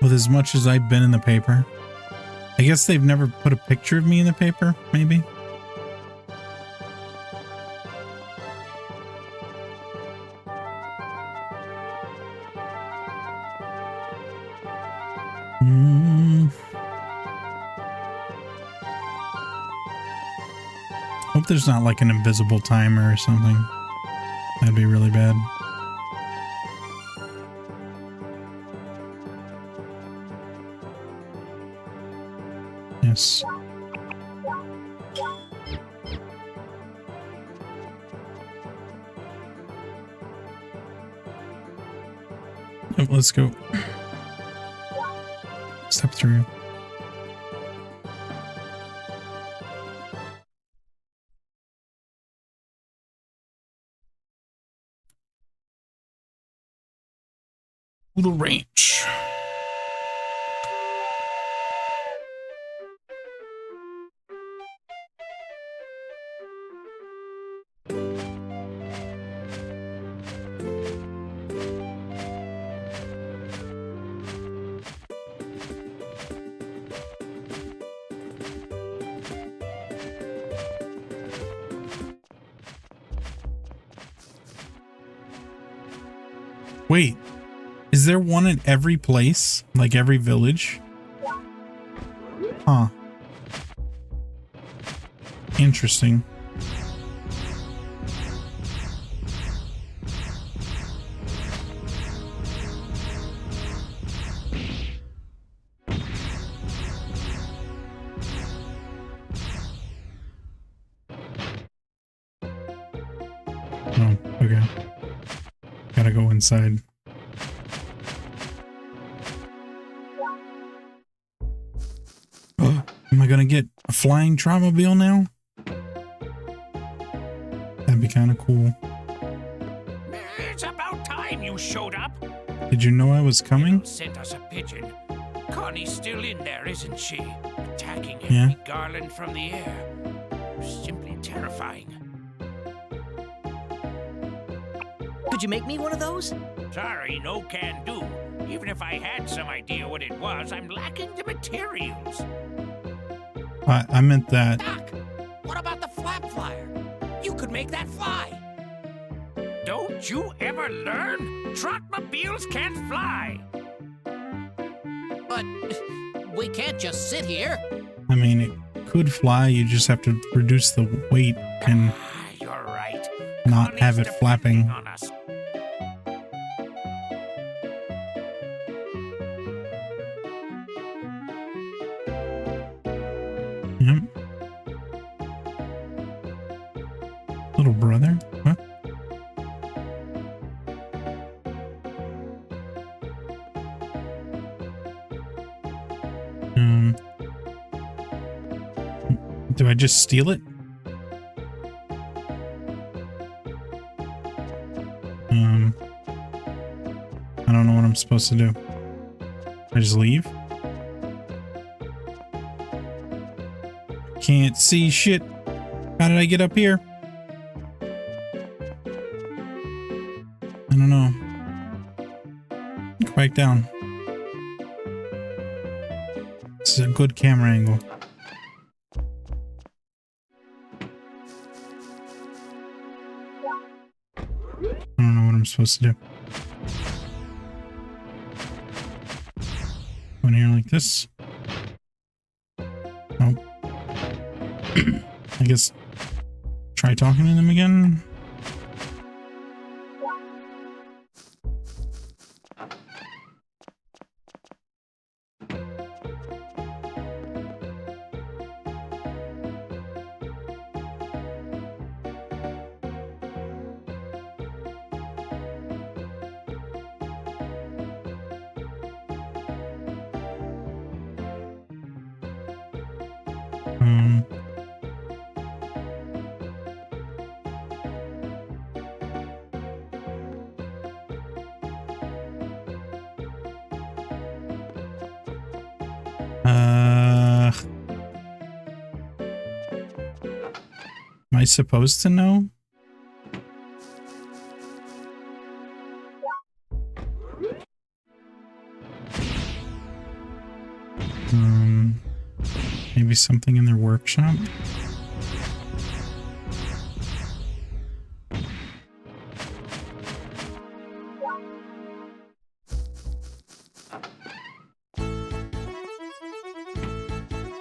With as much as I've been in the paper. I guess they've never put a picture of me in the paper, maybe? Hope there's not like an invisible timer or something. That'd be really bad. Yes. Oh, let's go. Step through. The ranch. Wait. Is there one at every place? Like every village? Huh. Interesting. Oh, okay. Gotta go inside. Am I gonna get a flying Tramobile now? That'd be kind of cool. It's about time you showed up. Did you know I was coming? Sent us a pigeon. Connie's still in there, isn't she? Attacking Yeah. every garland from the air. Simply terrifying. Could you make me one of those? Sorry, no can do. Even if I had some idea what it was, I'm lacking the materials. I meant that. Doc, what about the flap flyer? You could make that fly. Don't you ever learn? Trotmobiles can't fly. But we can't just sit here. I mean, it could fly. You just have to reduce the weight and You're right. not have it Connie's flapping. depending on us. Yep. Little brother? What? Do I just steal it? I don't know what I'm supposed to do. I just leave? Can't see shit. How did I get up here? I don't know. Go back down. This is a good camera angle. I don't know what I'm supposed to do. Go in here like this. Nope. I guess try talking to them again. Am I supposed to know? Maybe something in their workshop?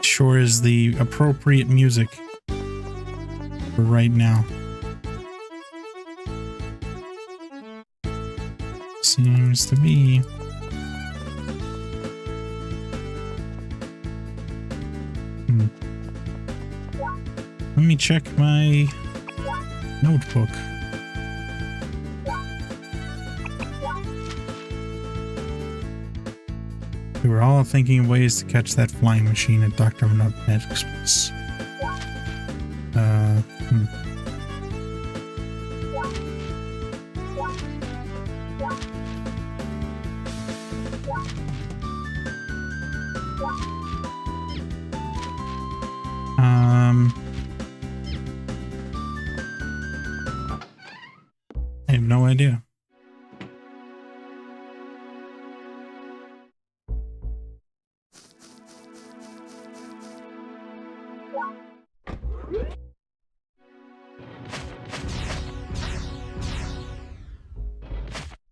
Sure is the appropriate music for right now. Seems to be. Let me check my notebook. We were all thinking of ways to catch that flying machine at Dr. Nutmeg's place. I have no idea.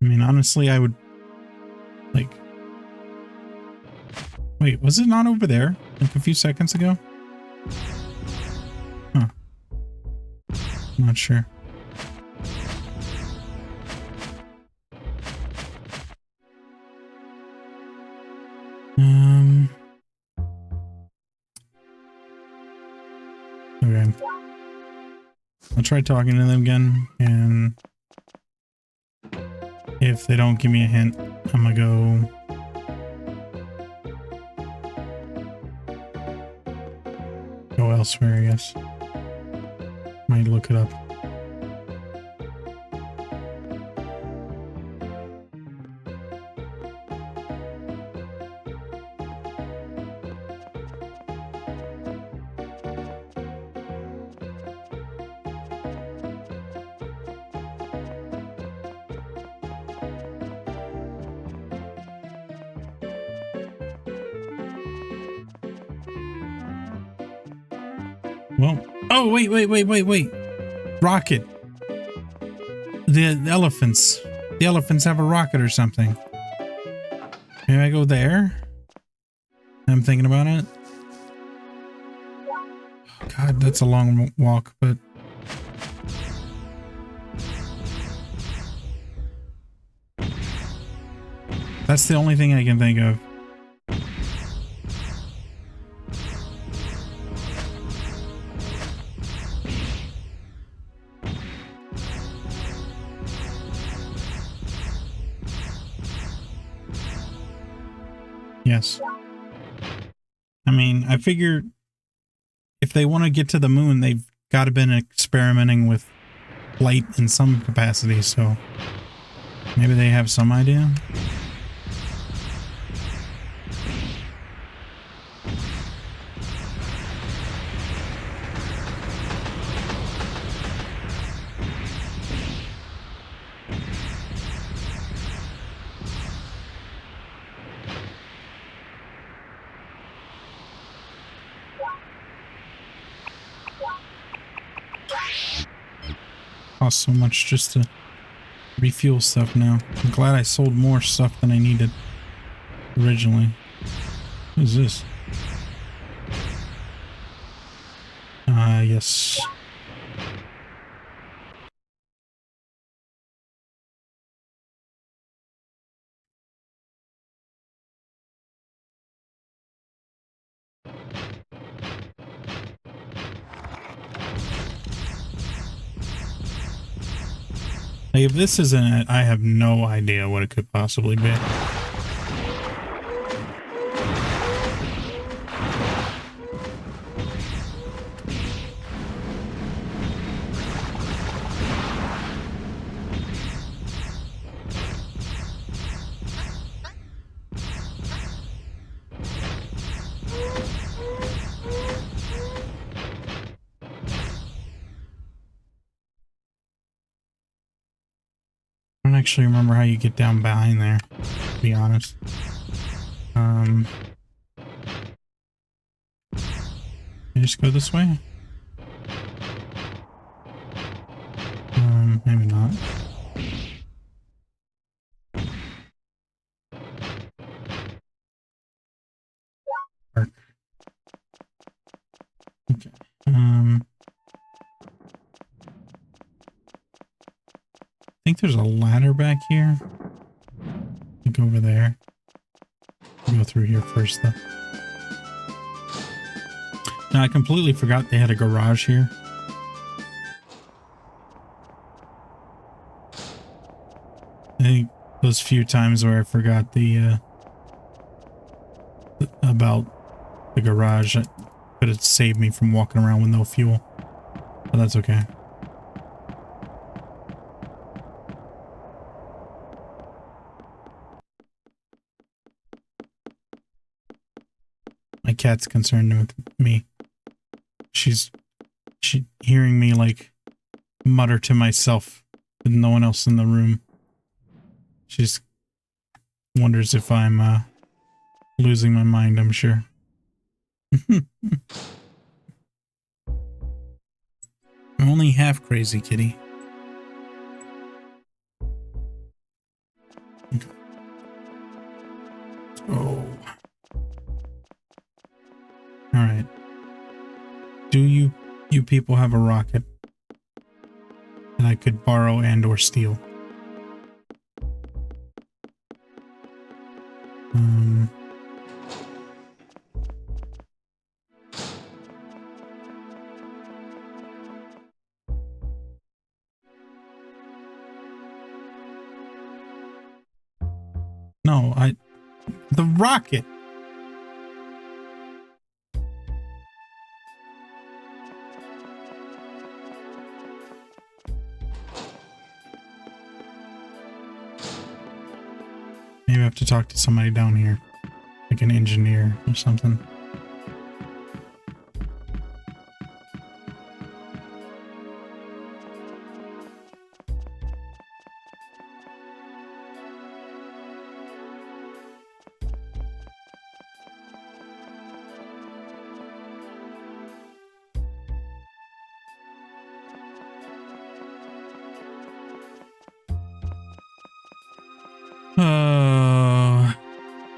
I mean, honestly, I would like. Wait, was it not over there like a few seconds ago? Huh. Not sure. Okay. I'll try talking to them again, and if they don't give me a hint, I'm gonna go elsewhere, I guess. Might look it up. Well, oh, wait. Rocket. The elephants. The elephants have a rocket or something. Maybe I go there? I'm thinking about it. God, that's a long walk, but... That's the only thing I can think of. Yes. I mean, I figure if they want to get to the moon, they've got to been experimenting with light in some capacity, so maybe they have some idea. Costs so much just to refuel stuff now. I'm glad I sold more stuff than I needed originally. What is this? Yes. Like, if this isn't it, I have no idea what it could possibly be. I don't actually remember how you get down behind there, to be honest. You just go this way? Maybe not. Park. Okay. I think there's a ladder back here. Go over there. I'll go through here first, though. Now, I completely forgot they had a garage here. I think those few times where I forgot about the garage, it could have saved me from walking around with no fuel. But that's okay. My cat's concerned with me. She's hearing me like mutter to myself with no one else in the room. She's wonders if I'm losing my mind, I'm sure. I'm only half crazy, kitty. Okay. Oh. All right. Do you people have a rocket that I could borrow and or steal? No, the rocket. Maybe I have to talk to somebody down here, like an engineer or something.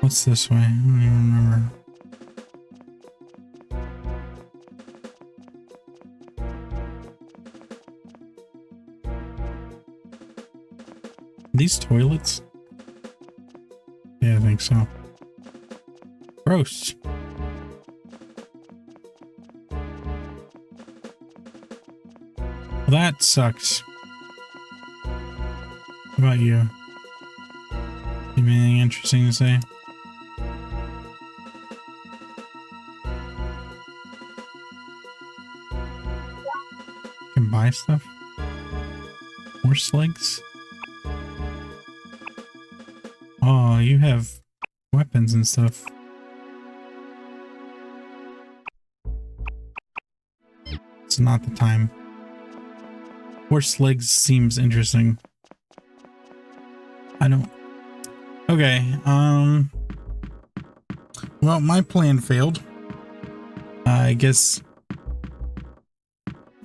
What's this way? I don't even remember. These toilets? Yeah, I think so. Gross. Well, that sucks. How about you? You have anything interesting to say? Can buy stuff? Horse legs? Oh, you have weapons and stuff. It's not the time. Horse legs seems interesting. I don't... Okay, well, my plan failed. I guess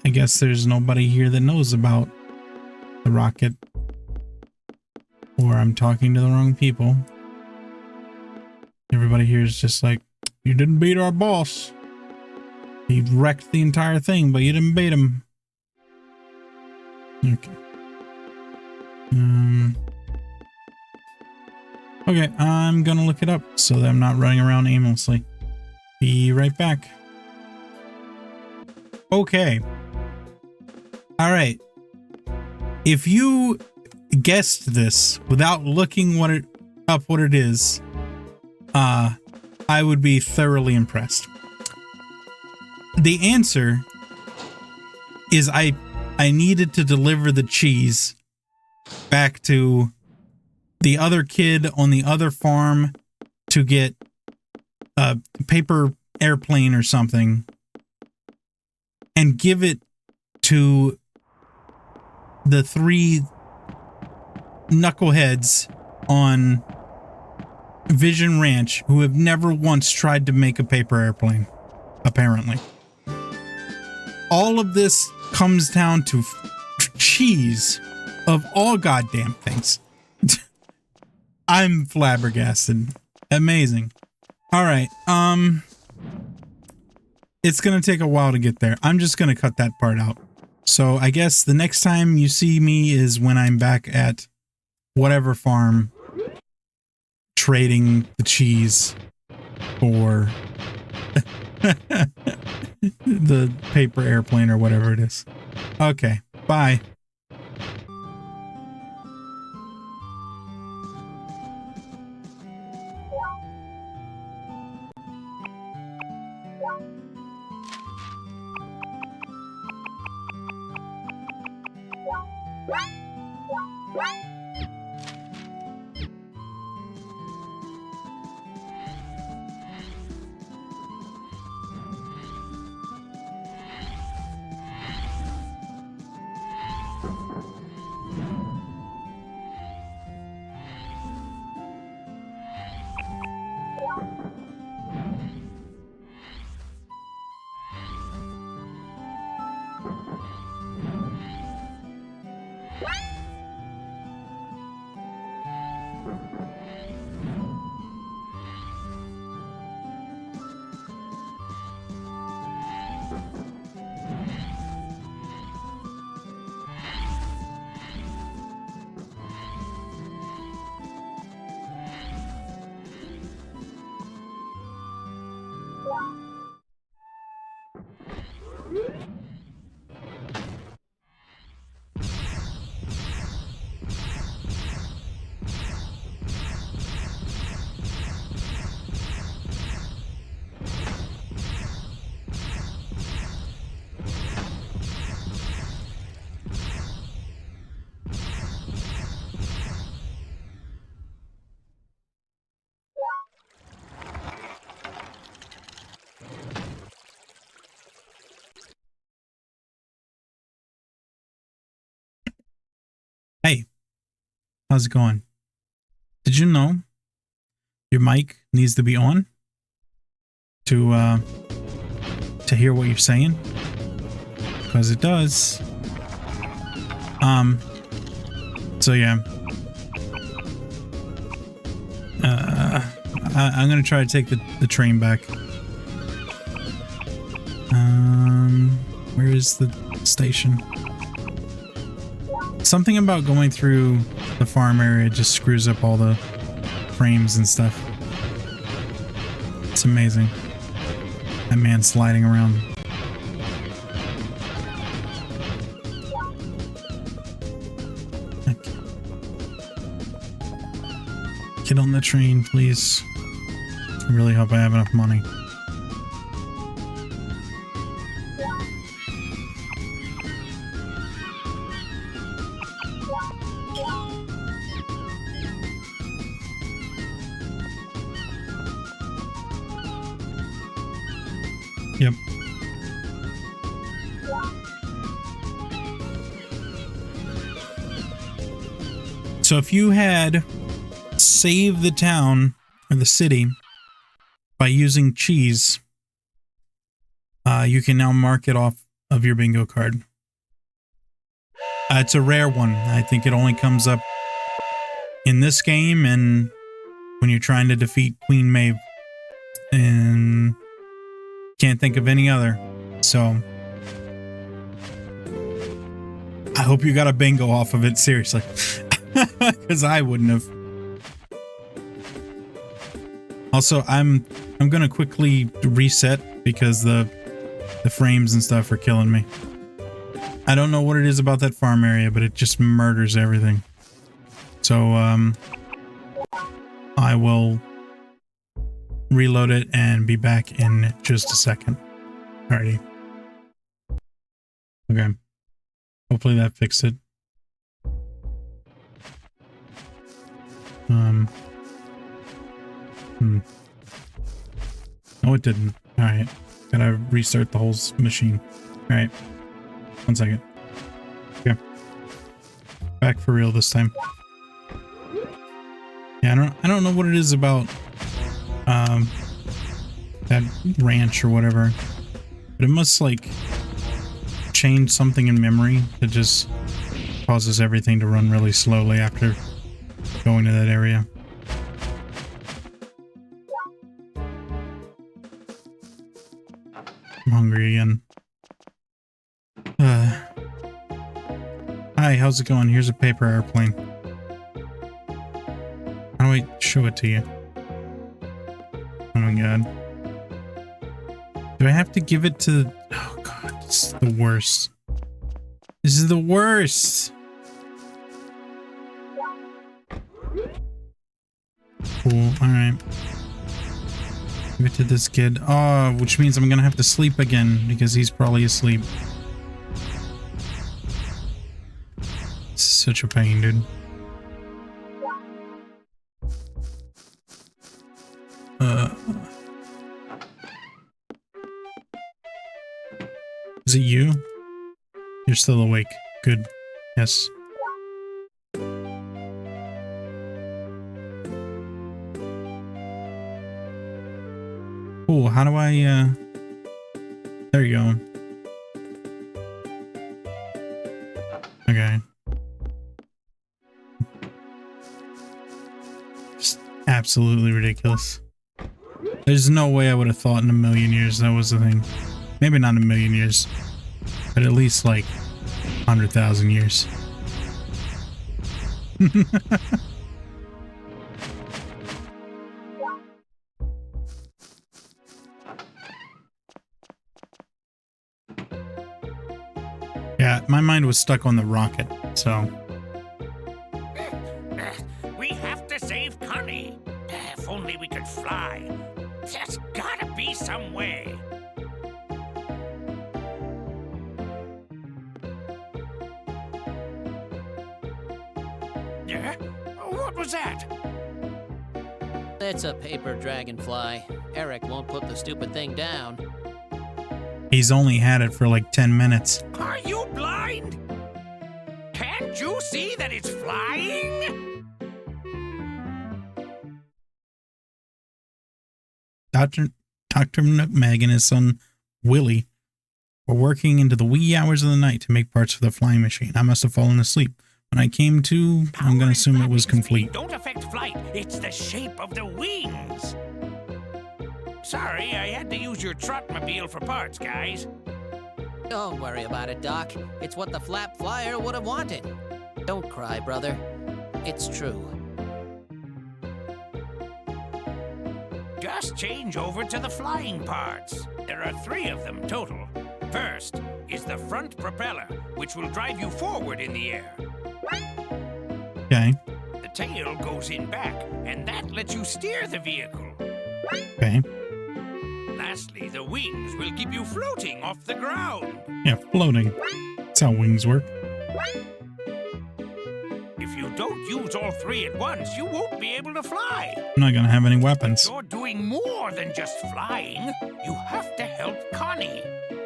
there's nobody here that knows about the rocket. Or I'm talking to the wrong people. Everybody here is just like, you didn't beat our boss. He wrecked the entire thing, but you didn't beat him. Okay. Okay, I'm gonna look it up so that I'm not running around aimlessly. Be right back. Okay. All right. If you guessed this without looking what it is, I would be thoroughly impressed. The answer is I needed to deliver the cheese back to the other kid on the other farm to get a paper airplane or something and give it to the 3 knuckleheads on Vision Ranch who have never once tried to make a paper airplane, apparently. All of this comes down to cheese of all goddamn things. I'm flabbergasted. Amazing. All right. It's going to take a while to get there. I'm just going to cut that part out. So I guess the next time you see me is when I'm back at whatever farm trading the cheese for the paper airplane or whatever it is. Okay, bye. Hey, how's it going? Did you know your mic needs to be on to hear what you're saying? Because it does. So yeah. I'm gonna try to take the train back. Where is the station? Something about going through the farm area just screws up all the frames and stuff. It's amazing. That man sliding around. Okay. Get on the train, please. I really hope I have enough money. Yep. So if you had saved the town or the city by using cheese, you can now mark it off of your bingo card. It's a rare one. I think it only comes up in this game and when you're trying to defeat Queen Maeve. And can't think of any other. So I hope you got a bingo off of it, seriously. Because I wouldn't have. Also, I'm gonna quickly reset because the frames and stuff are killing me. I don't know what it is about that farm area, but it just murders everything. So I will reload it and be back in just a second. Alrighty. Okay. Hopefully that fixed it. No, it didn't. Alright. Gotta restart the whole machine. Alright. 1 second. Okay. Back for real this time. Yeah, I don't know what it is about that ranch or whatever, but it must like change something in memory that just causes everything to run really slowly after going to that area. I'm hungry again. Hi, how's it going? Here's a paper airplane. How do I show it to you? Oh my god. Do I have to give it to... Oh god, this is the worst. This is the worst! Cool, alright. Give it to this kid. Oh, which means I'm gonna have to sleep again because he's probably asleep. This is such a pain, dude. Is it you? You're still awake. Good. Yes. Cool. How do I, there you go. Okay. Just absolutely ridiculous. There's no way I would have thought in a million years that was the thing. Maybe not a million years, but at least like 100,000 years. Yeah, my mind was stuck on the rocket, so. We have to save Connie. If only we could fly. There's gotta be some way. What was that? It's a paper dragonfly. Eric won't put the stupid thing down. He's only had it for like 10 minutes. Are you blind? Can't you see that it's flying? Dr. Nutmeg and his son, Willie, were working into the wee hours of the night to make parts for the flying machine. I must have fallen asleep. When I came to, I'm going to assume it was complete. Don't affect flying right. It's the shape of the wings. Sorry, I had to use your trotmobile for parts, guys. Don't worry about it, Doc. It's what the Flap Flyer would have wanted. Don't cry, brother. It's true. Just change over to the flying parts. There are 3 of them total. First is the front propeller, which will drive you forward in the air. Okay. The tail goes in back, and that lets you steer the vehicle. Okay. Lastly, the wings will keep you floating off the ground. Yeah, floating. That's how wings work. If you don't use all 3 at once, you won't be able to fly. I'm not gonna have any weapons. You're doing more than just flying. You have to help Connie.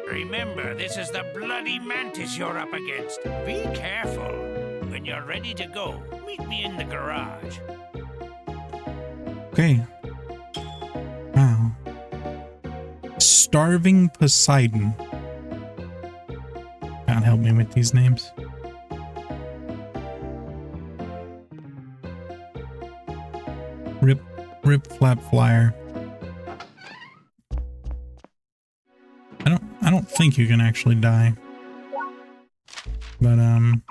Remember, this is the bloody mantis you're up against. Be careful. When you're ready to go, meet me in the garage. Okay. Wow. Starving Poseidon. God help me with these names. Rip Flap Flyer. I don't think you can actually die. But I'll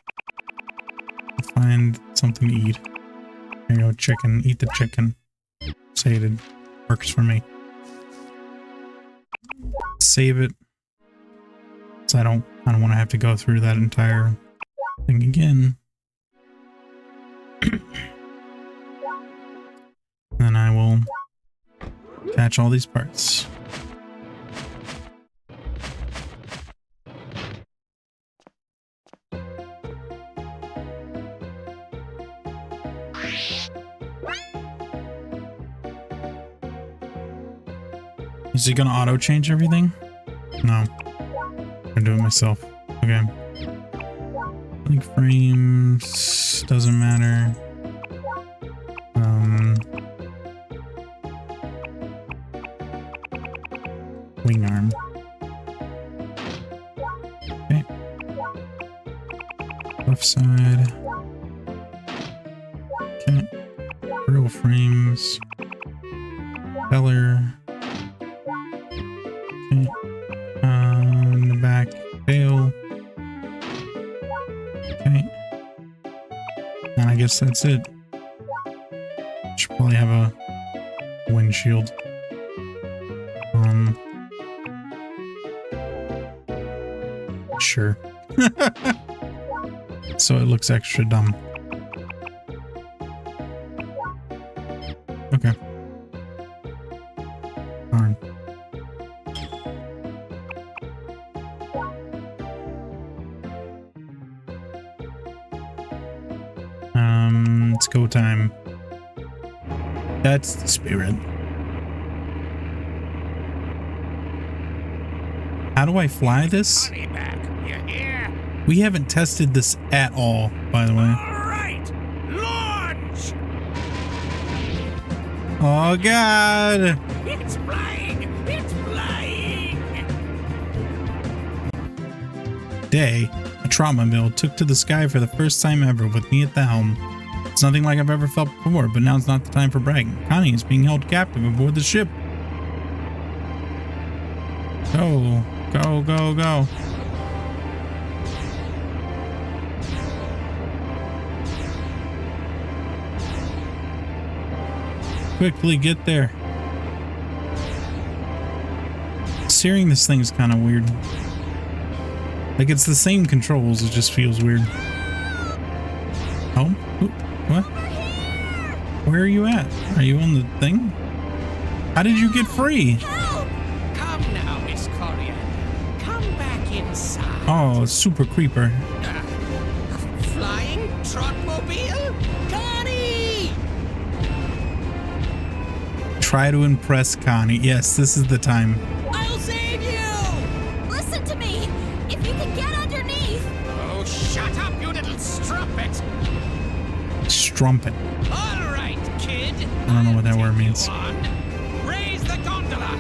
find something to eat. Here you go, chicken. Eat the chicken. Sated. Works for me. Save it. So I don't want to have to go through that entire thing again. Then I will catch all these parts. Is he gonna auto change everything? No. I do it myself. Okay. Link frames doesn't matter. Wing arm. Okay. Left side. Okay. Grill frames. Color. Okay. On the back. Tail. Okay. And I guess that's it. Should probably have a windshield. Sure. So it looks extra dumb. Okay. Darn. It's go time. That's the spirit. How do I fly this? We haven't tested this at all, by the way. All right, launch! Oh, God! It's flying! It's flying! Day, a trotmobile took to the sky for the first time ever with me at the helm. It's nothing like I've ever felt before, but now's not the time for bragging. Connie is being held captive aboard the ship. Go, go, go, go. Quickly get there. Steering this thing is kind of weird. Like it's the same controls, it just feels weird. Oh, what? Where are you at? Are you on the thing? How did you get free? Come now, Miss Coriander. Come back inside. Oh, super creeper. Flying trotmobile? Connie! Try to impress Connie. Yes, this is the time. I'll save you! Listen to me! If you can get underneath! Oh, shut up, you little strumpet! Strumpet. All right, kid. I don't know what that word means. Raise the gondola!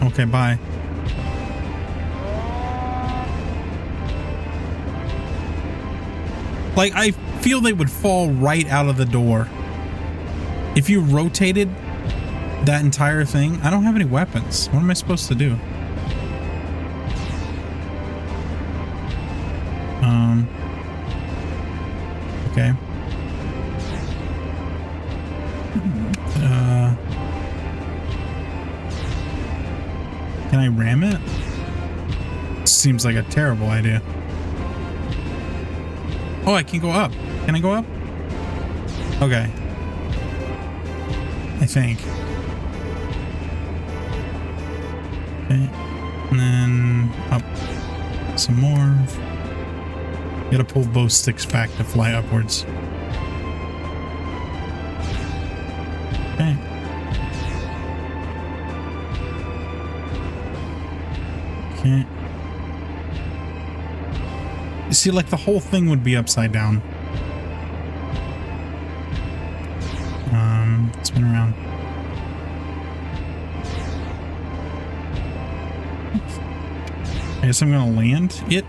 Okay, bye. Like, I feel they would fall right out of the door. If you rotated that entire thing, I don't have any weapons. What am I supposed to do? Okay. Can I ram it? Seems like a terrible idea. Oh, I can go up. Can I go up? Okay. I think. Okay. And then up some more. Gotta pull both sticks back to fly upwards. Okay. Okay. You see, like, the whole thing would be upside down. Spin around. I guess I'm gonna land it,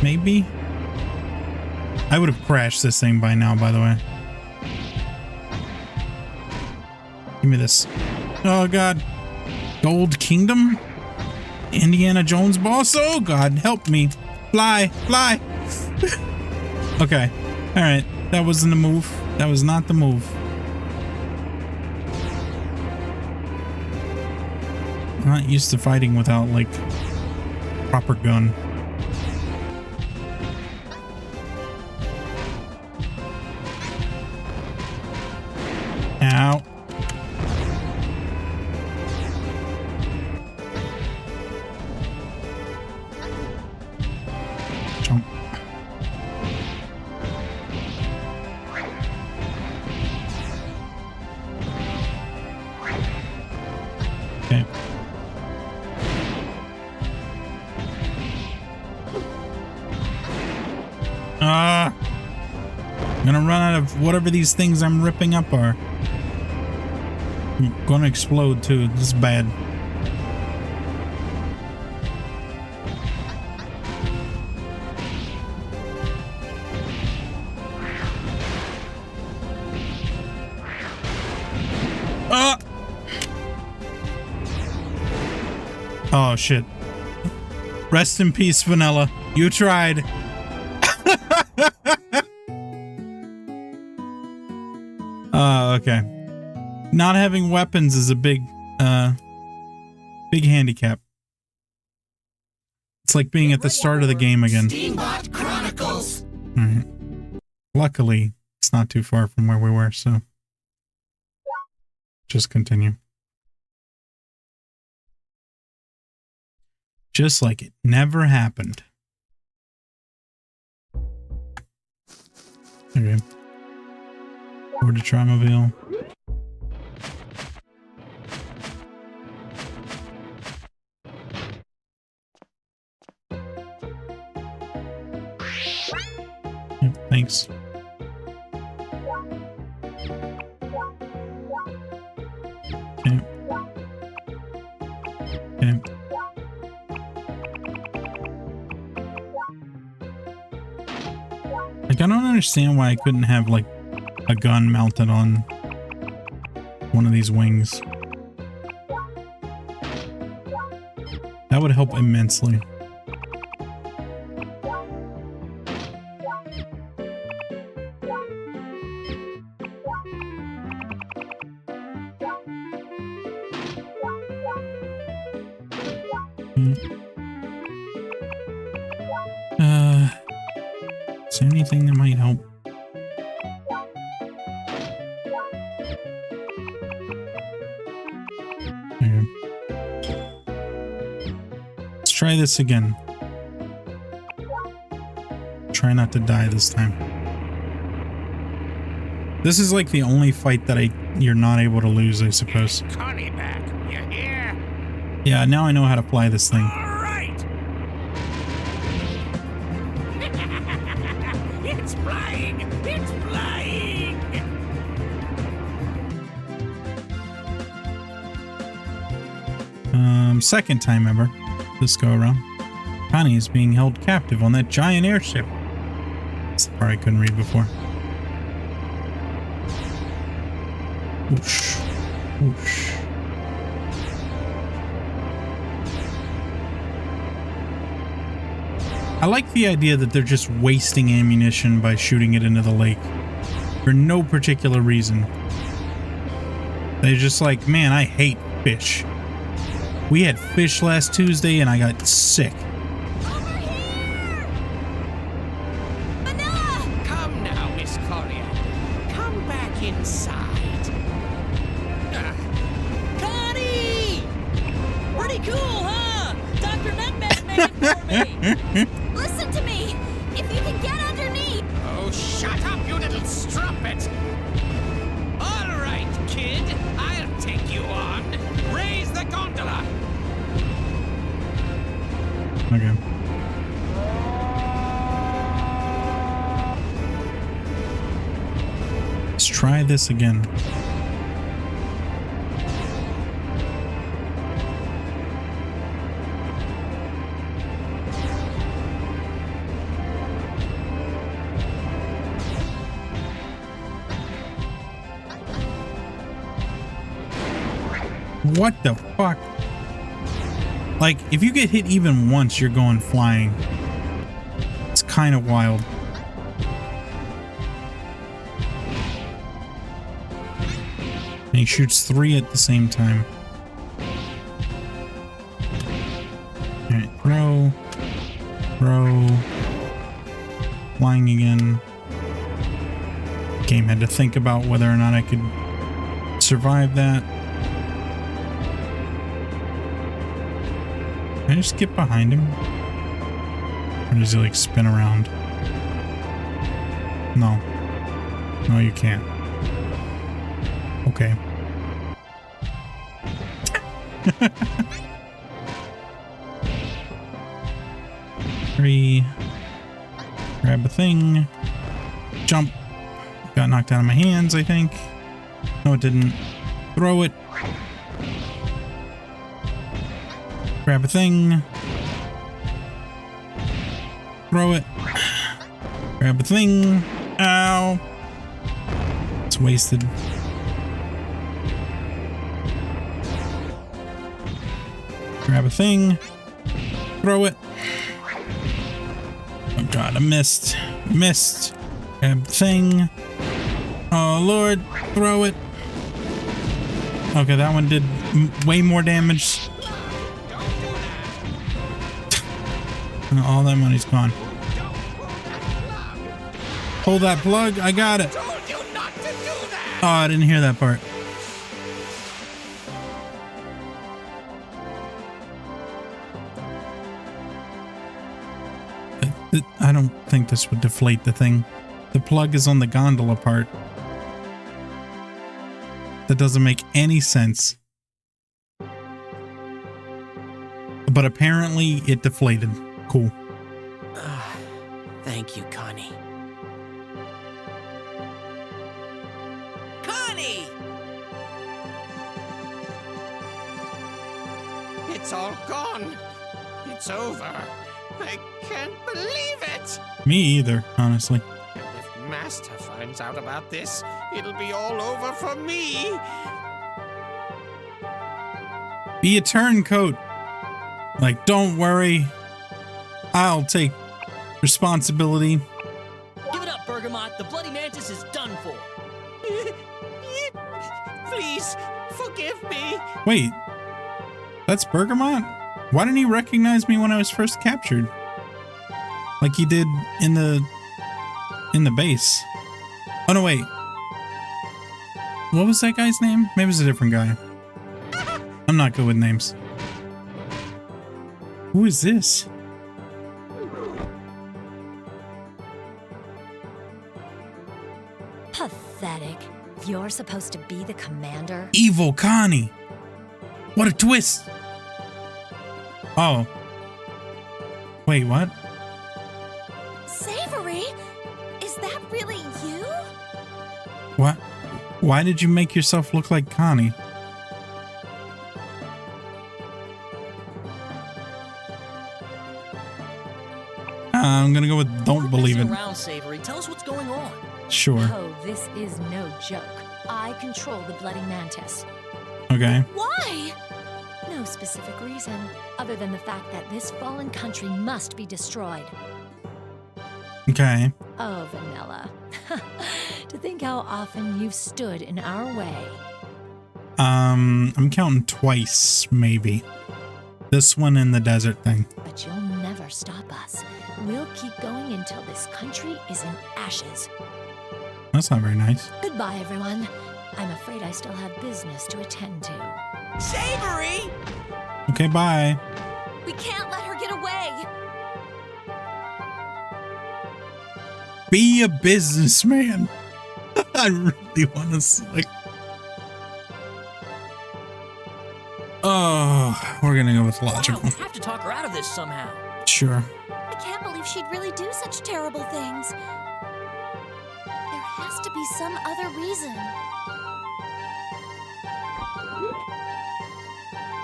maybe? I would have crashed this thing by now, by the way. Give me this. Oh, God. Gold Kingdom? Indiana Jones boss? Oh, God, help me. Fly, fly. Okay. All right. That wasn't the move. That was not the move. I'm not used to fighting without, like, proper gun. Ow. Jump. Okay. I'm gonna run out of whatever these things I'm ripping up are. I'm gonna explode too. This is bad. Ah! Oh shit. Rest in peace, Vanilla. You tried. Okay. Not having weapons is a big handicap. It's like being at the start of the game again. Steambot Chronicles. All right. Luckily, it's not too far from where we were, so just continue. Just like it never happened. Okay. Over to Trimobile. Yep, thanks. Okay. Okay. Like, I don't understand why I couldn't have, like, a gun mounted on one of these wings. That would help immensely. Is there anything that might help? Let's try this again. Try not to die this time. This is like the only fight that you're not able to lose, I suppose. Connie back. You hear? Yeah, now I know how to fly this thing. All right. It's flying. It's flying. Second time ever this go around. Connie is being held captive on that giant airship. part I couldn't read before. Whoosh. Whoosh. I like the idea that they're just wasting ammunition by shooting it into the lake for no particular reason. They're just like, man, I hate fish. We had fish last Tuesday and I got sick. Over here! Manila! Come now, Miss Coriander. Come back inside. Connie! Pretty cool, huh? Dr. Nutmeg made it for me. Listen to me! If you can get underneath! Oh, shut up, you little strumpet! All right, kid, I'll take you on. Raise the gondola. Okay. Let's try this again. What the fuck? Like, if you get hit even once, you're going flying. It's kind of wild. And he shoots 3 at the same time. Alright, throw. Throw. Flying again. Game had to think about whether or not I could survive that. Can I just get behind him? Or does he like spin around? No. No, you can't. Okay. Three. Grab a thing. Jump. Got knocked out of my hands, I think. No, it didn't. Throw it. Grab a thing. Throw it. Grab a thing. Ow. It's wasted. Grab a thing. Throw it. Oh god, I missed. Missed. Grab the thing. Oh lord. Throw it. Okay, that one did way more damage. All that money's gone. Pull that plug. I got it. Oh, I didn't hear that part. I don't think this would deflate the thing. The plug is on the gondola part. That doesn't make any sense. But apparently it deflated. Cool. Thank you, Connie. Connie! It's all gone. It's over. I can't believe it. Me either, honestly. And if Master finds out about this, it'll be all over for me. Be a turncoat. Like, don't worry. I'll take responsibility. Give it up, Bergamot. The Bloody Mantis is done for. Please, forgive me. Wait, that's Bergamot? Why didn't he recognize me when I was first captured? Like he did in the base. Oh no, wait. What was that guy's name? Maybe it was a different guy. I'm not good with names. Who is this? Pathetic. You're supposed to be the commander? Evil Connie. What a twist. Oh. Wait, what? Savory? Is that really you? What? Why did you make yourself look like Connie? I I'm gonna go with don't believe it. Around, Savory. Tell us what's going on. Sure. Oh, this is no joke. I control the Bloody Mantis. Okay. Why? No specific reason, other than the fact that this fallen country must be destroyed. Okay. Oh, Vanilla. To think how often you've stood in our way. I'm counting twice, maybe. This one and the desert thing. But you'll never stop us. We'll keep going until this country is in ashes. That's not very nice. Goodbye, everyone. I'm afraid I still have business to attend to. Savory! Okay, bye. We can't let her get away. Be a businessman. I really want to select. Oh, we're gonna go with logical. Wow, we have to talk her out of this somehow. Sure. I can't believe she'd really do such terrible things. There has to be some other reason.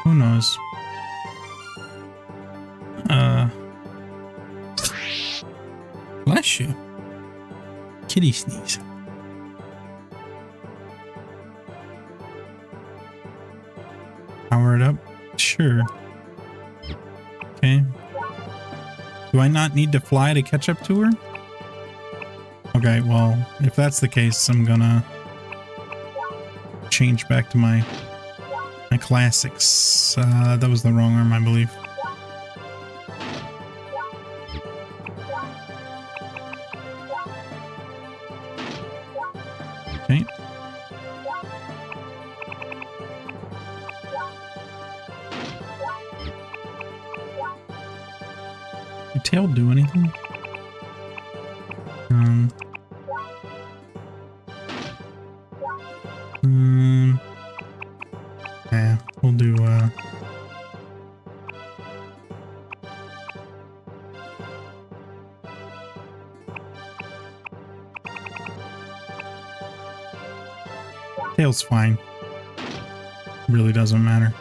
Who knows? Bless you. Kitty sneeze. Power it up? Sure. Okay. Do I not need to fly to catch up to her? Okay, well, if that's the case, I'm gonna change back to my classics. That was the wrong arm, I believe. Okay. Your tail do anything? Yeah, we'll do, tail's fine. Really doesn't matter.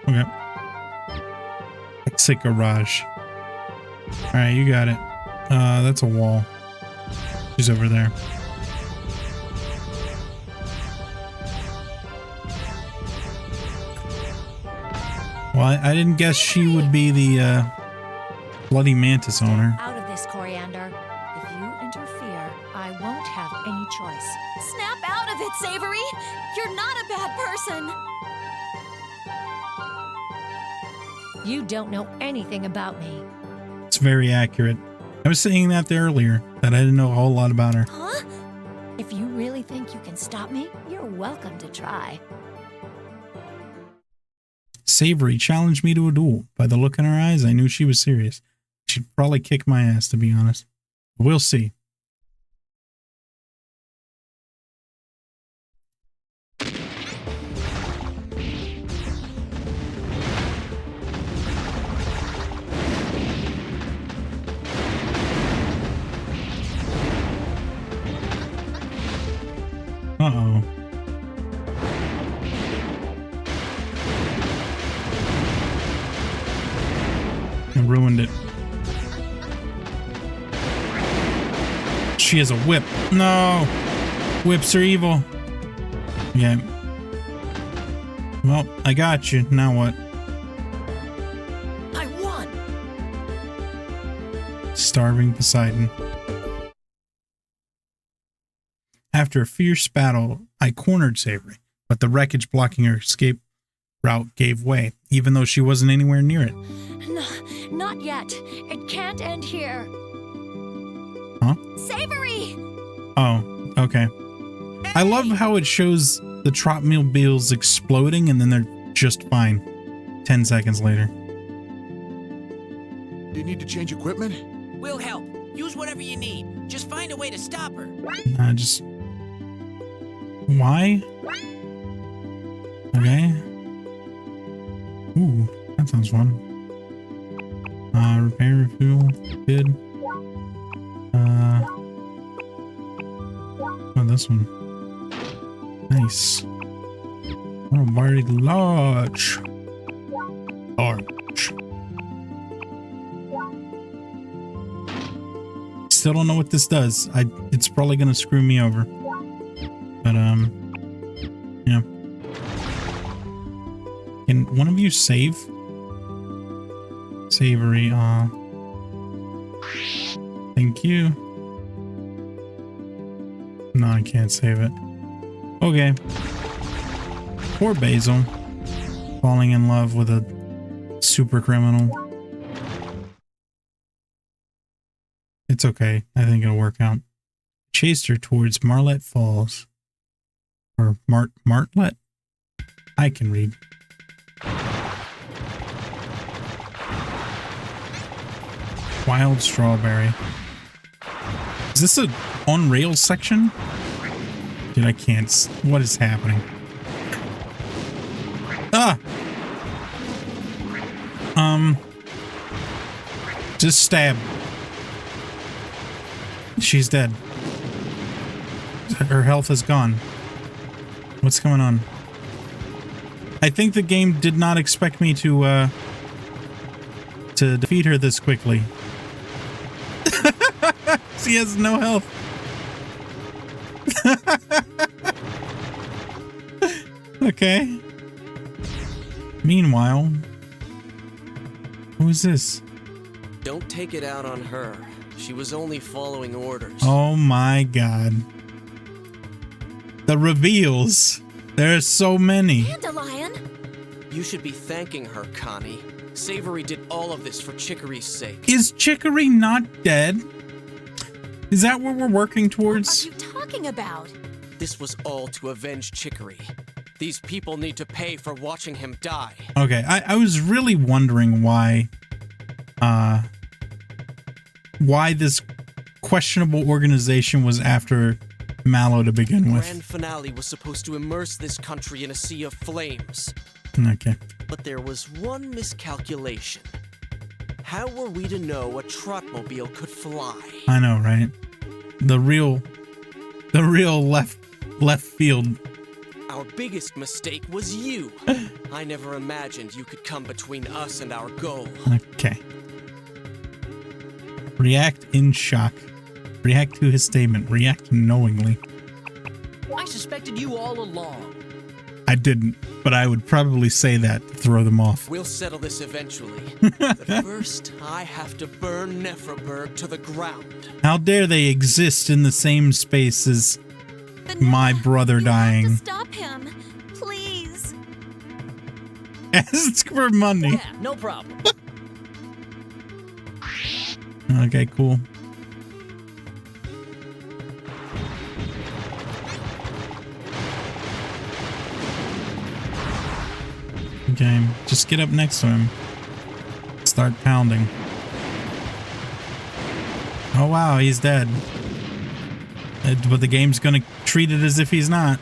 Okay. Exit garage. Alright, you got it. That's a wall. She's over there. Well, I didn't guess she would be the Bloody Mantis owner. Out of this, Coriander. If you interfere, I won't have any choice. Snap out of it, Savory! You're not a bad person! You don't know anything about me. It's very accurate. I was saying that there earlier, that I didn't know a whole lot about her. Huh? If you really think you can stop me, you're welcome to try. Savory challenged me to a duel. By the look in her eyes, I knew she was serious. She'd probably kick my ass, to be honest. But we'll see. Uh-oh. I ruined it. She has a whip. No! Whips are evil. Yeah. Well, I got you. Now what? I won! Starving Poseidon. After a fierce battle, I cornered Savory, but the wreckage blocking her escape route gave way, even though she wasn't anywhere near it. No, not yet. It can't end here. Huh? Savory! Oh, okay. I love how it shows the Trotmobiles exploding and then they're just fine 10 seconds later. Do you need to change equipment? We'll help. Use whatever you need. Just find a way to stop her. Just... Why? Okay. Ooh, that sounds fun. Repair, refuel, good. Oh, this one. Nice. Oh, very large. Large. still don't know what this does. It's probably gonna screw me over. But yeah. Can one of you save? Savory, thank you. No, I can't save it. Okay. Poor Basil. Falling in love with a super criminal. It's okay. I think it'll work out. Chased her towards Marlet Falls. Or Martlet? I can read. Wild strawberry. Is this a on rails section? Dude, I can't. What is happening? Ah! Just stab. She's dead. Her health is gone. What's going on? I think the game did not expect me to defeat her this quickly. She has no health. Okay. Meanwhile, who is this? Don't take it out on her. She was only following orders. Oh my god. The reveals. There are so many. Dandelion! You should be thanking her, Connie. Savory did all of this for Chicory's sake. Is Chicory not dead? Is that what we're working towards? What are you talking about? This was all to avenge Chicory. These people need to pay for watching him die. Okay, I was really wondering why this questionable organization was after Mallow to begin with. The grand finale was supposed to immerse this country in a sea of flames. Okay. But there was one miscalculation. How were we to know a trotmobile could fly? I know, right? The real left field. Our biggest mistake was you. I never imagined you could come between us and our goal. Okay. React in shock. React to his statement. React knowingly. I suspected you all along. I didn't, but I would probably say that to throw them off. We'll settle this eventually. But first, I have to burn Nephroburg to the ground. How dare they exist in the same space as my brother dying? Have to stop him, please. Ask for money. Yeah, no problem. Okay, cool. Okay, just get up next to him. Start pounding. Oh wow, he's dead. But the game's gonna treat it as if he's not.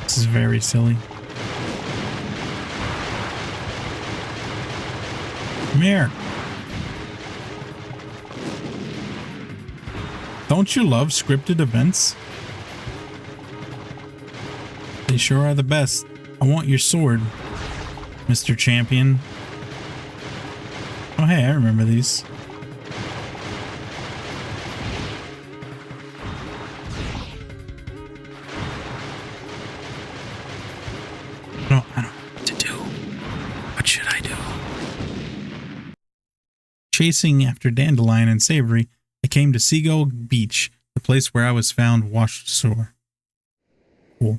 This is very silly. Come here. Don't you love scripted events? They sure are the best. I want your sword, Mr. Champion. Oh hey, I remember these. I don't know what to do. What should I do? Chasing after Dandelion and Savory, I came to Seagull Beach, the place where I was found washed ashore. Cool.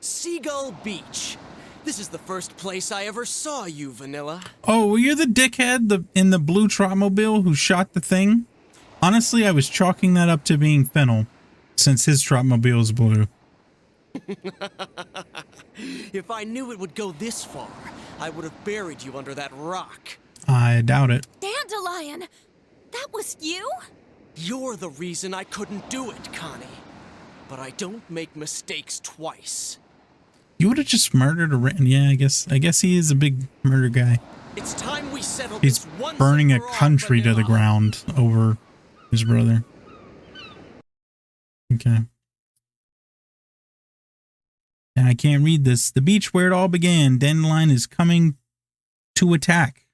Seagull Beach. This is the first place I ever saw you, Vanilla. Oh, were you the dickhead in the blue Trotmobile who shot the thing? Honestly, I was chalking that up to being Fennel, since his Trotmobile is blue. If I knew it would go this far, I would have buried you under that rock. I doubt it. Dandelion! That was you? You're the reason I couldn't do it, Connie. But I don't make mistakes twice. You would have just murdered a yeah, I guess he is a big murder guy. It's time we settle He's this once burning a and for all, country to the Vanilla. ground over his brother. Okay. And I can't read this. The beach where it all began. Dandelion is coming to attack.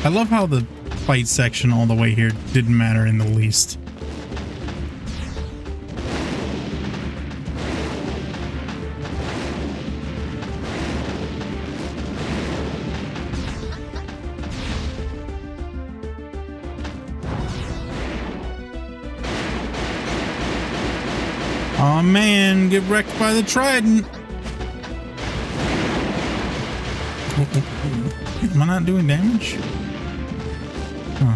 I love how the fight section all the way here didn't matter in the least. Oh man, get wrecked by the trident. Am I not doing damage? Huh.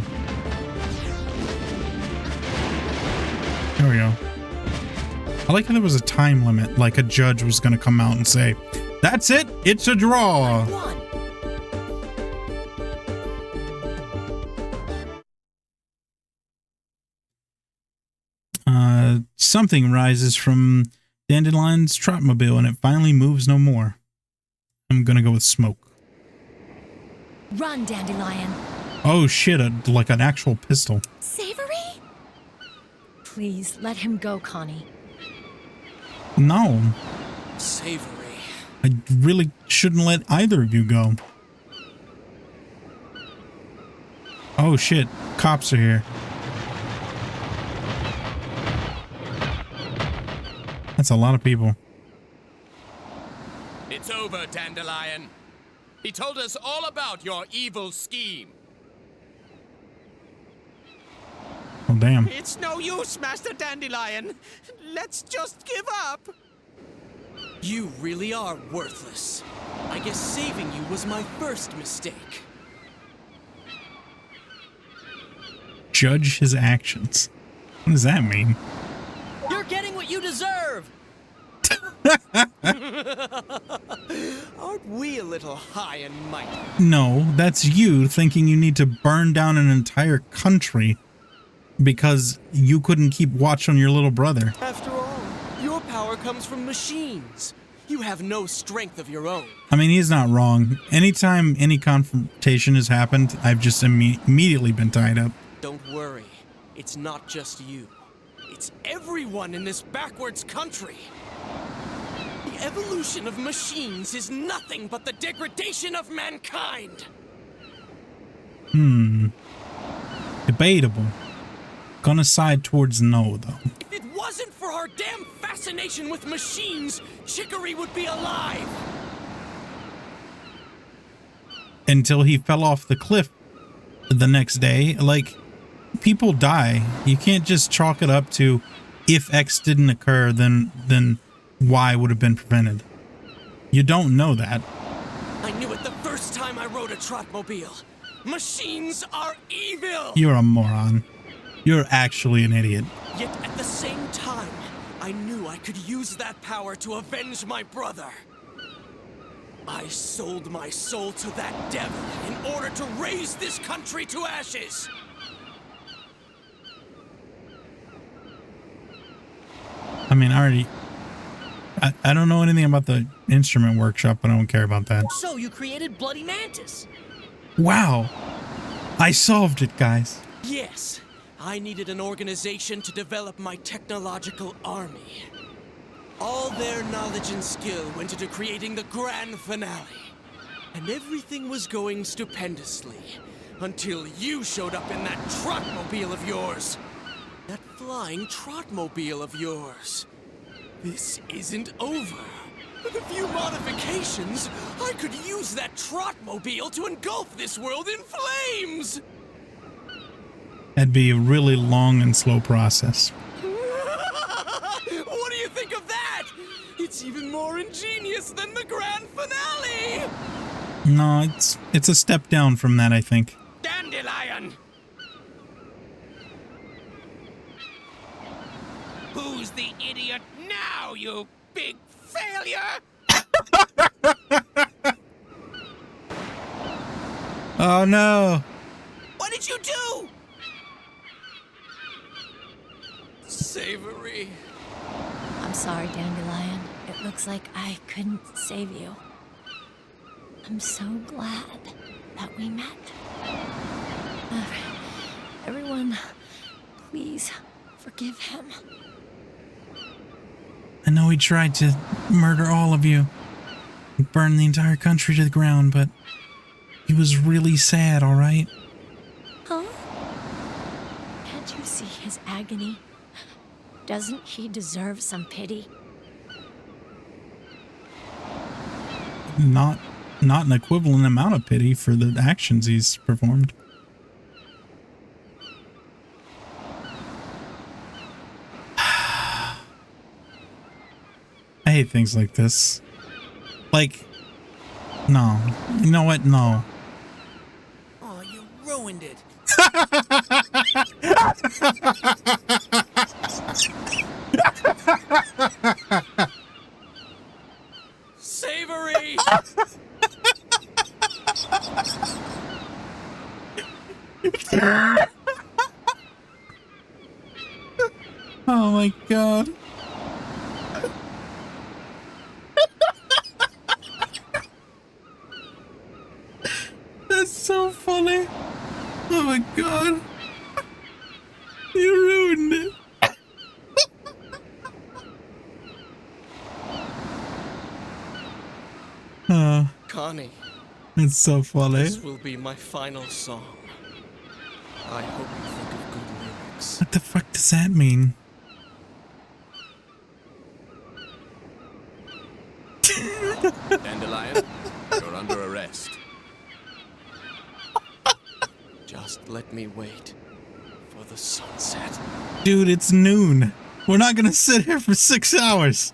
There we go. I like how there was a time limit, like a judge was going to come out and say, "That's it, it's a draw." Something rises from Dandelion's trotmobile and it finally moves no more. I'm going to go with smoke. Run, Dandelion. Oh shit, like an actual pistol. Savory? Please, let him go, Connie. No. Savory. I really shouldn't let either of you go. Oh shit, cops are here. That's a lot of people. It's over, Dandelion. He told us all about your evil scheme. Oh, damn. It's no use, Master Dandelion. Let's just give up. You really are worthless. I guess saving you was my first mistake. Judge his actions. What does that mean? You're getting what you deserve. Aren't we a little high and mighty? No, that's you thinking you need to burn down an entire country because you couldn't keep watch on your little brother. After all, your power comes from machines. You have no strength of your own. I mean, he's not wrong. Anytime any confrontation has happened, I've just immediately been tied up. Don't worry. It's not just you. It's everyone in this backwards country. The evolution of machines is nothing but the degradation of mankind. Debatable. Gonna side towards no, though. If it wasn't for our damn fascination with machines, Chicory would be alive. Until he fell off the cliff the next day. Like, people die. You can't just chalk it up to if X didn't occur, then Y would have been prevented. You don't know that. I knew it the first time I rode a trotmobile. Machines are evil! You're a moron. You're actually an idiot. Yet at the same time, I knew I could use that power to avenge my brother. I sold my soul to that devil in order to raise this country to ashes. I mean, I don't know anything about the instrument workshop, but I don't care about that. So you created Bloody Mantis. Wow. I solved it, guys. Yes, I needed an organization to develop my technological army. All their knowledge and skill went into creating the grand finale. And everything was going stupendously. Until you showed up in that trotmobile of yours. That flying trotmobile of yours. This isn't over. With a few modifications, I could use that trotmobile to engulf this world in flames! That'd be a really long and slow process. What do you think of that? It's even more ingenious than the grand finale! No, it's a step down from that, I think. Dandelion! Who's the idiot now, you big failure? Oh no! What did you do? Savory. I'm sorry, Dandelion. It looks like I couldn't save you. I'm so glad that we met. Everyone, please forgive him. I know he tried to murder all of you, burn the entire country to the ground, but he was really sad, all right? Huh? Can't you see his agony? Doesn't he deserve some pity? Not an equivalent amount of pity for the actions he's performed. I hate things like this. Like, no. You know what? No. Oh, you ruined it. Savory! Oh my god. That's so funny. Oh my god. You ruined it. Connie, It's so funny. this will be my final song. I hope you think of good lyrics. What the fuck does that mean? Dandelion, you're under arrest. Just let me wait for the sunset. Dude, it's noon. We're not gonna sit here for 6 hours.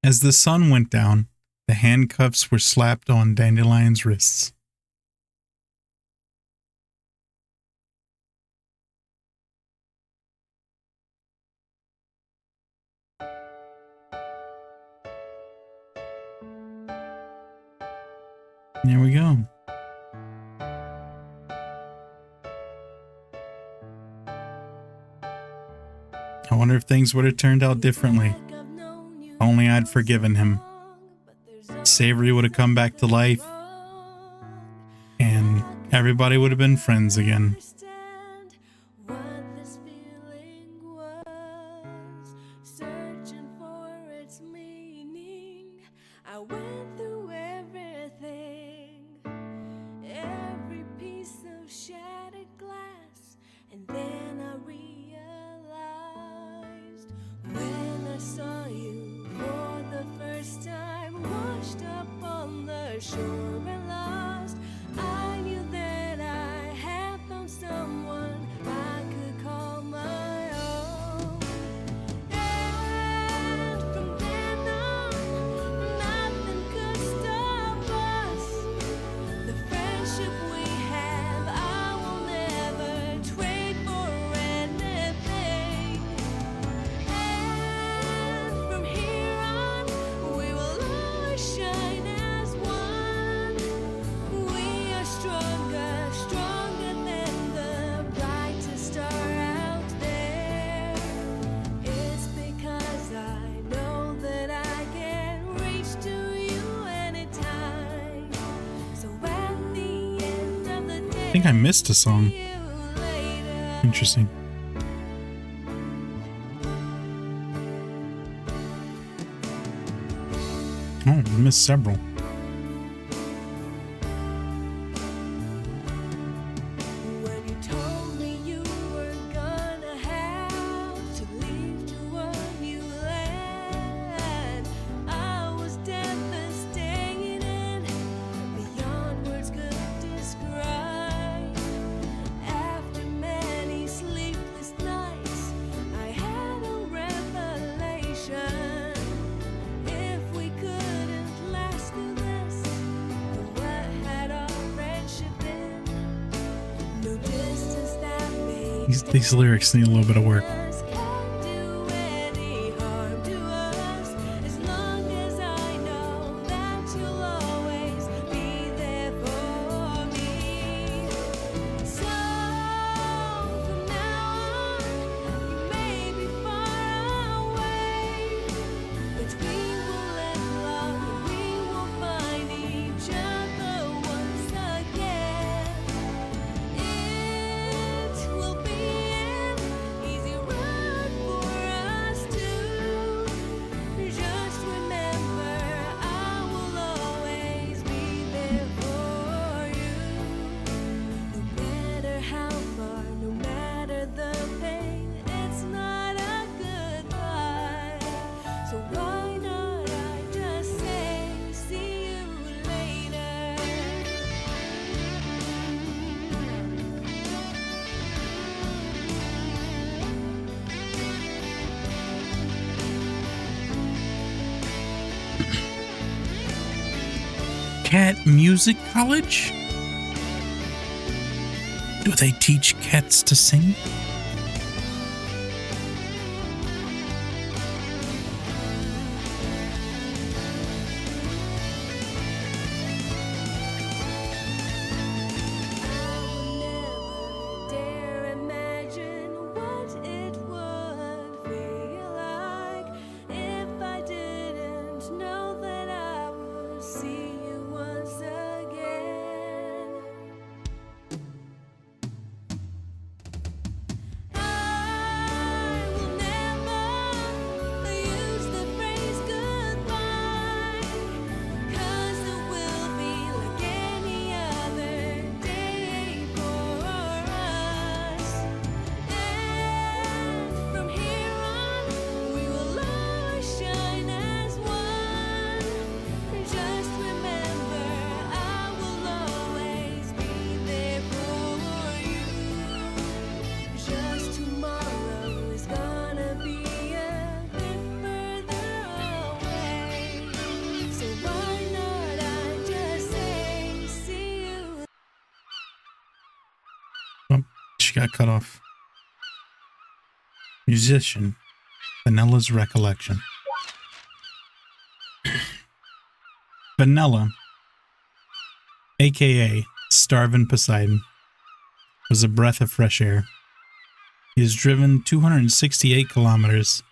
As the sun went down, the handcuffs were slapped on Dandelion's wrists. There we go. I wonder if things would have turned out differently. If only I'd forgiven him. Savory would have come back to life, and everybody would have been friends again. I think I missed a song. Interesting. Oh, I missed several. These lyrics need a little bit of work. Can't do any harm to us as long as I know that you'll always be there for me. So from now on, you may be far away, but we will end love, we will find each other once again. It will be an easy ride for us two. Just remember, I will always be there for you. No matter how far, no matter the pain, it's not a goodbye. So why not I just say, see you later? Cat Music College? Do they teach cats to sing? Dare imagine what it would feel like if I didn't know that I would see you once again. I will never use the phrase goodbye, 'cause it will be like any other day for us. And from here on, we will always shine as one. Just remember, I will always be there for you. Just tomorrow is gonna be a bit further away. So why not I just say, see you? Oh, she got cut off. Musician, Vanilla's Recollection. Vanilla, aka Starvin' Poseidon, was a breath of fresh air. He has driven 268 kilometers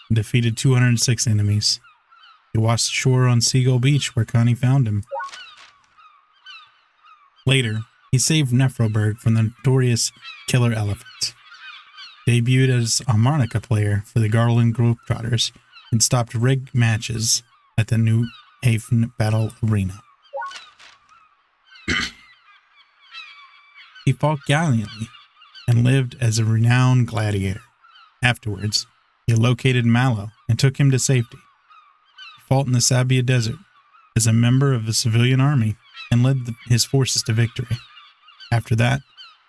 and defeated 206 enemies. He washed ashore on Seagull Beach where Connie found him. Later, he saved Nephroberg from the notorious Killer Elephant. Debuted as a harmonica player for the Garland Globetrotters and stopped rigged matches at the New Haven Battle Arena. He fought gallantly and lived as a renowned gladiator. Afterwards, he located Mallow and took him to safety. He fought in the Sabia Desert as a member of a civilian army and led his forces to victory. After that,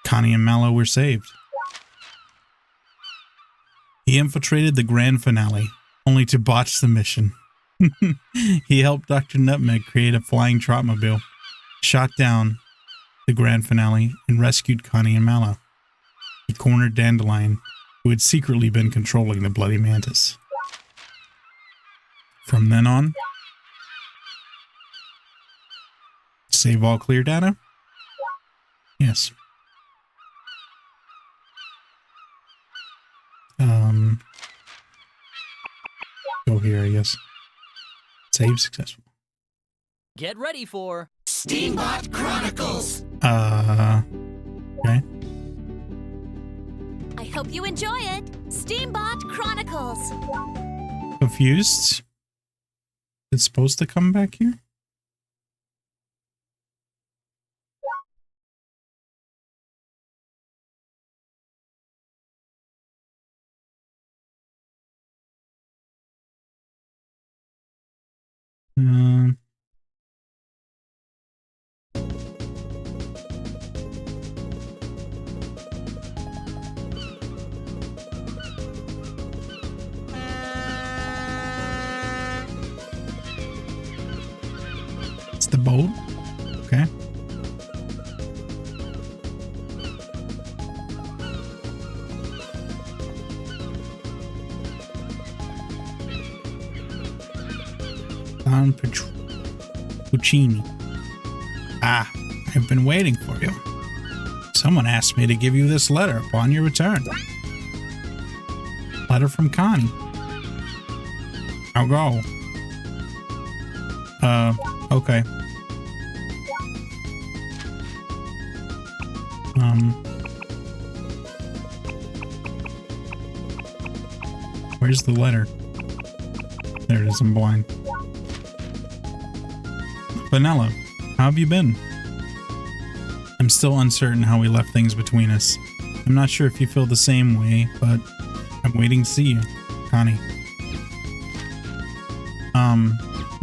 Connie and Mallow were saved. He infiltrated the grand finale, only to botch the mission. He helped Dr. Nutmeg create a flying trotmobile, shot down the grand finale, and rescued Connie and Mallow. He cornered Dandelion, who had secretly been controlling the Bloody Mantis. From then on, save all clear data? Yes. Go here, I guess. Save successful. Get ready for Steambot Chronicles. Okay. I hope you enjoy it. Steambot Chronicles. Confused? It's supposed to come back here? It's the boat. Okay. Don Puccini. Ah, I've been waiting for you. Someone asked me to give you this letter upon your return. Letter from Connie. I'll go. Okay. Where's the letter? There it is, I'm blind. Vanilla, how have you been? I'm still uncertain how we left things between us. I'm not sure if you feel the same way, but I'm waiting to see you, Connie.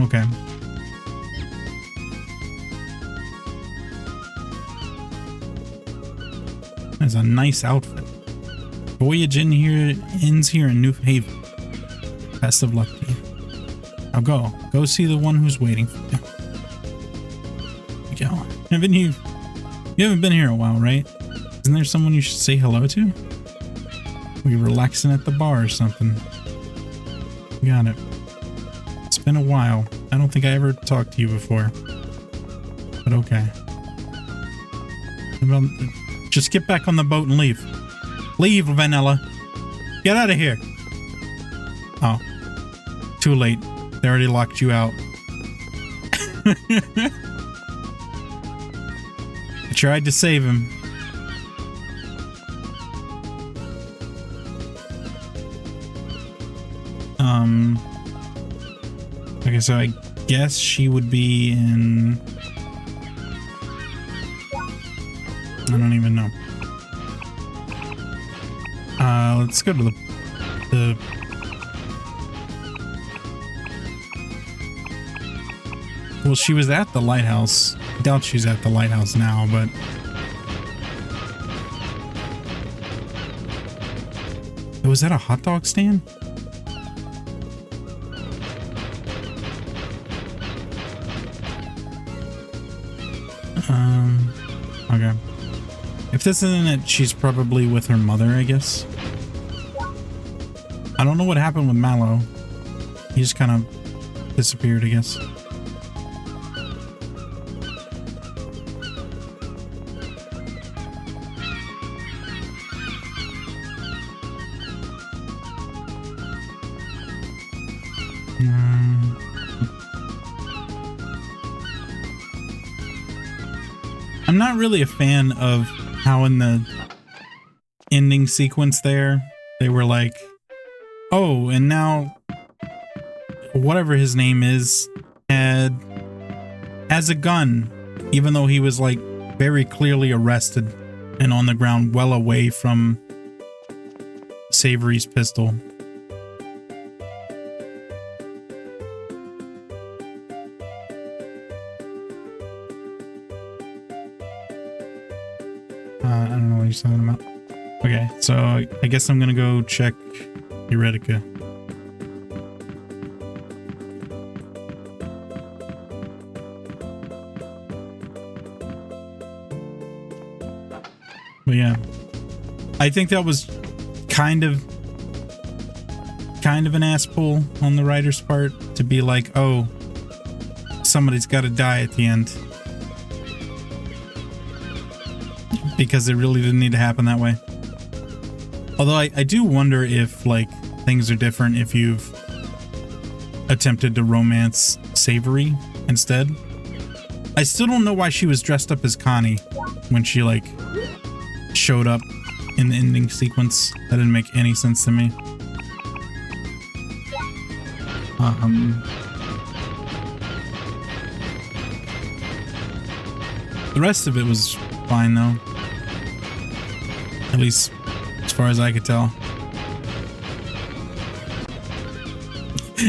Okay. That's a nice outfit. Voyage ends here in New Haven. Best of luck to you. Now go see the one who's waiting for you. Go. You haven't been here a while, right? Isn't there someone you should say hello to? We relaxing at the bar or something. Got it. It's been a while. I don't think I ever talked to you before. But okay. Just get back on the boat and leave. Leave, Vanilla. Get out of here. Oh. Too late. They already locked you out. I tried to save him. Okay, so I guess she would be in... I don't even know. Let's go to the... Well, she was at the lighthouse. I doubt she's at the lighthouse now, but... Was that a hot dog stand? Okay. If this isn't it, she's probably with her mother, I guess. I don't know what happened with Mallow. He just kind of disappeared, I guess. I'm not really a fan of how in the ending sequence there, they were like, oh, and now whatever his name is has a gun, even though he was like very clearly arrested and on the ground well away from Savory's pistol. I don't know what he's talking about. Okay, so I guess I'm gonna go check Euretica. But yeah, I think that was kind of an ass pull on the writer's part to be like, oh, somebody's got to die at the end. Because it really didn't need to happen that way. Although I do wonder if, like, things are different if you've attempted to romance Savory instead. I still don't know why she was dressed up as Connie when she, like, showed up in the ending sequence. That didn't make any sense to me. The rest of it was fine, though. At least, as far as I could tell.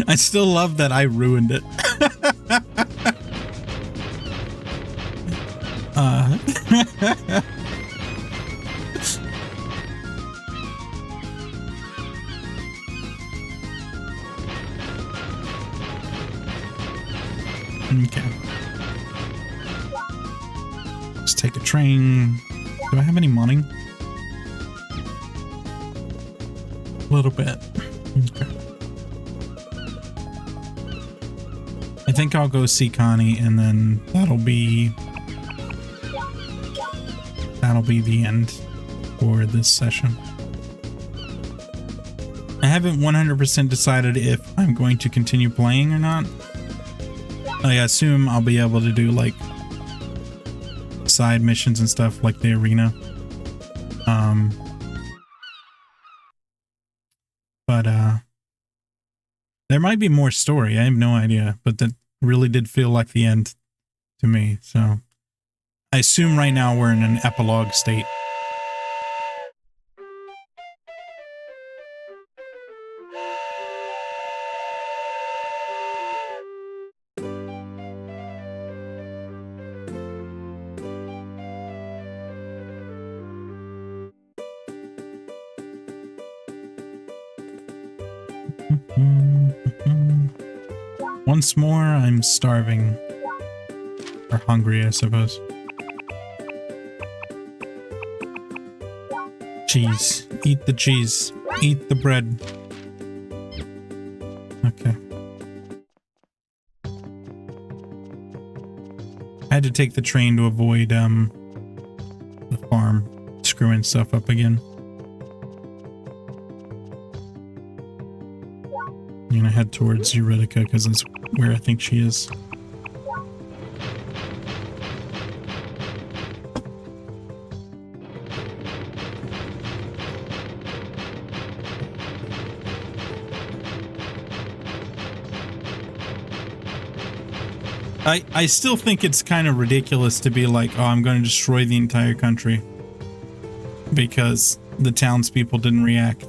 I still love that I ruined it. Okay. Let's take a train. Do I have any money? A little bit. Okay. I think I'll go see Connie, and then that'll be the end for this session. I haven't 100% decided if I'm going to continue playing or not. I assume I'll be able to do like side missions and stuff like the arena. But there might be more story. I have no idea, but that really did feel like the end to me. So I assume right now we're in an epilogue state. Once more, I'm starving. Or hungry, I suppose. Cheese. Eat the cheese. Eat the bread. Okay. I had to take the train to avoid, the farm screwing stuff up again. I'm gonna head towards Eurydica because that's where I think she is. I still think it's kind of ridiculous to be like, oh, I'm going to destroy the entire country because the townspeople didn't react.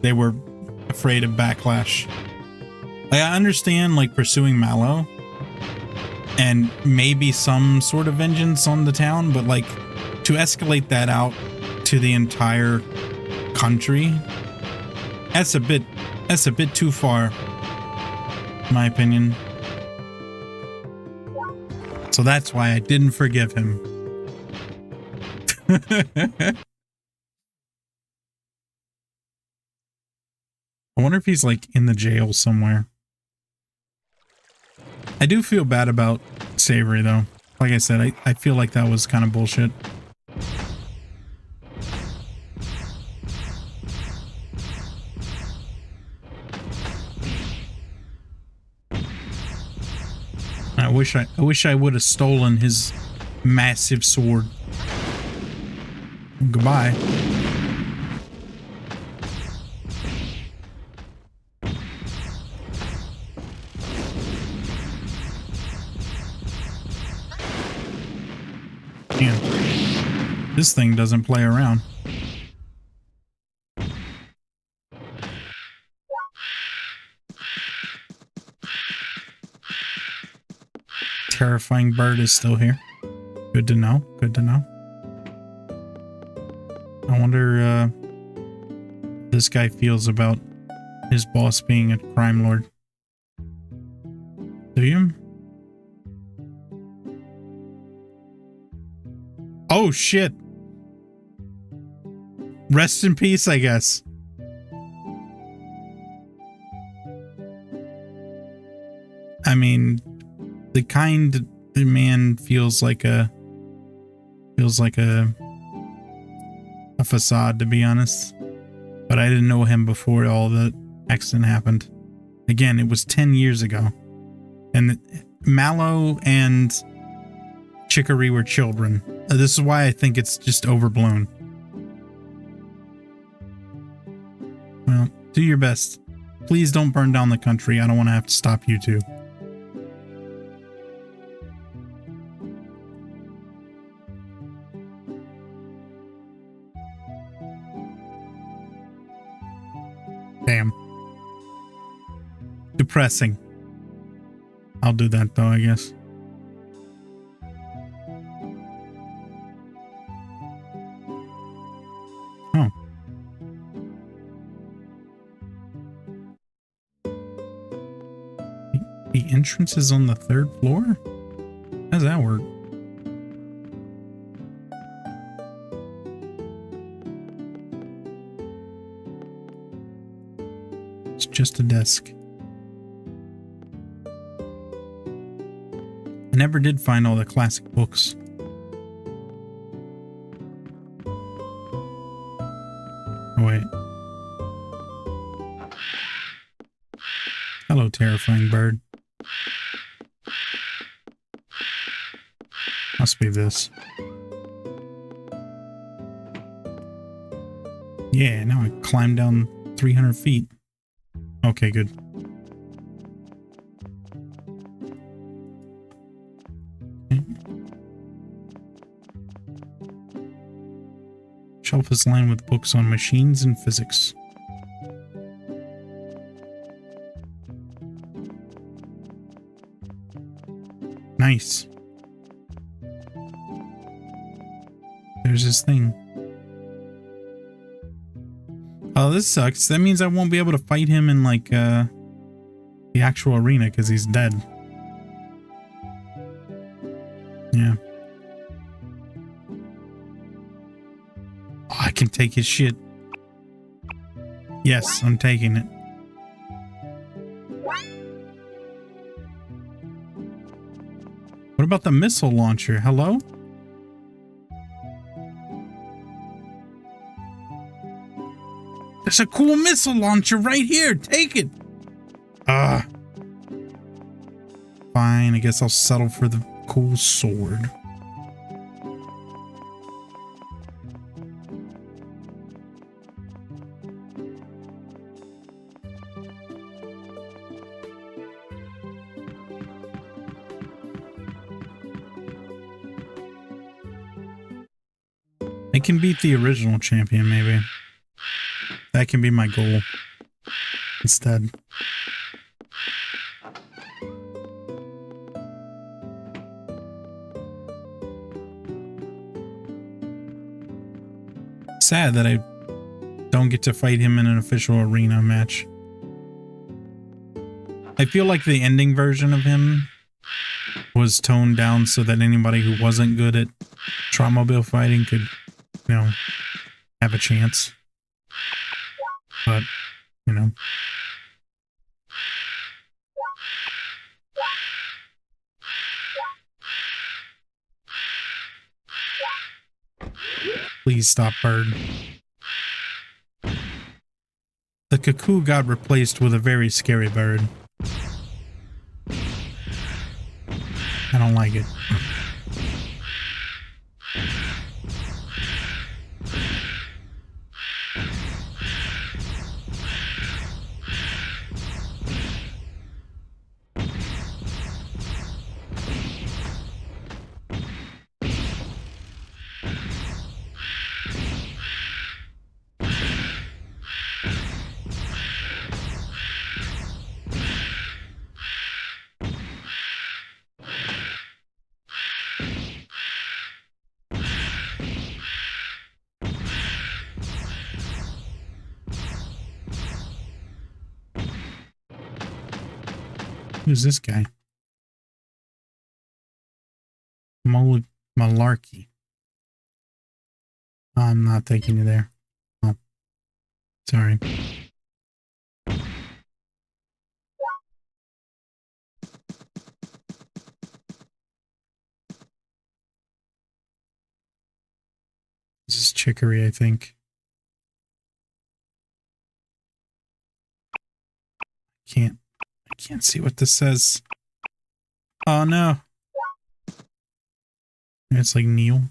They were afraid of backlash. I understand like pursuing Mallow and maybe some sort of vengeance on the town, but like to escalate that out to the entire country, that's a bit too far, in my opinion. So that's why I didn't forgive him. I wonder if he's like in the jail somewhere. I do feel bad about Savory though. Like I said, I feel like that was kind of bullshit. I wish I would have stolen his massive sword. Goodbye. Damn. This thing doesn't play around. Terrifying bird is still here. Good to know. Good to know. I wonder this guy feels about his boss being a crime lord. Do you? Oh shit. Rest in peace, I guess. I mean, the kind man feels like a facade, to be honest. But I didn't know him before all the accident happened. Again, it was 10 years ago. And Mallow and Chicory were children. This is why I think it's just overblown. Well, do your best. Please don't burn down the country. I don't want to have to stop you two. Damn. Depressing. I'll do that though, I guess. Oh. The entrance is on the 3rd floor? How does that work? It's just a desk. I never did find all the classic books. Oh, wait. Hello, terrifying bird. Must be this. Yeah, now I climbed down 300 feet. Okay, good. Okay. Shelf is lined with books on machines and physics. Nice. There's this thing. Oh, this sucks. That means I won't be able to fight him in, like, the actual arena because he's dead. Yeah. Oh, I can take his shit. Yes, I'm taking it. What about the missile launcher? Hello? There's a cool missile launcher right here. Take it. Fine, I guess I'll settle for the cool sword. I can beat the original champion, maybe. That can be my goal instead. Sad that I don't get to fight him in an official arena match. I feel like the ending version of him was toned down so that anybody who wasn't good at Trotmobile fighting could, you know, have a chance. But, you know. Please stop, bird. The cuckoo got replaced with a very scary bird. I don't like it. Who's this guy? Malarkey. I'm not taking you there. Oh, sorry. This is Chicory, I think. I can't see what this says. Oh no. It's like Neil.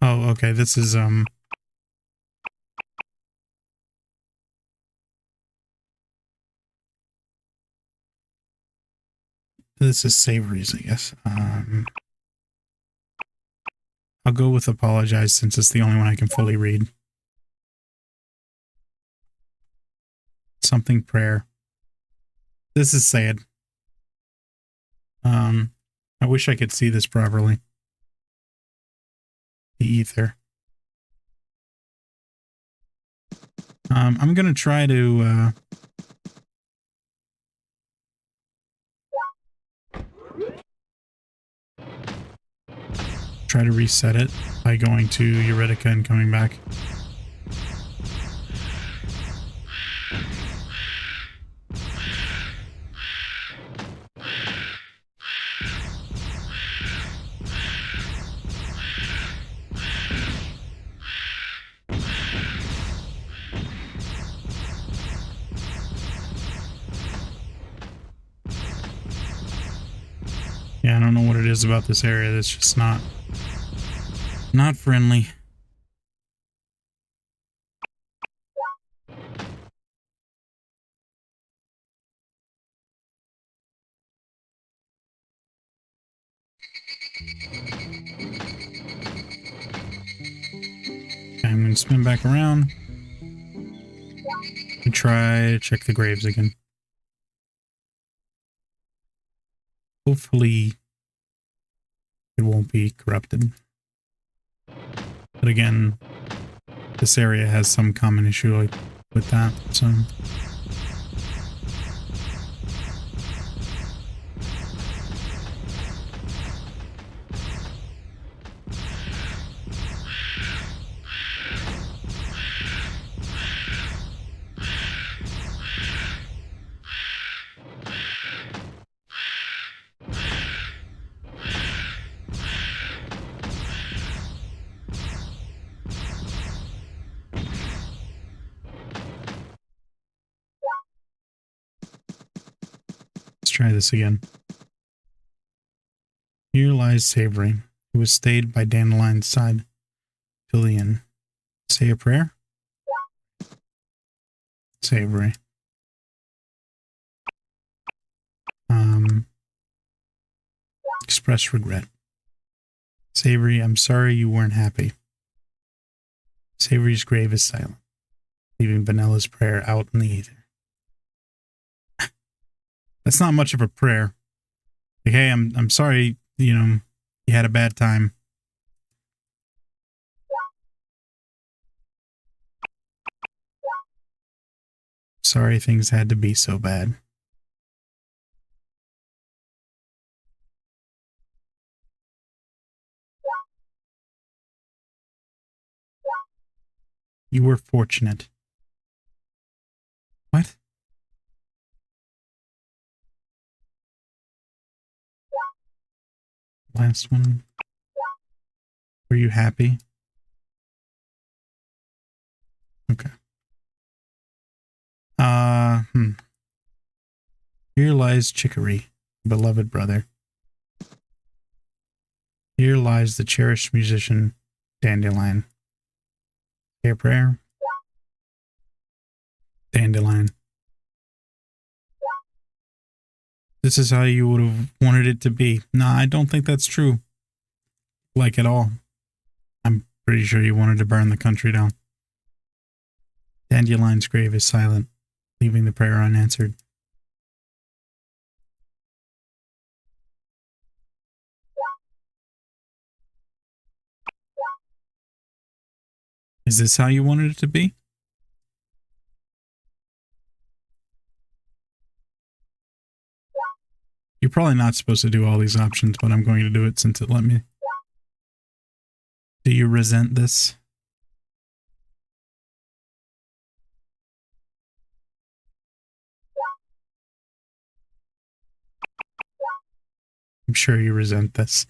Oh, okay. This is this is Savory's, I guess. I'll go with apologize since it's the only one I can fully read. Something prayer. This is sad. I wish I could see this properly. The ether. I'm gonna try to reset it by going to Eurydica and coming back. Yeah, I don't know what it is about this area that's just not friendly. Okay, I'm gonna spin back around and try to check the graves again. Hopefully it won't be corrupted. But again, this area has some common issue like with that, so let's try this again. Here lies Savory, who was stayed by Dandelion's side till the end. Say a prayer? Savory. Express regret. Savory, I'm sorry you weren't happy. Savory's grave is silent, leaving Vanilla's prayer out in the ether. That's not much of a prayer. Like, hey, I'm sorry, you know, you had a bad time. Sorry things had to be so bad. You were fortunate. What? Last one. Were you happy? Okay. Here lies Chicory, beloved brother. Here lies the cherished musician, Dandelion. Say a prayer. Dandelion. This is how you would have wanted it to be. Nah, I don't think that's true. Like at all. I'm pretty sure you wanted to burn the country down. Dandelion's grave is silent, leaving the prayer unanswered. Is this how you wanted it to be? You're probably not supposed to do all these options, but I'm going to do it since it let me. Do you resent this? I'm sure you resent this.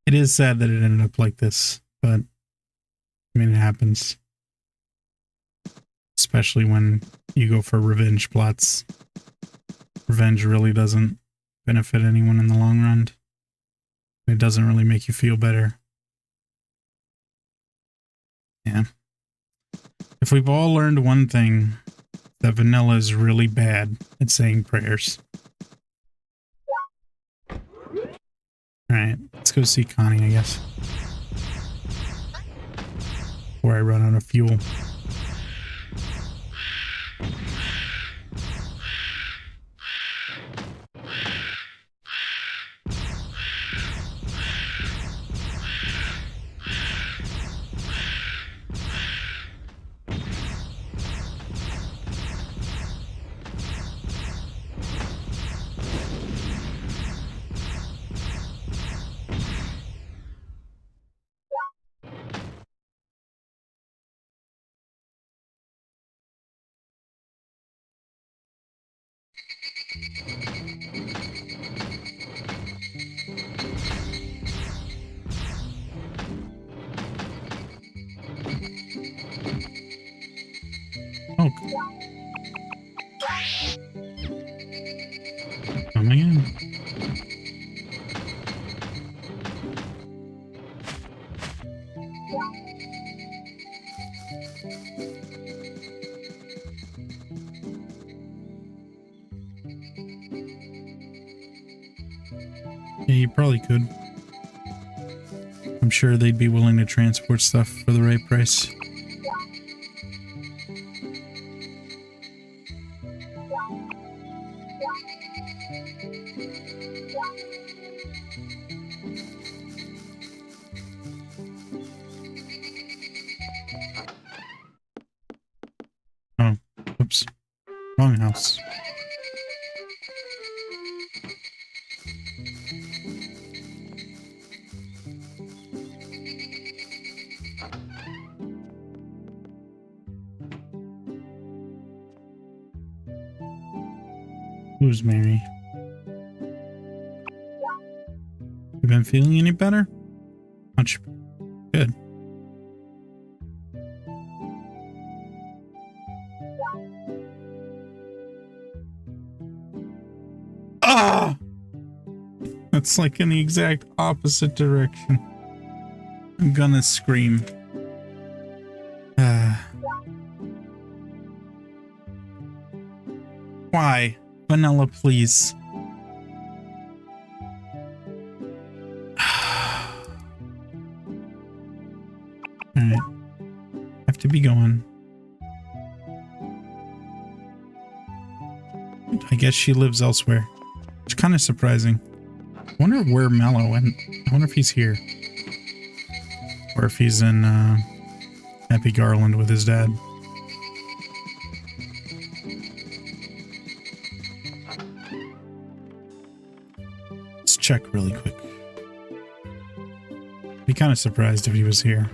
It is sad that it ended up like this, but I mean, it happens. Especially when you go for revenge plots. Revenge really doesn't benefit anyone in the long run. It doesn't really make you feel better. Yeah. If we've all learned one thing, that Vanilla is really bad at saying prayers. Alright, let's go see Connie, I guess. Before I run out of fuel. Coming in. Yeah, you probably could. I'm sure they'd be willing to transport stuff for the right price. Oh, oops. Wrong house. Who's Mary? You been feeling any better? Much good. Ah! That's like in the exact opposite direction. I'm gonna scream. Why? Vanilla, please. Alright. Have to be going. I guess she lives elsewhere. It's kind of surprising. I wonder where Mallow went. I wonder if he's here. Or if he's in Happy Garland with his dad. Let's check really quick. Be kind of surprised if he was here.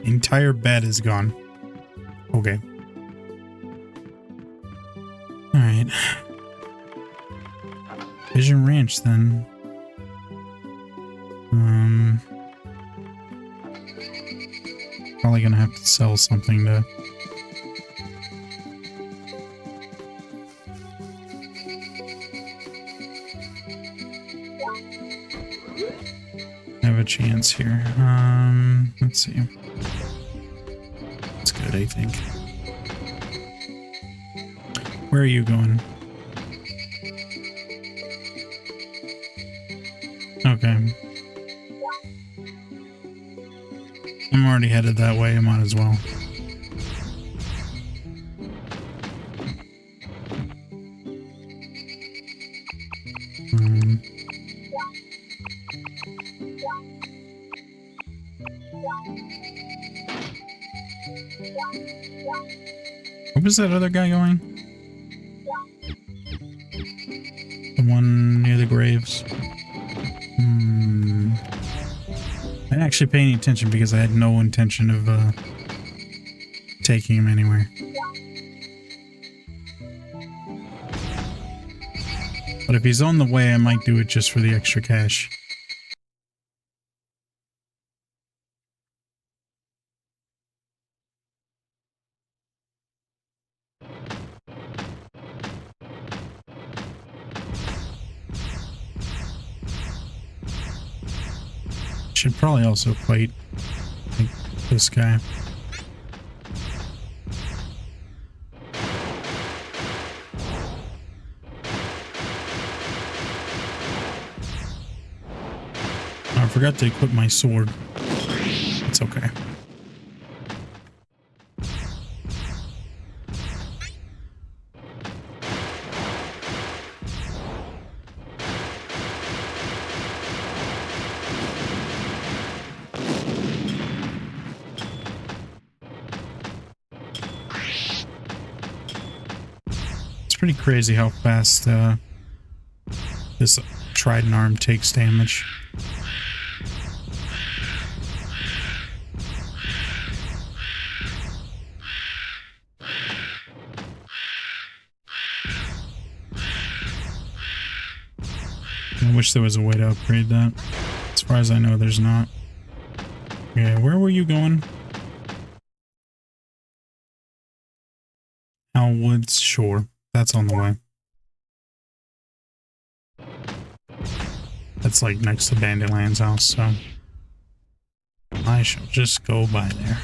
Entire bed is gone. Okay. Alright. Vision Ranch then. Probably gonna have to sell something to have a chance here. Let's see. That's good, I think. Where are you going? Okay. I'm already headed that way, I might as well. Where was that other guy going? The one near the graves. I didn't actually pay any attention because I had no intention of taking him anywhere. But if he's on the way, I might do it just for the extra cash. Should probably also fight like this guy. I forgot to equip my sword. It's okay. Pretty crazy how fast this trident arm takes damage. I wish there was a way to upgrade that. As far as I know, there's not. Yeah, where were you going? Woods Shore. That's on the way. That's like next to Bandyland's house, so I shall just go by there.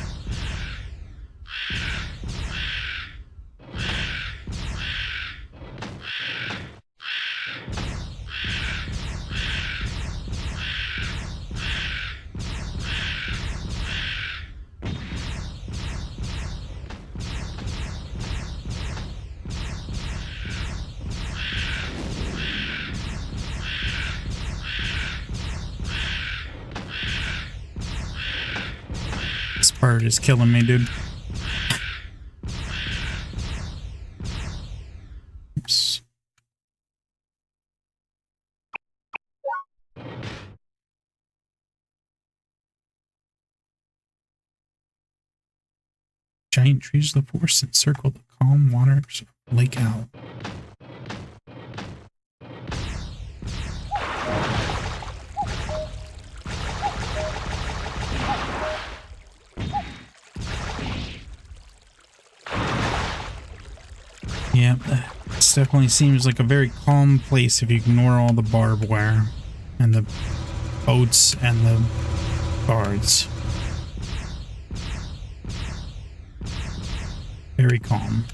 This bird is killing me, dude. Oops. Giant trees of the forest encircle the calm waters of Lake Owl. Yeah, this definitely seems like a very calm place if you ignore all the barbed wire and the boats and the guards. Very calm.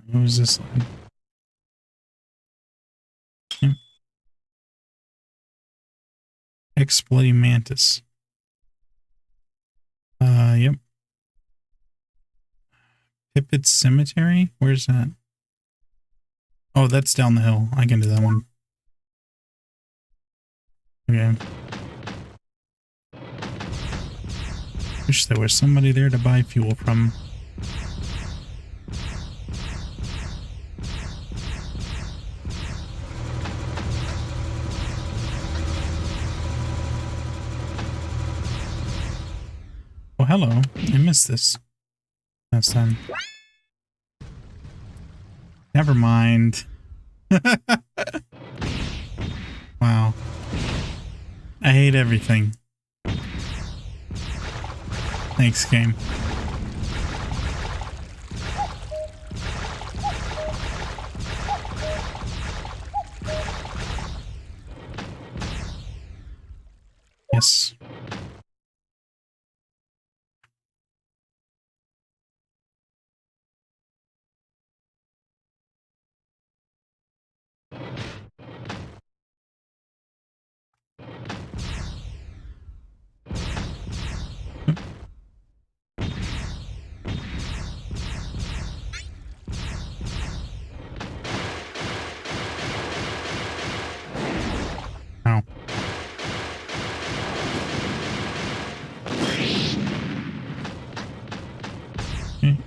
What was this line? Yep. Ex-Bloody Mantis. Yep. Pippett's Cemetery? Where's that? Oh, that's down the hill. I can do that one. Okay. Wish there was somebody there to buy fuel from. Oh, hello. I missed this last time. Never mind. Wow. I hate everything. Thanks, game. Yes. Ow. Okay.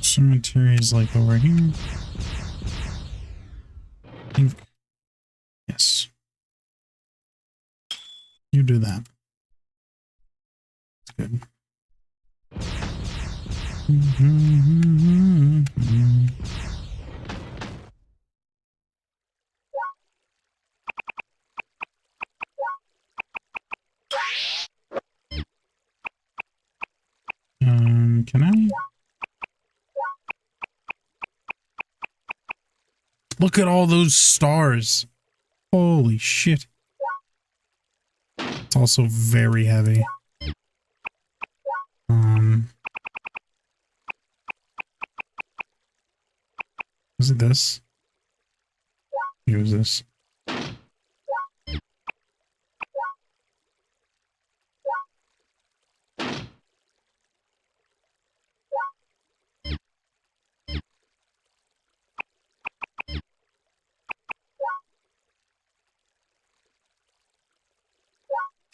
Cemetery is like over here. I think. Yes. You do that. That's good. Can I? Look at all those stars. Holy shit. It's also very heavy. Was it this? It was this.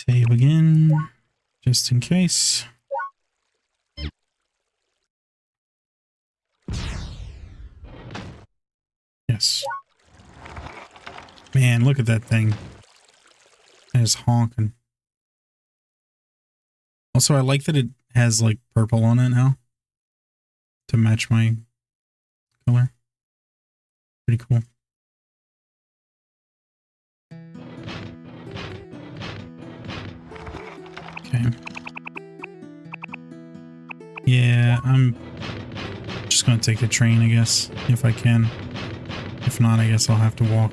Save again, just in case. Yes. Man, look at that thing. It's honking. Also, I like that it has like purple on it now to match my color. Pretty cool. Okay. Yeah, I'm just gonna take the train, I guess, if I can. If not, I guess I'll have to walk.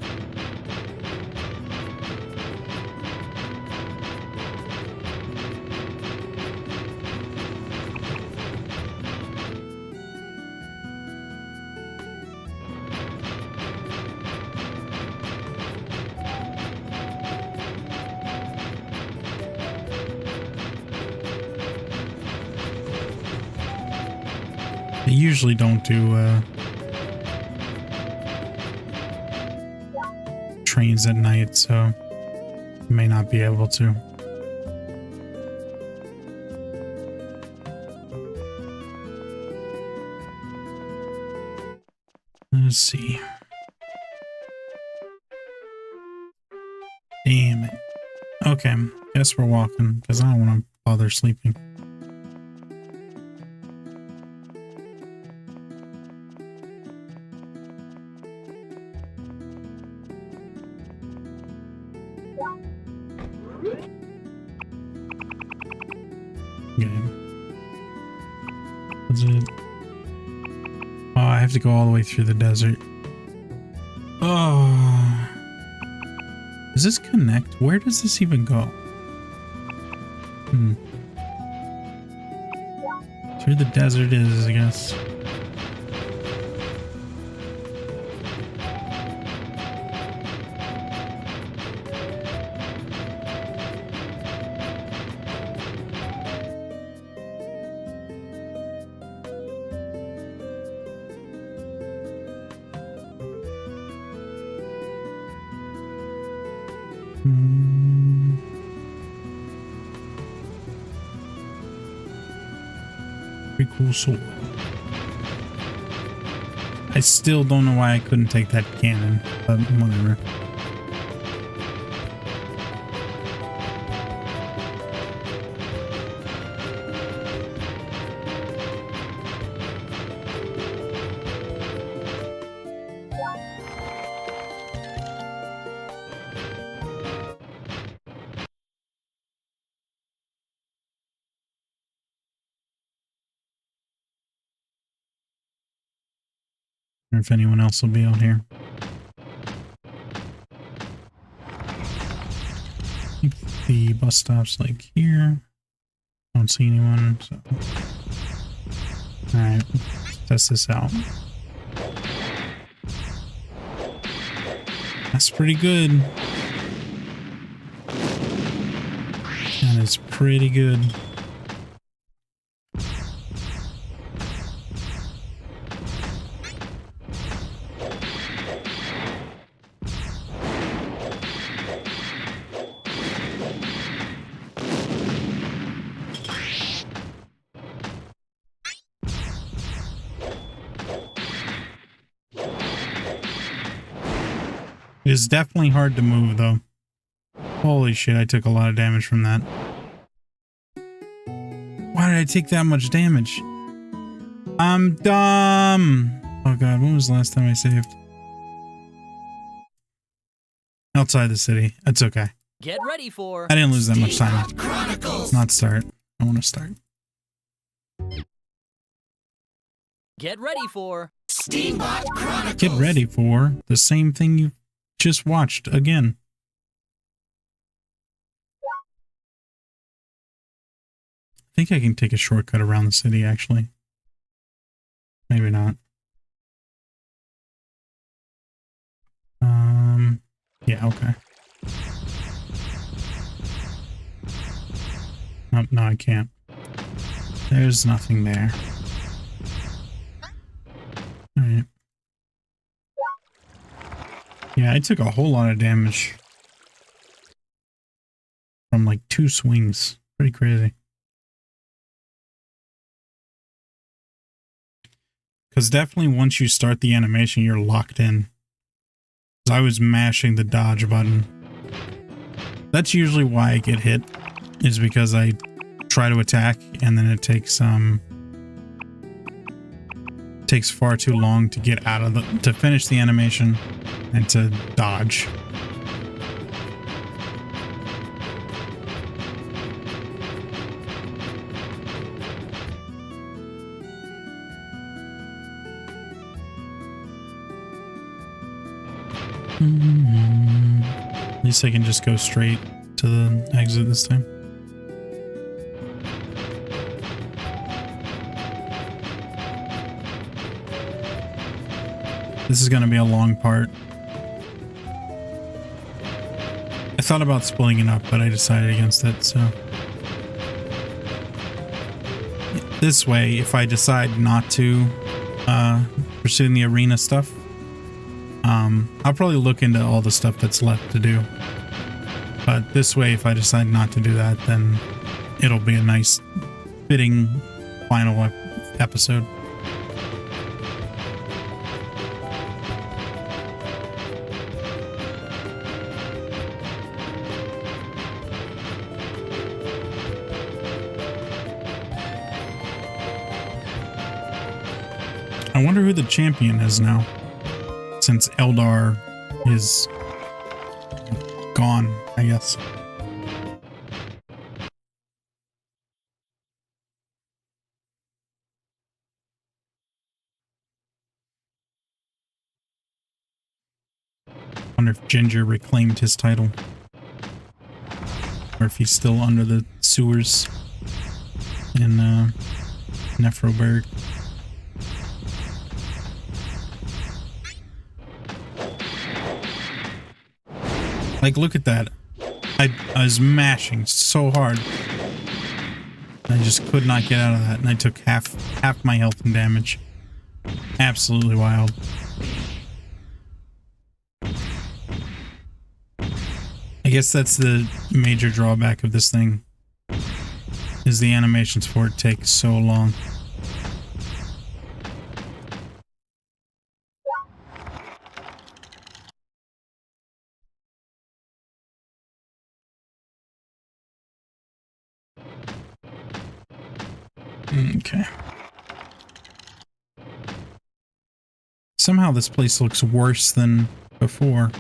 I usually don't do trains at night, so I may not be able to. Let's see. Damn it. Okay, guess we're walking because I don't want to bother sleeping. Is it? Oh, I have to go all the way through the desert. Oh. Does this connect? Where does this even go? Through the desert is, I guess. Pretty cool sword. I still don't know why I couldn't take that cannon, but whatever. I wonder if anyone else will be out here. I think the bus stop's like here. Don't see anyone, so. Alright, test this out. That's pretty good. That is pretty good. It's definitely hard to move, though. Holy shit, I took a lot of damage from that. Why did I take that much damage? I'm dumb! Oh god, when was the last time I saved? Outside the city. It's okay. Get ready for... I didn't lose that much time. Chronicles. Not start. I want to start. Get ready for... Steambot Chronicles. Get ready for the same thing you just watched again. I think I can take a shortcut around the city, actually. Maybe not. Yeah, okay. Nope, no, I can't. There's nothing there. Alright. Yeah, I took a whole lot of damage from like 2 swings. Pretty crazy. Because definitely once you start the animation, you're locked in. I was mashing the dodge button. That's usually why I get hit, is because I try to attack and then it takes far too long to get out of to finish the animation and to dodge. At least I can just go straight to the exit this time. This is going to be a long part. I thought about splitting it up, but I decided against it, so. This way, if I decide not to pursue the arena stuff, I'll probably look into all the stuff that's left to do. But this way, if I decide not to do that, then it'll be a nice, fitting final episode. I wonder who the champion is now, since Eldar is gone, I guess. I wonder if Ginger reclaimed his title, or if he's still under the sewers in Nephroberg. Like, look at that. I was mashing so hard. I just could not get out of that, and I took half my health and damage. Absolutely wild. I guess that's the major drawback of this thing, is the animations for it take so long. Okay. Somehow this place looks worse than before.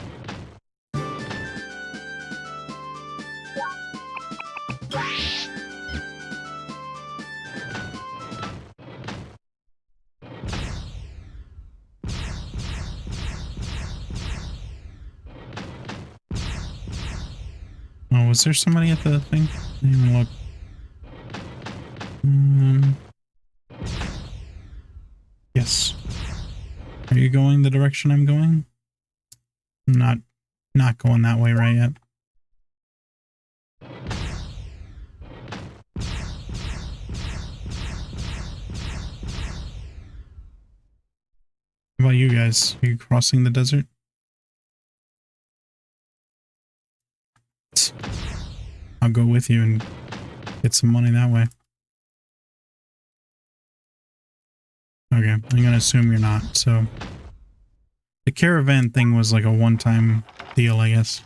Oh, was there somebody at the thing? I didn't even look. Yes. Are you going the direction I'm going? I'm not going that way right yet. How about you guys? Are you crossing the desert? I'll go with you and get some money that way. Okay, I'm gonna assume you're not, so... The caravan thing was like a one-time deal, I guess.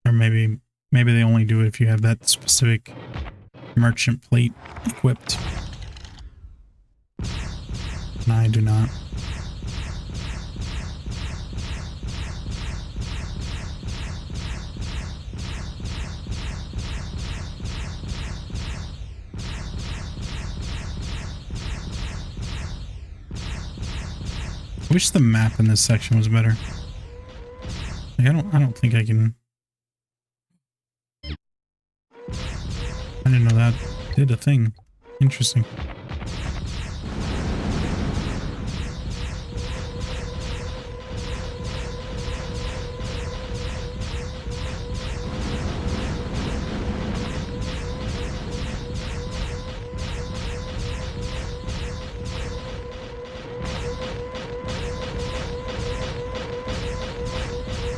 Or maybe they only do it if you have that specific merchant plate equipped. No, I do not. I wish the map in this section was better. Like, I don't think I can. I didn't know that did a thing. Interesting.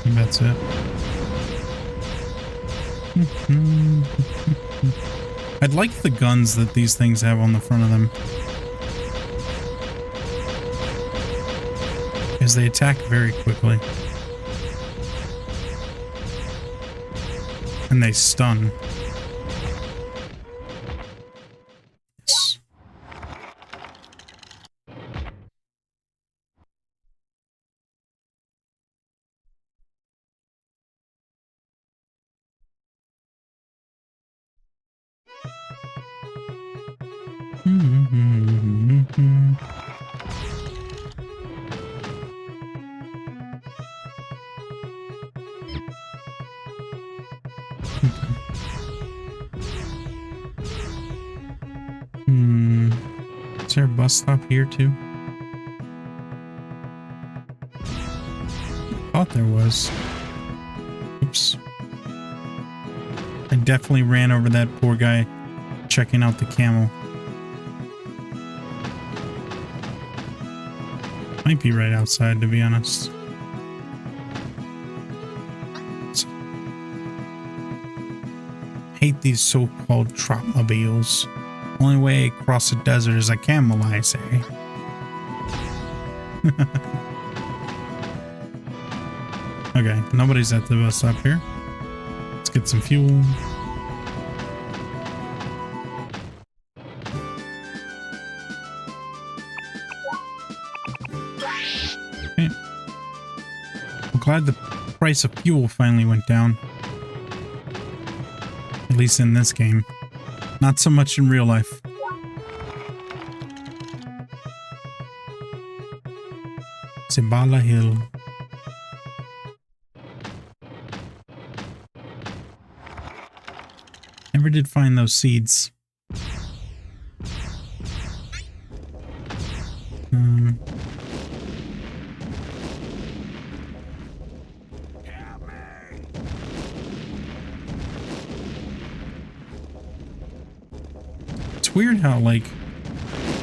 That's it. I'd like the guns that these things have on the front of them, because they attack very quickly. And they stun. Yes. Is there a bus stop here too? Thought there was. Oops. I definitely ran over that poor guy checking out the camel. Might be right outside, to be honest. Hate these so-called Trotmobiles. Only way across the desert is a camel, I say. Okay, nobody's at the bus stop here. Let's get some fuel. Okay. I'm glad the price of fuel finally went down. At least in this game. Not so much in real life. Zimbala Hill. Never did find those seeds. Weird how, like,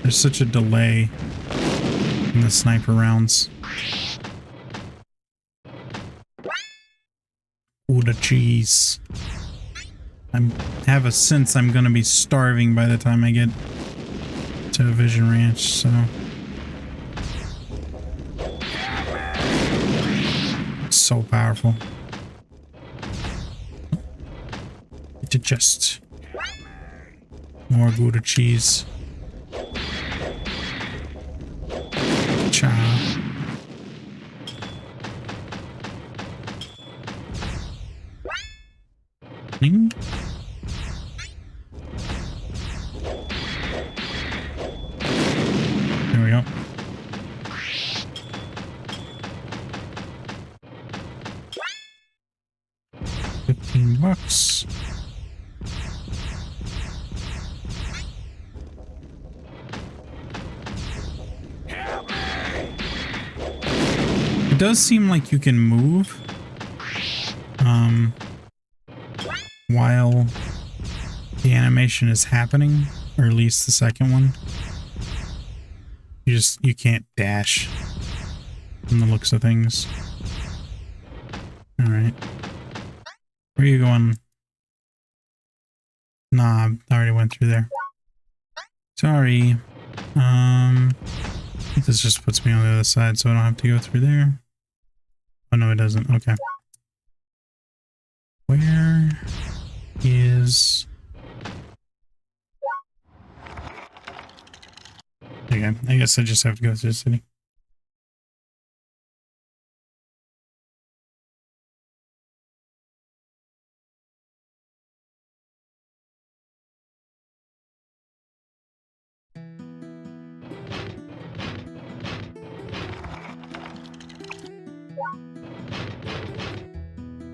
there's such a delay in the sniper rounds. Ooh, the cheese. I have a sense I'm gonna be starving by the time I get to Vision Ranch, so. So powerful. To just. More Gouda cheese. Cha. Ding. There we go. $15. It does seem like you can move while the animation is happening, or at least the second one. You can't dash from the looks of things. All right. Where are you going? Nah, I already went through there. Sorry. This just puts me on the other side, so I don't have to go through there. Oh, no, it doesn't. Okay. Where is... Okay, I guess I just have to go through the city.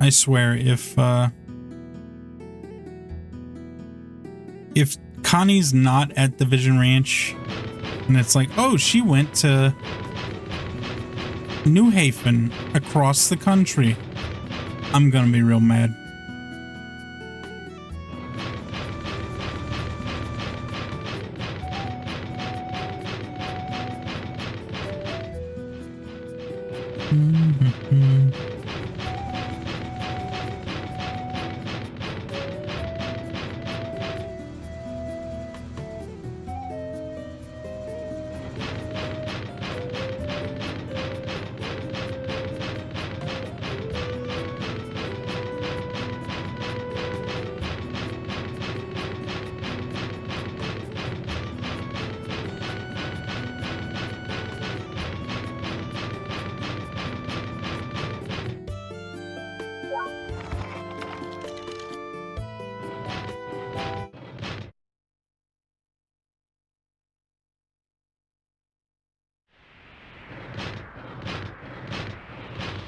I swear, if Connie's not at the Vision Ranch, and it's like, oh, she went to New Haven across the country, I'm gonna be real mad.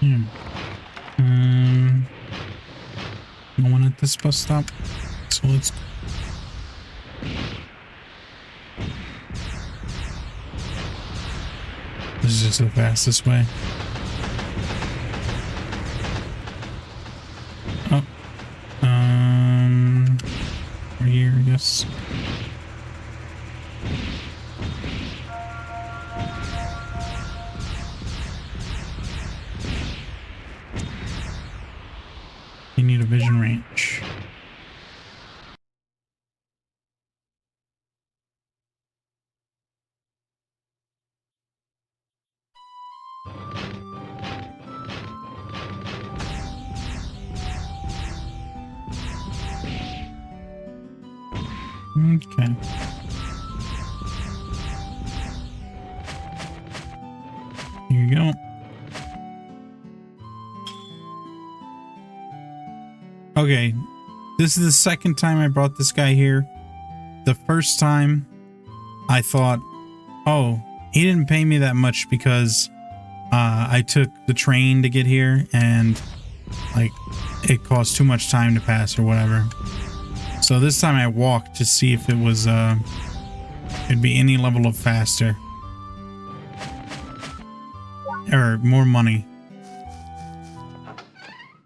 Hmm. No one at this bus stop. So let's. This is just the fastest way. Oh. We're here, I guess. You need a vision range. Okay. Here you go. Okay, this is the second time I brought this guy here. The first time I thought, oh, he didn't pay me that much because I took the train to get here and like it cost too much time to pass or whatever. So this time I walked to see if it was it'd be any level of faster or more money.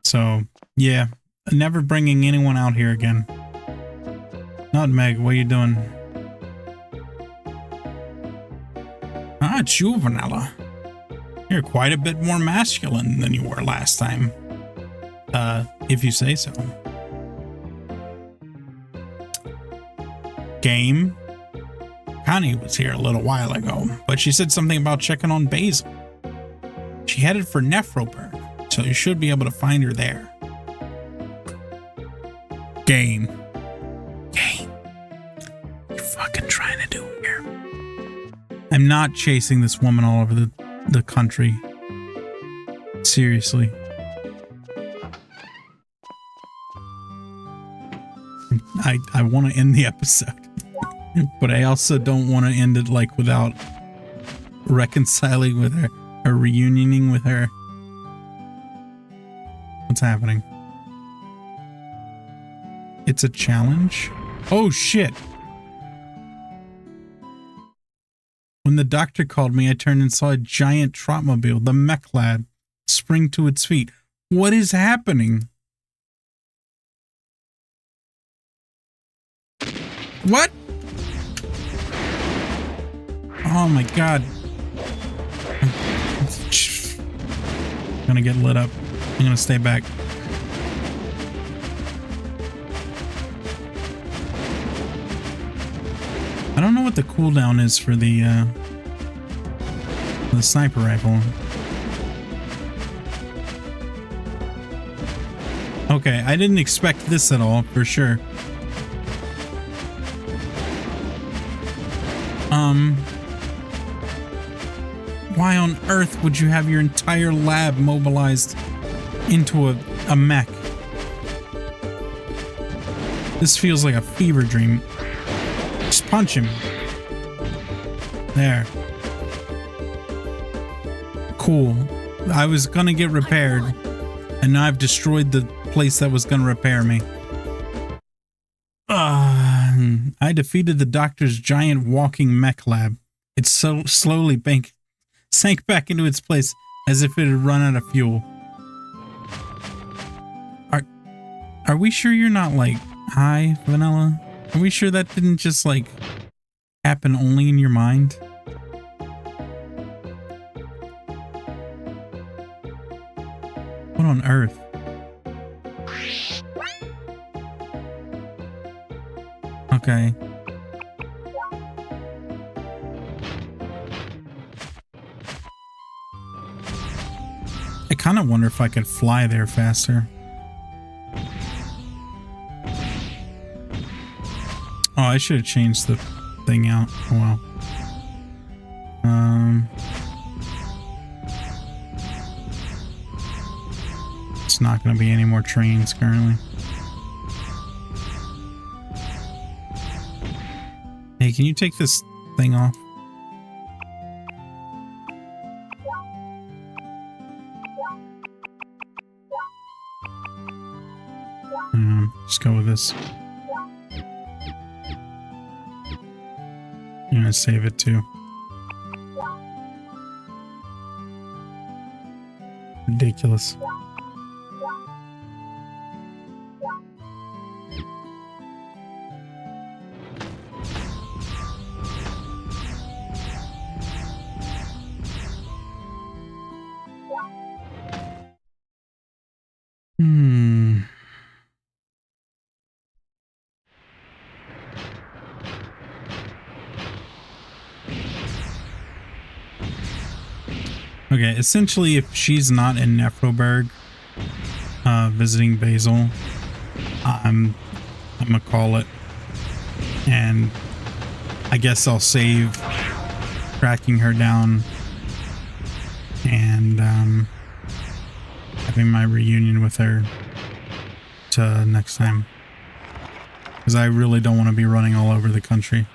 So yeah, never bringing anyone out here again. Nutmeg, what are you doing? Ah, it's you, Vanilla. You're quite a bit more masculine than you were last time. If you say so. Game. Connie was here a little while ago, but she said something about checking on Basil. She headed for Nephroburg, so you should be able to find her there. Game. Game. What are you fucking trying to do here? I'm not chasing this woman all over the country. Seriously. I want to end the episode, but I also don't want to end it like without reconciling with her or reunioning with her. What's happening? It's a challenge? Oh shit. When the doctor called me, I turned and saw a giant trotmobile, the mech lad, spring to its feet. What is happening? What? Oh my god. I'm gonna get lit up. I'm gonna stay back. I don't know what the cooldown is for the sniper rifle. Okay, I didn't expect this at all, for sure. Why on earth would you have your entire lab mobilized into a mech? This feels like a fever dream. Just punch him. There. Cool. I was gonna get repaired, and now I've destroyed the place that was gonna repair me. I defeated the doctor's giant walking mech lab. It so slowly sank back into its place as if it had run out of fuel. Are we sure you're not like high, Vanilla? Are we sure that didn't just like happen only in your mind? What on earth? Okay. I kind of wonder if I could fly there faster. Oh, I should have changed the thing out. Oh, wow. It's not going to be any more trains currently. Hey, can you take this thing off? Let's go with this. I'm gonna save it too. Ridiculous. Okay, essentially, if she's not in Nephroberg, visiting Basil, I'm gonna call it, and I guess I'll save tracking her down and having my reunion with her to next time, because I really don't want to be running all over the country.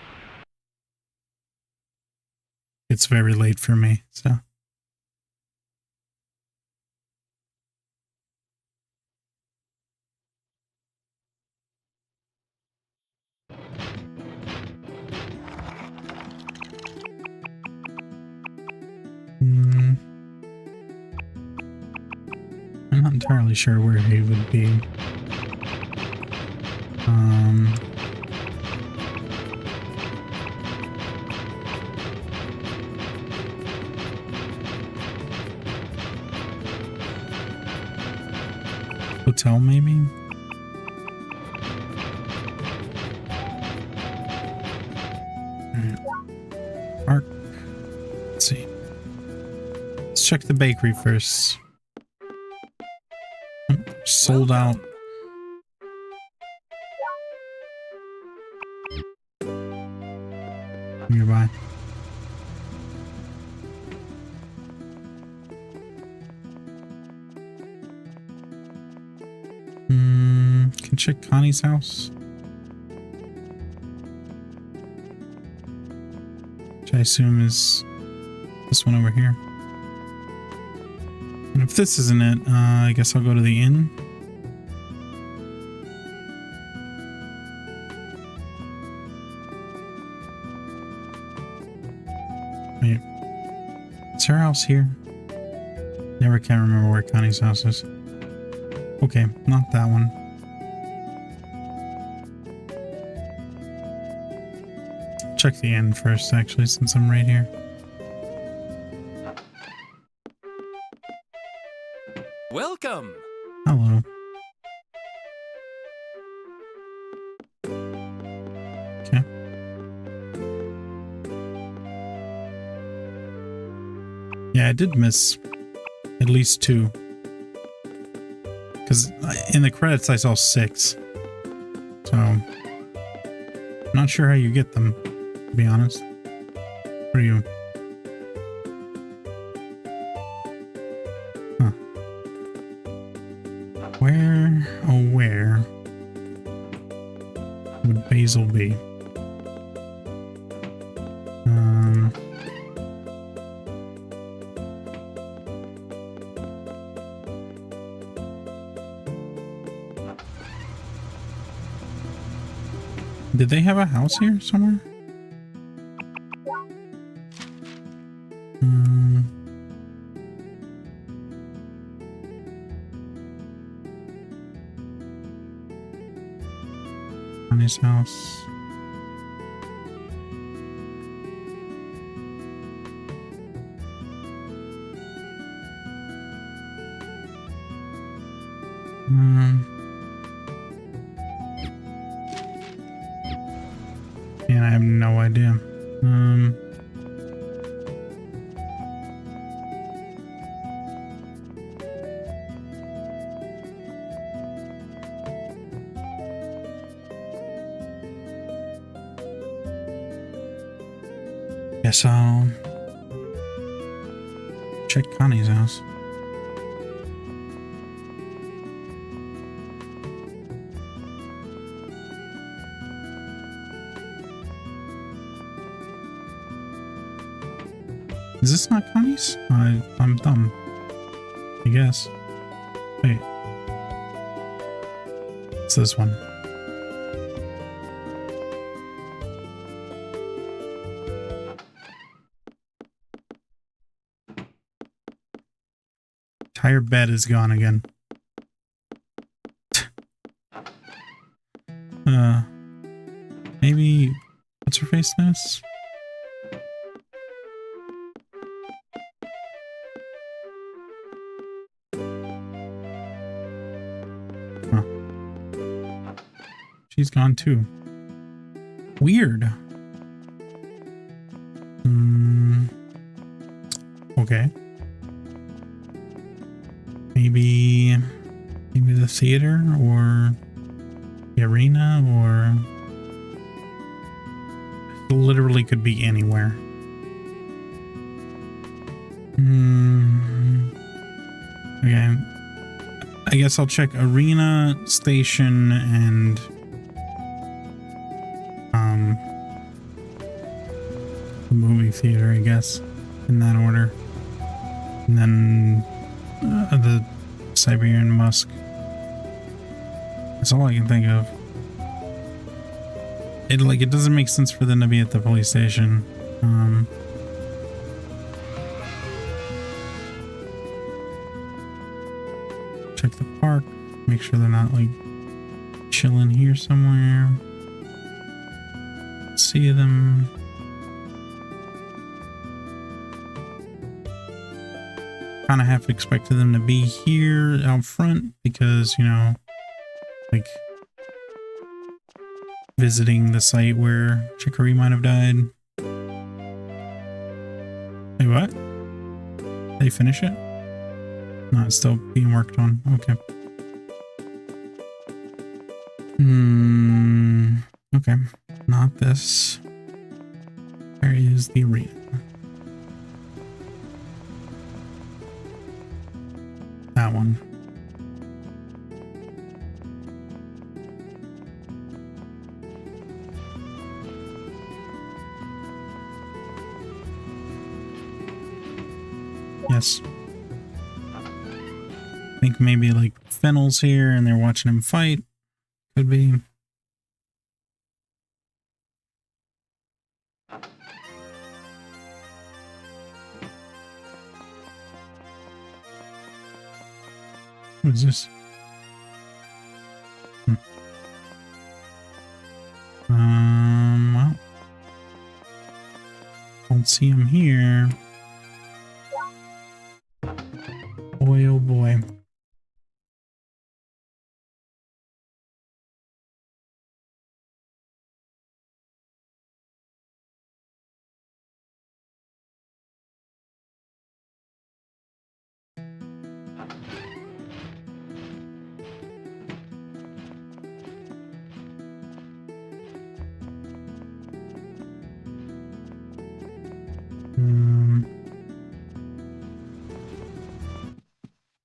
It's very late for me, so. I'm not entirely sure where he would be. Hotel, maybe? Alright. Park. Let's see. Let's check the bakery first. Sold out. Nearby. Can check Connie's house. Which I assume is this one over here. And if this isn't it, I guess I'll go to the inn. Wait. Is her house here? Never can remember where Connie's house is. Okay, not that one. Check the inn first, actually, since I'm right here. Welcome. Hello. Okay. Yeah, I did miss at least 2. Because in the credits I saw 6. So, I'm not sure how you get them, to be honest. What are you? Huh. Where, oh where would Basil be? Did they have a house here somewhere? On his house. And I have no idea. Guess I'll check Connie's house. Is this not Connie's? I'm dumb. I guess. Wait. It's this one. Entire bed is gone again. Maybe what's her face this? Huh. She's gone too. Weird. Okay. Maybe the theater or the arena, or it literally could be anywhere. Okay. I guess I'll check arena, station, and the movie theater, I guess, in that order. And then the Siberian Musk. That's all I can think of. It doesn't make sense for them to be at the police station. Check the park. Make sure they're not like chilling here somewhere. See them. Kind of half expected them to be here out front because, you know, like visiting the site where Chicory might have died. Wait, what? They finish it? No, it's still being worked on. Okay. Okay. Not this. Where is the arena? That one. Yes. I think maybe like Fennel's here and they're watching him fight. Could be. What is this? Well, don't see him here. Boy, oh boy.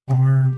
Or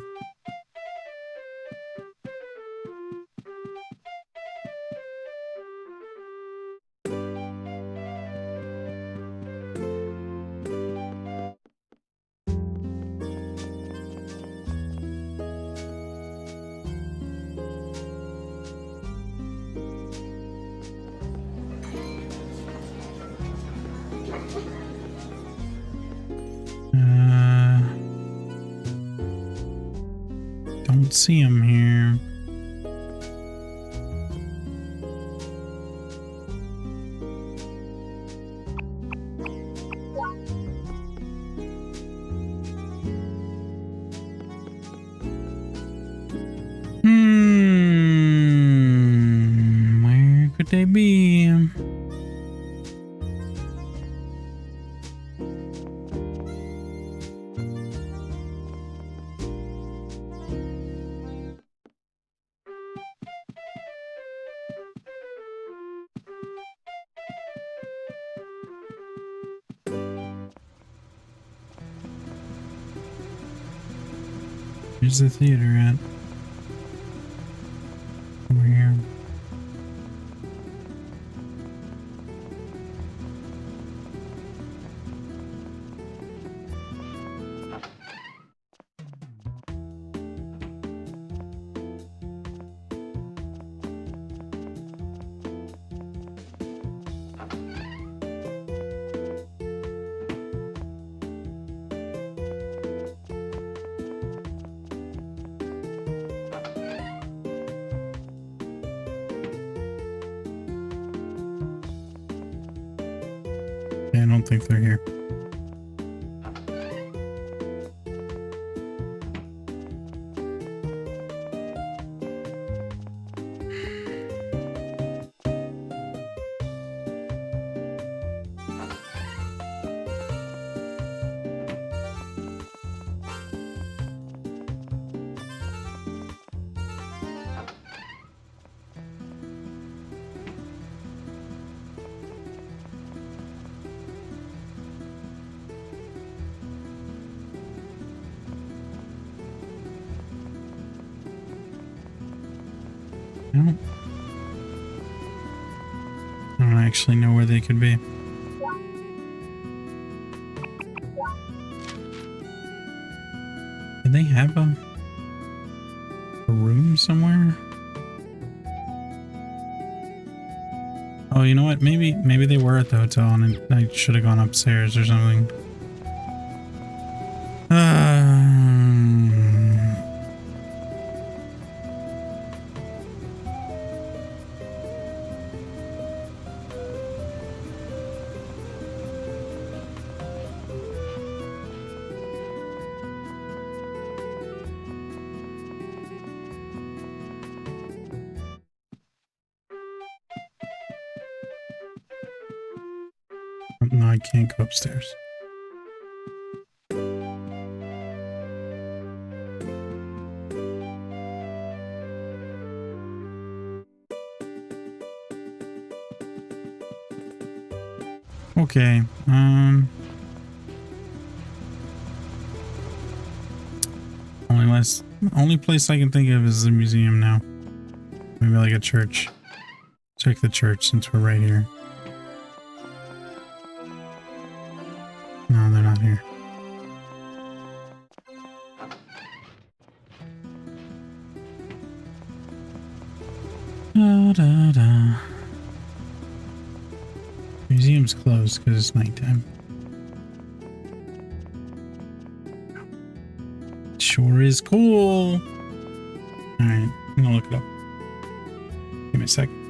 don't see him here. Where could they be? Where's the theater at? Over here. Okay, I don't think they're here. I don't actually know where they could be. Do they have a room somewhere? Oh, you know what? Maybe they were at the hotel and I should have gone upstairs or something. No, I can't go upstairs. Okay, only place I can think of is the museum now. Maybe like a church. Check the church since we're right here. No, they're not here. Da, da, da. Museum's closed because it's nighttime. Sure is cool. Alright, I'm gonna look it up. Give me a second.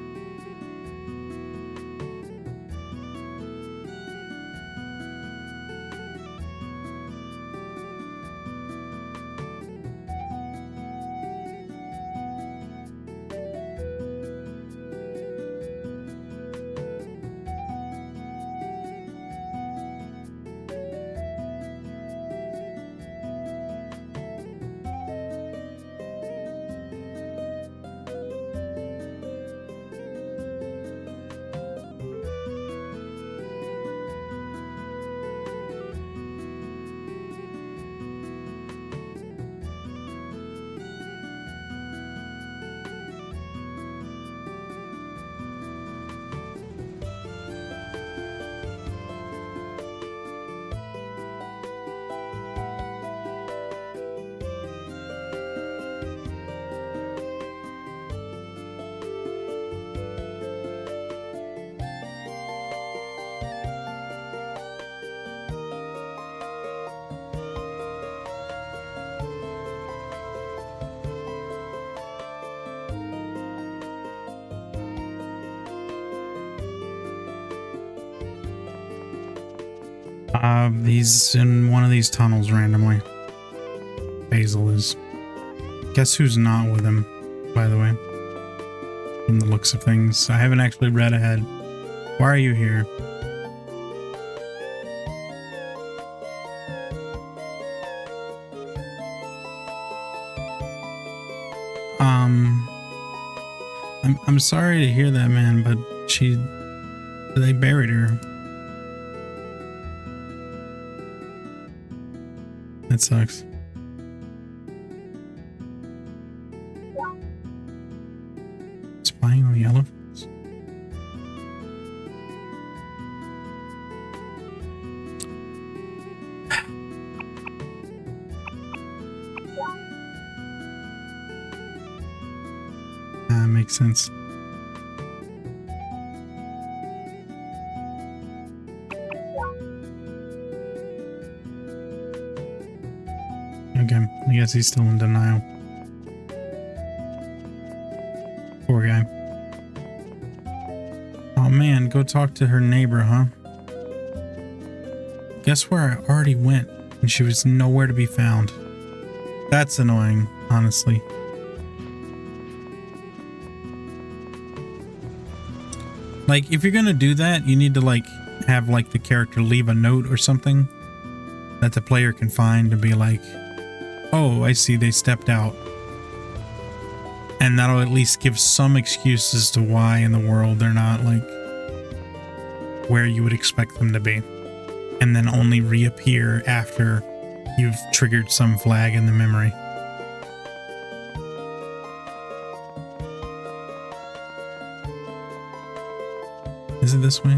He's in one of these tunnels randomly. Basil is. Guess who's not with him, by the way? From the looks of things. I haven't actually read ahead. Why are you here? I'm sorry to hear that, man, but they buried her. That sucks. Spying on the elephants. Makes sense. Okay, I guess he's still in denial. Poor guy. Oh man, go talk to her neighbor, huh? guess where I already went and she was nowhere to be found. That's annoying, honestly. Like, if you're gonna do that, you need to, like, have, like, the character leave a note or something that the player can find and be like, oh, I see they stepped out. And that'll at least give some excuse as to why in the world they're not, like, where you would expect them to be. And then only reappear after you've triggered some flag in the memory. Is it this way?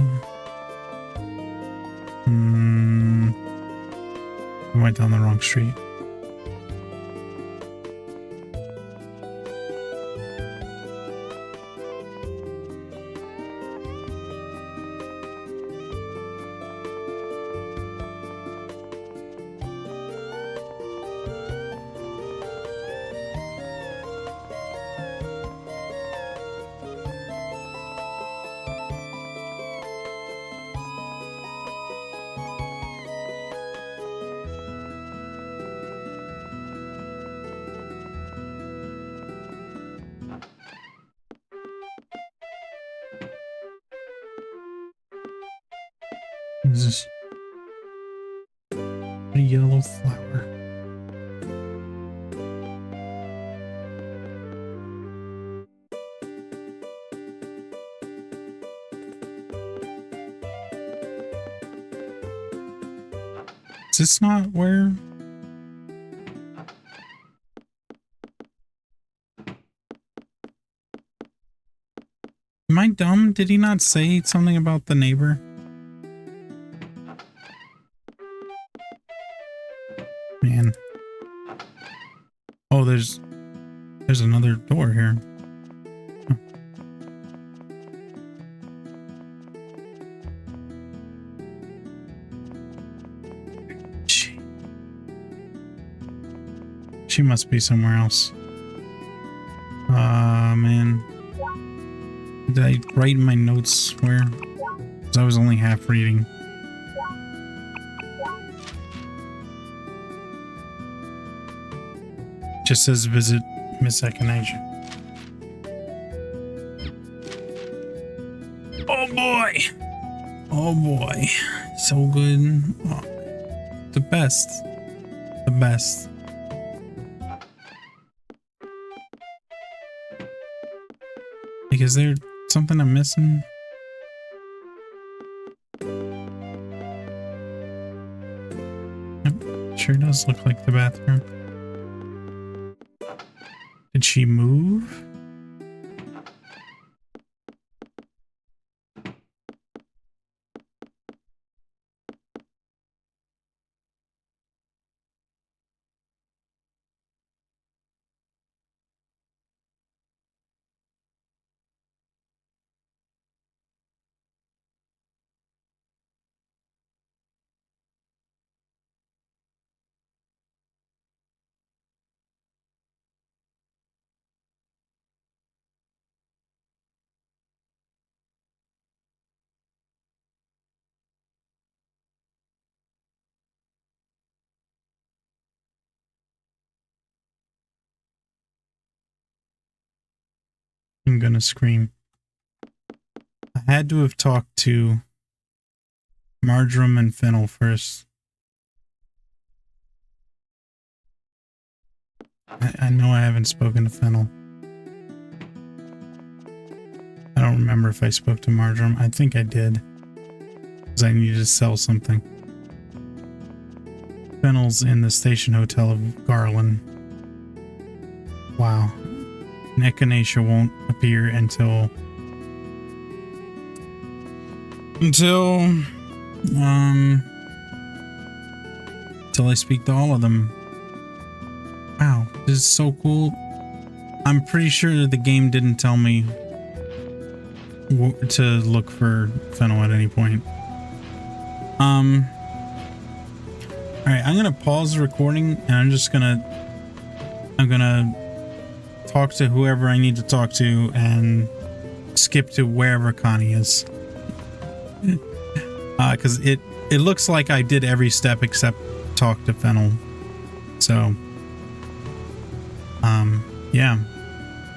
I went down the wrong street. What is this? A yellow flower. Is this not where? Am I dumb? Did he not say something about the neighbor? Man. Oh, there's another door here. Huh. She must be somewhere else. Man. Did I write in my notes where? Because I was only half reading. Just says visit Miss Echinacea. Oh boy! Oh boy. So good. Oh, the best. The best. Like, is there something I'm missing? Yep, sure does look like the bathroom. Did she move? I'm gonna scream. I had to have talked to Marjoram and Fennel first. I know I haven't spoken to Fennel. I don't remember if I spoke to Marjoram. I think I did. Because I needed to sell something. Fennel's in the station hotel of Garland. Wow. Echinacea won't appear until I speak to all of them. Wow, this is so cool. I'm pretty sure that the game didn't tell me to look for Fennel at any point. Alright, I'm gonna pause the recording and I'm gonna talk to whoever I need to talk to and skip to wherever Connie is. Because it looks like I did every step except talk to Fennel. So, yeah.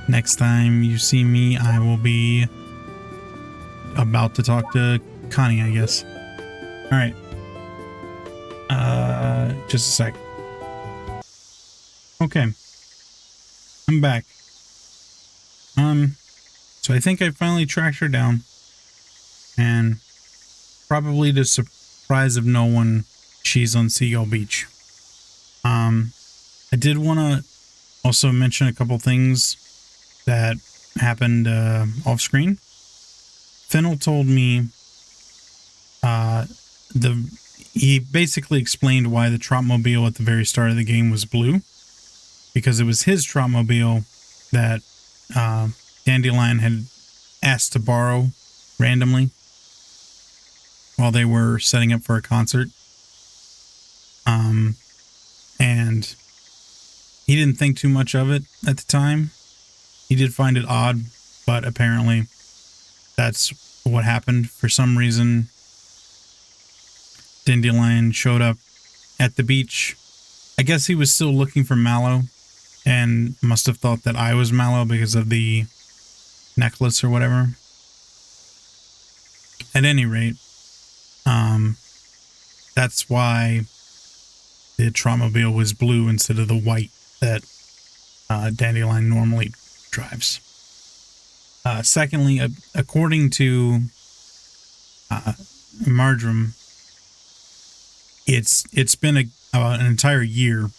Next time you see me, I will be about to talk to Connie, I guess. All right. Just a sec. Okay. I'm back. So I think I finally tracked her down. And probably to surprise of no one, she's on Seagull Beach. I did want to also mention a couple things that happened off screen. Fennel told me he basically explained why the Trotmobile at the very start of the game was blue, because it was his Trotmobile that Dandelion had asked to borrow randomly while they were setting up for a concert. And he didn't think too much of it at the time. He did find it odd, but apparently that's what happened. For some reason, Dandelion showed up at the beach. I guess he was still looking for Mallow and must have thought that I was Mallow because of the necklace or whatever. At any rate, that's why the Trotmobile was blue instead of the white that Dandelion normally drives. Secondly, according to Marjoram, it's been an entire year,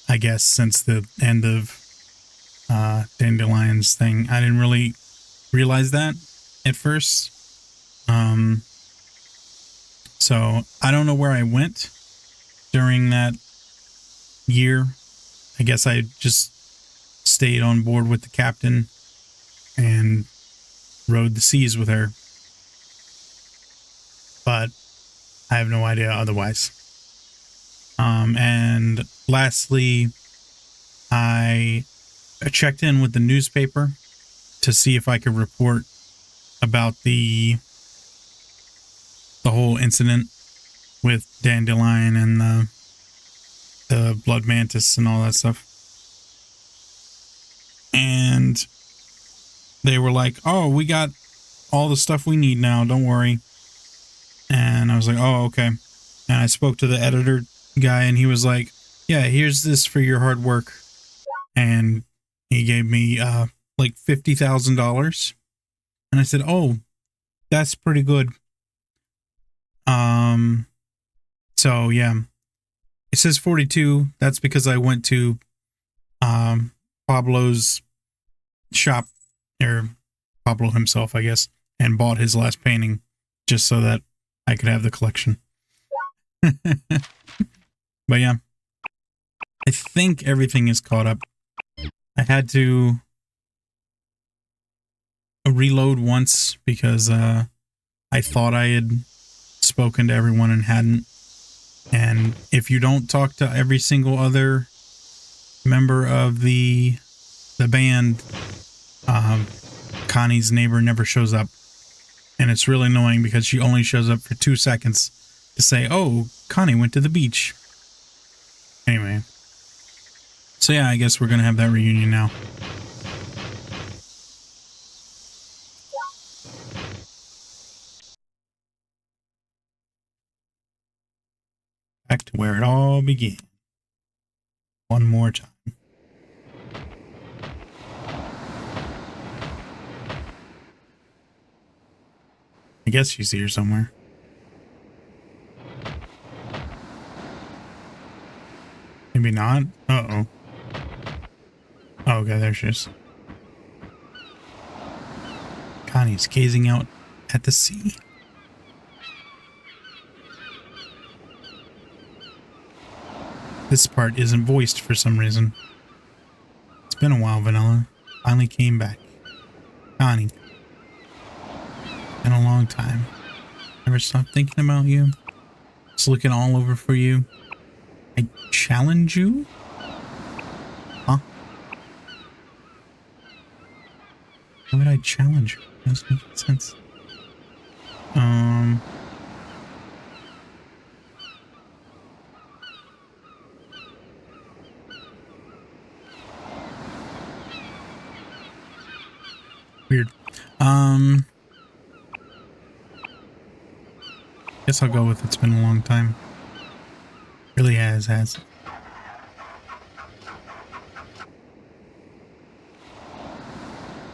I guess, since the end of Dandelion's thing. I didn't really realize that at first. So I don't know where I went during that year. I guess I just stayed on board with the captain and rode the seas with her. But I have no idea otherwise. And lastly, I checked in with the newspaper to see if I could report about the whole incident with Dandelion and the blood mantis and all that stuff. And they were like, oh, we got all the stuff we need now, don't worry. And I was like, oh, okay. And I spoke to the editor guy and he was like, yeah, here's this for your hard work. And he gave me like $50,000. And I said, oh, that's pretty good. So yeah, it says 42. That's because I went to Pablo's shop, or Pablo himself, I guess, and bought his last painting just so that I could have the collection. But yeah, I think everything is caught up. I had to reload once because I thought I had spoken to everyone and hadn't. And if you don't talk to every single other member of the band, Connie's neighbor never shows up. And it's really annoying because she only shows up for 2 seconds to say, oh, Connie went to the beach. Anyway. So yeah, I guess we're going to have that reunion now. Back to where it all began. One more time. I guess she's here somewhere. Maybe not. Uh-oh. Oh, okay, there she is. Connie's gazing out at the sea. This part isn't voiced for some reason. It's been a while, Vanilla. Finally came back. Connie. Been a long time. Never stopped thinking about you. Just looking all over for you. I challenge you? Huh? Why would I challenge you? That doesn't make sense. Weird. Guess I'll go with it's been a long time. Really has.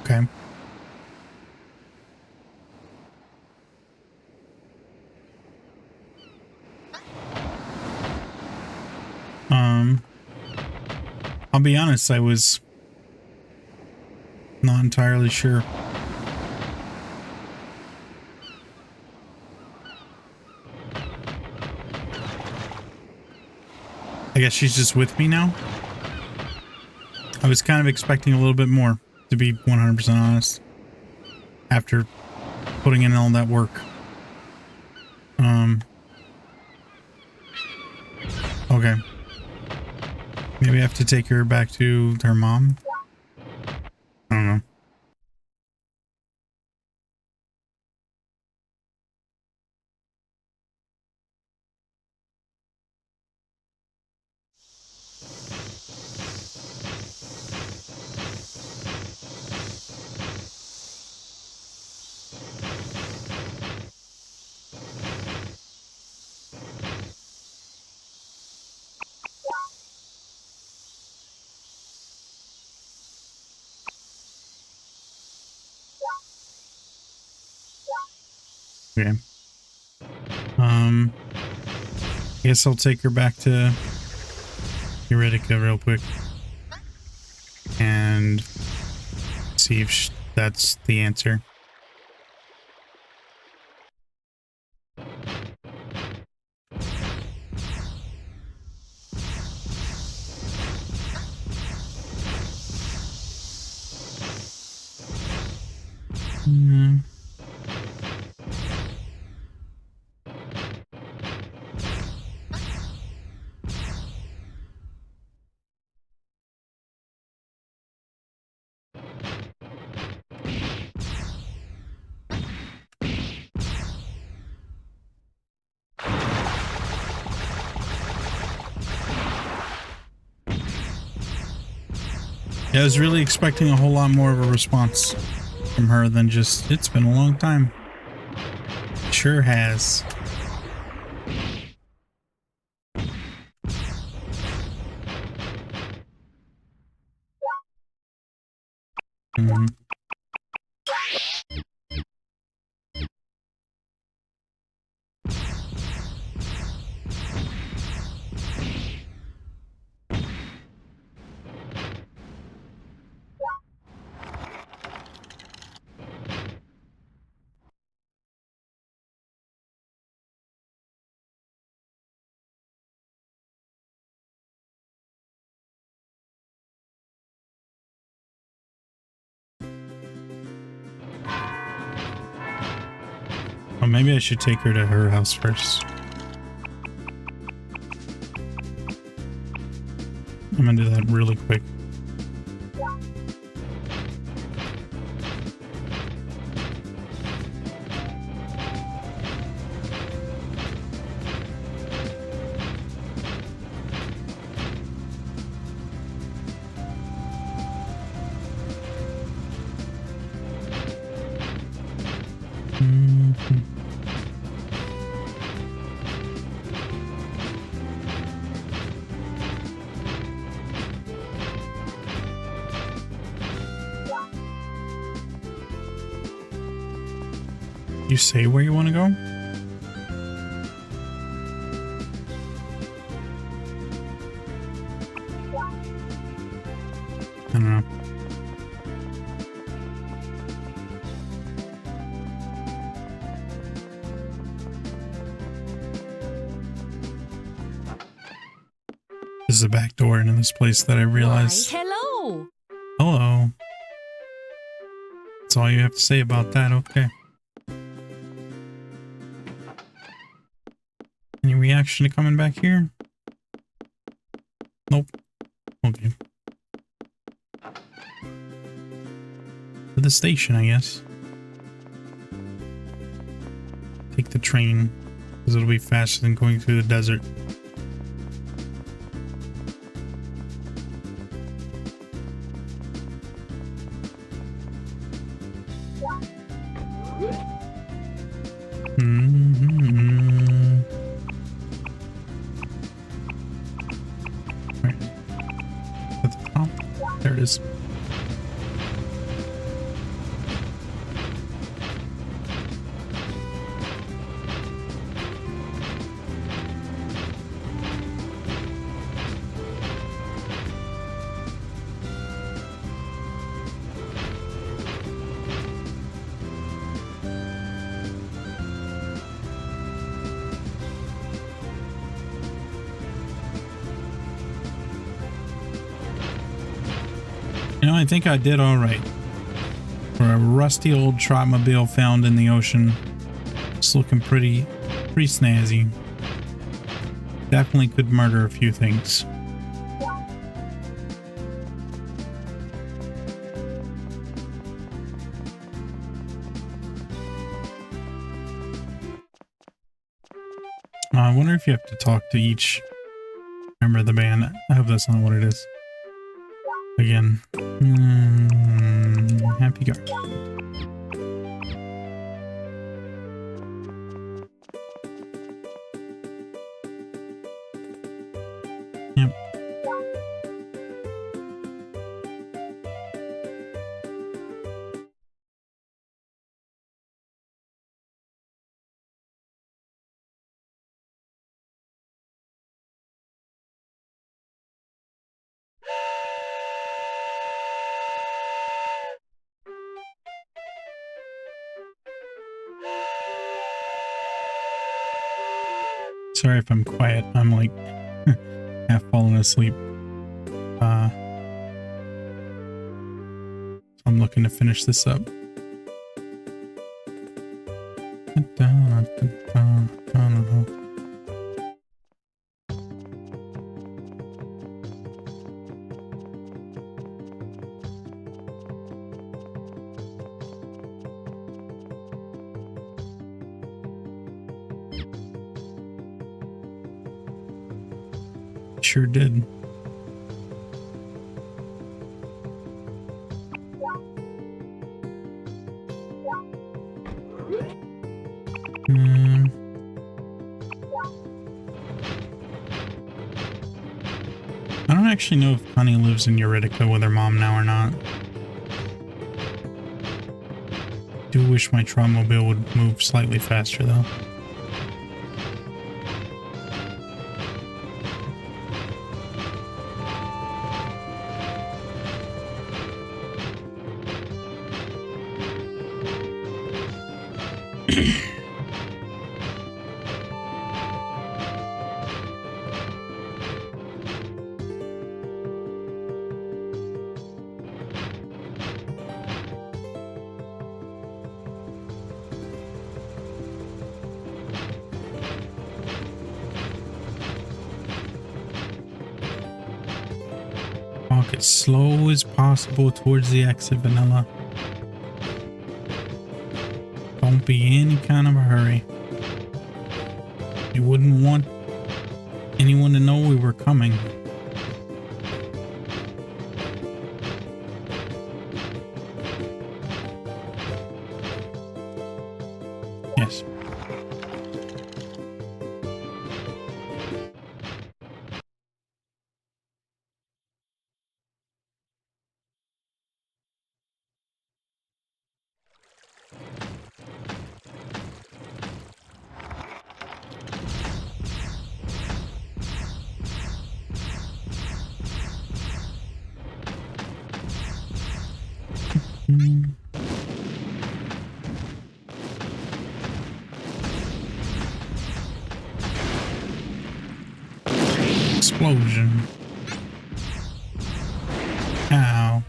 Okay. I'll be honest, I was not entirely sure. I guess she's just with me now. I was kind of expecting a little bit more, to be 100% honest, after putting in all that work. Okay. Maybe I have to take her back to her mom? I don't know. Okay. Guess I'll take her back to Eurydica real quick and see if that's the answer. Yeah, I was really expecting a whole lot more of a response from her than just, it's been a long time. Sure has. Well, maybe I should take her to her house first. I'm gonna do that really quick. You say where you want to go? I don't know. This is a back door into this place that I realized. Why, hello. Hello. That's all you have to say about that, okay. Any reaction to coming back here? Nope. Okay. To the station, I guess. Take the train, because it'll be faster than going through the desert. it is. You know, I think I did all right. For a rusty old Trotmobile found in the ocean, it's looking pretty snazzy. Definitely could murder a few things. I wonder if you have to talk to each member of the band. I hope that's not what it is. Again. Happy Garden. Yep. Sorry if I'm quiet. I'm like half falling asleep. So I'm looking to finish this up. Sure did. I don't actually know if Connie lives in Eurydica with her mom now or not. Do wish my Trotmobile would move slightly faster though. Walk as slow as possible towards the exit, Vanilla. Don't be any kind of a hurry. You wouldn't want anyone to know we were coming. Yes. Explosion. Ow.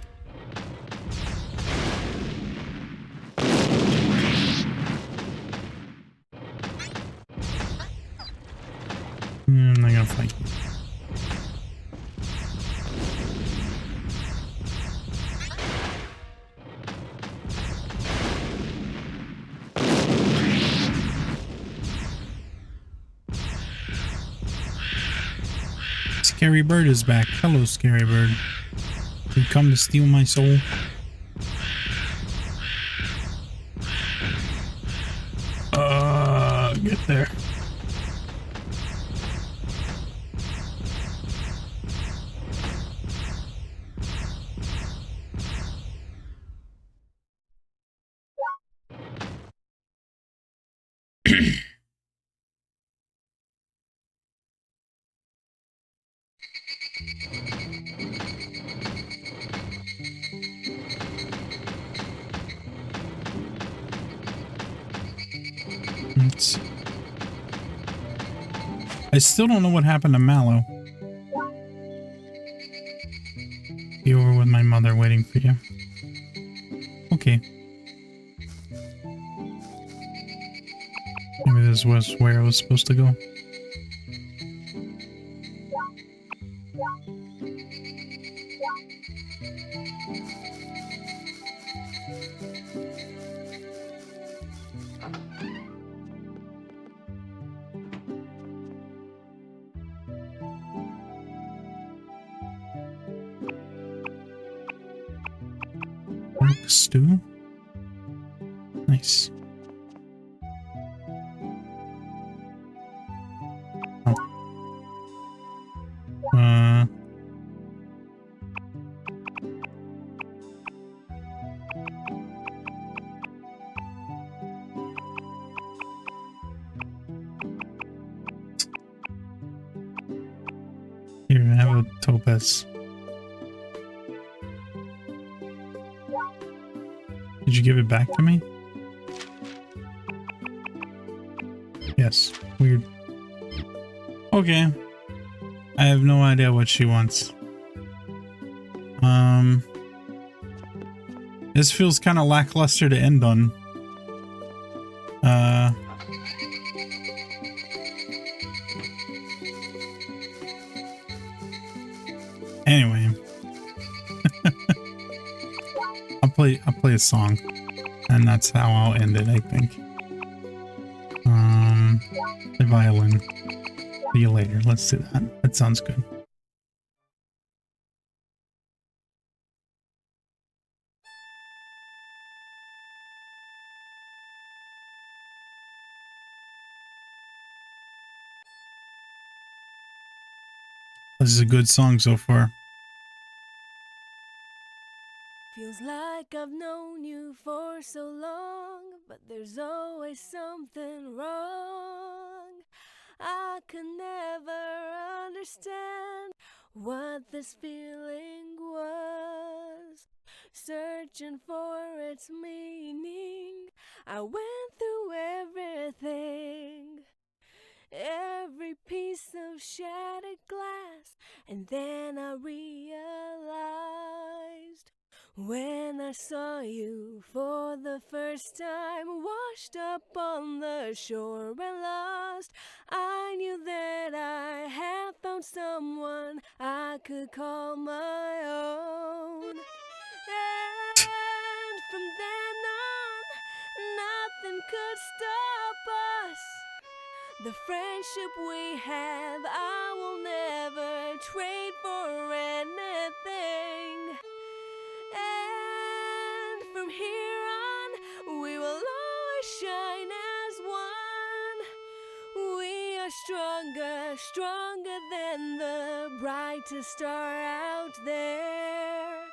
I'm not gonna fight. Scary Bird is back. Hello, Scary Bird. You come to steal my soul? Get there. I still don't know what happened to Mallow. Be over with my mother waiting for you. Okay. Maybe this was where I was supposed to go. Stew? Nice. Oh. Here, I have a topaz. Did you give it back to me? Yes. Weird. Okay. I have no idea what she wants. This feels kind of lackluster to end on. Anyway. I'll play a song, and that's how I'll end it, I think. The violin. See you later. Let's do that. That sounds good. This is a good song so far. Feels like I've known you for so long, but there's always something wrong. I could never understand what this feeling was. Searching for its meaning, I went through everything. Every piece of shattered glass, and then I realized when I saw you for the first time, washed up on the shore and lost, I knew that I had found someone I could call my own. And from then on, nothing could stop us. The friendship we have, I will never trade for anything. And from here on, we will always shine as one. We are stronger, stronger than the brightest star out there.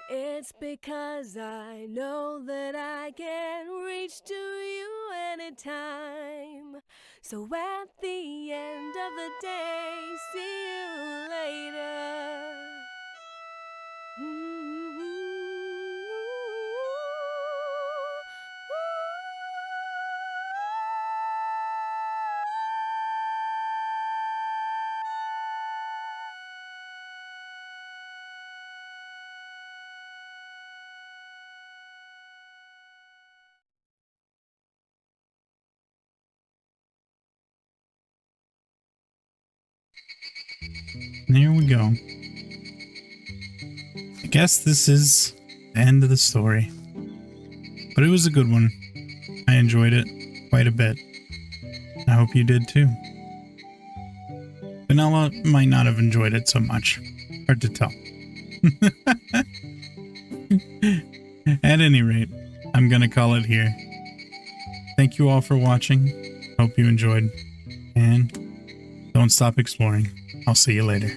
It's because I know that I can reach to you anytime. So at the end of the day, see you later. There we go. I guess this is the end of the story. But it was a good one. I enjoyed it quite a bit. I hope you did too. Vanilla might not have enjoyed it so much. Hard to tell. At any rate, I'm gonna call it here. Thank you all for watching. Hope you enjoyed. And don't stop exploring. I'll see you later.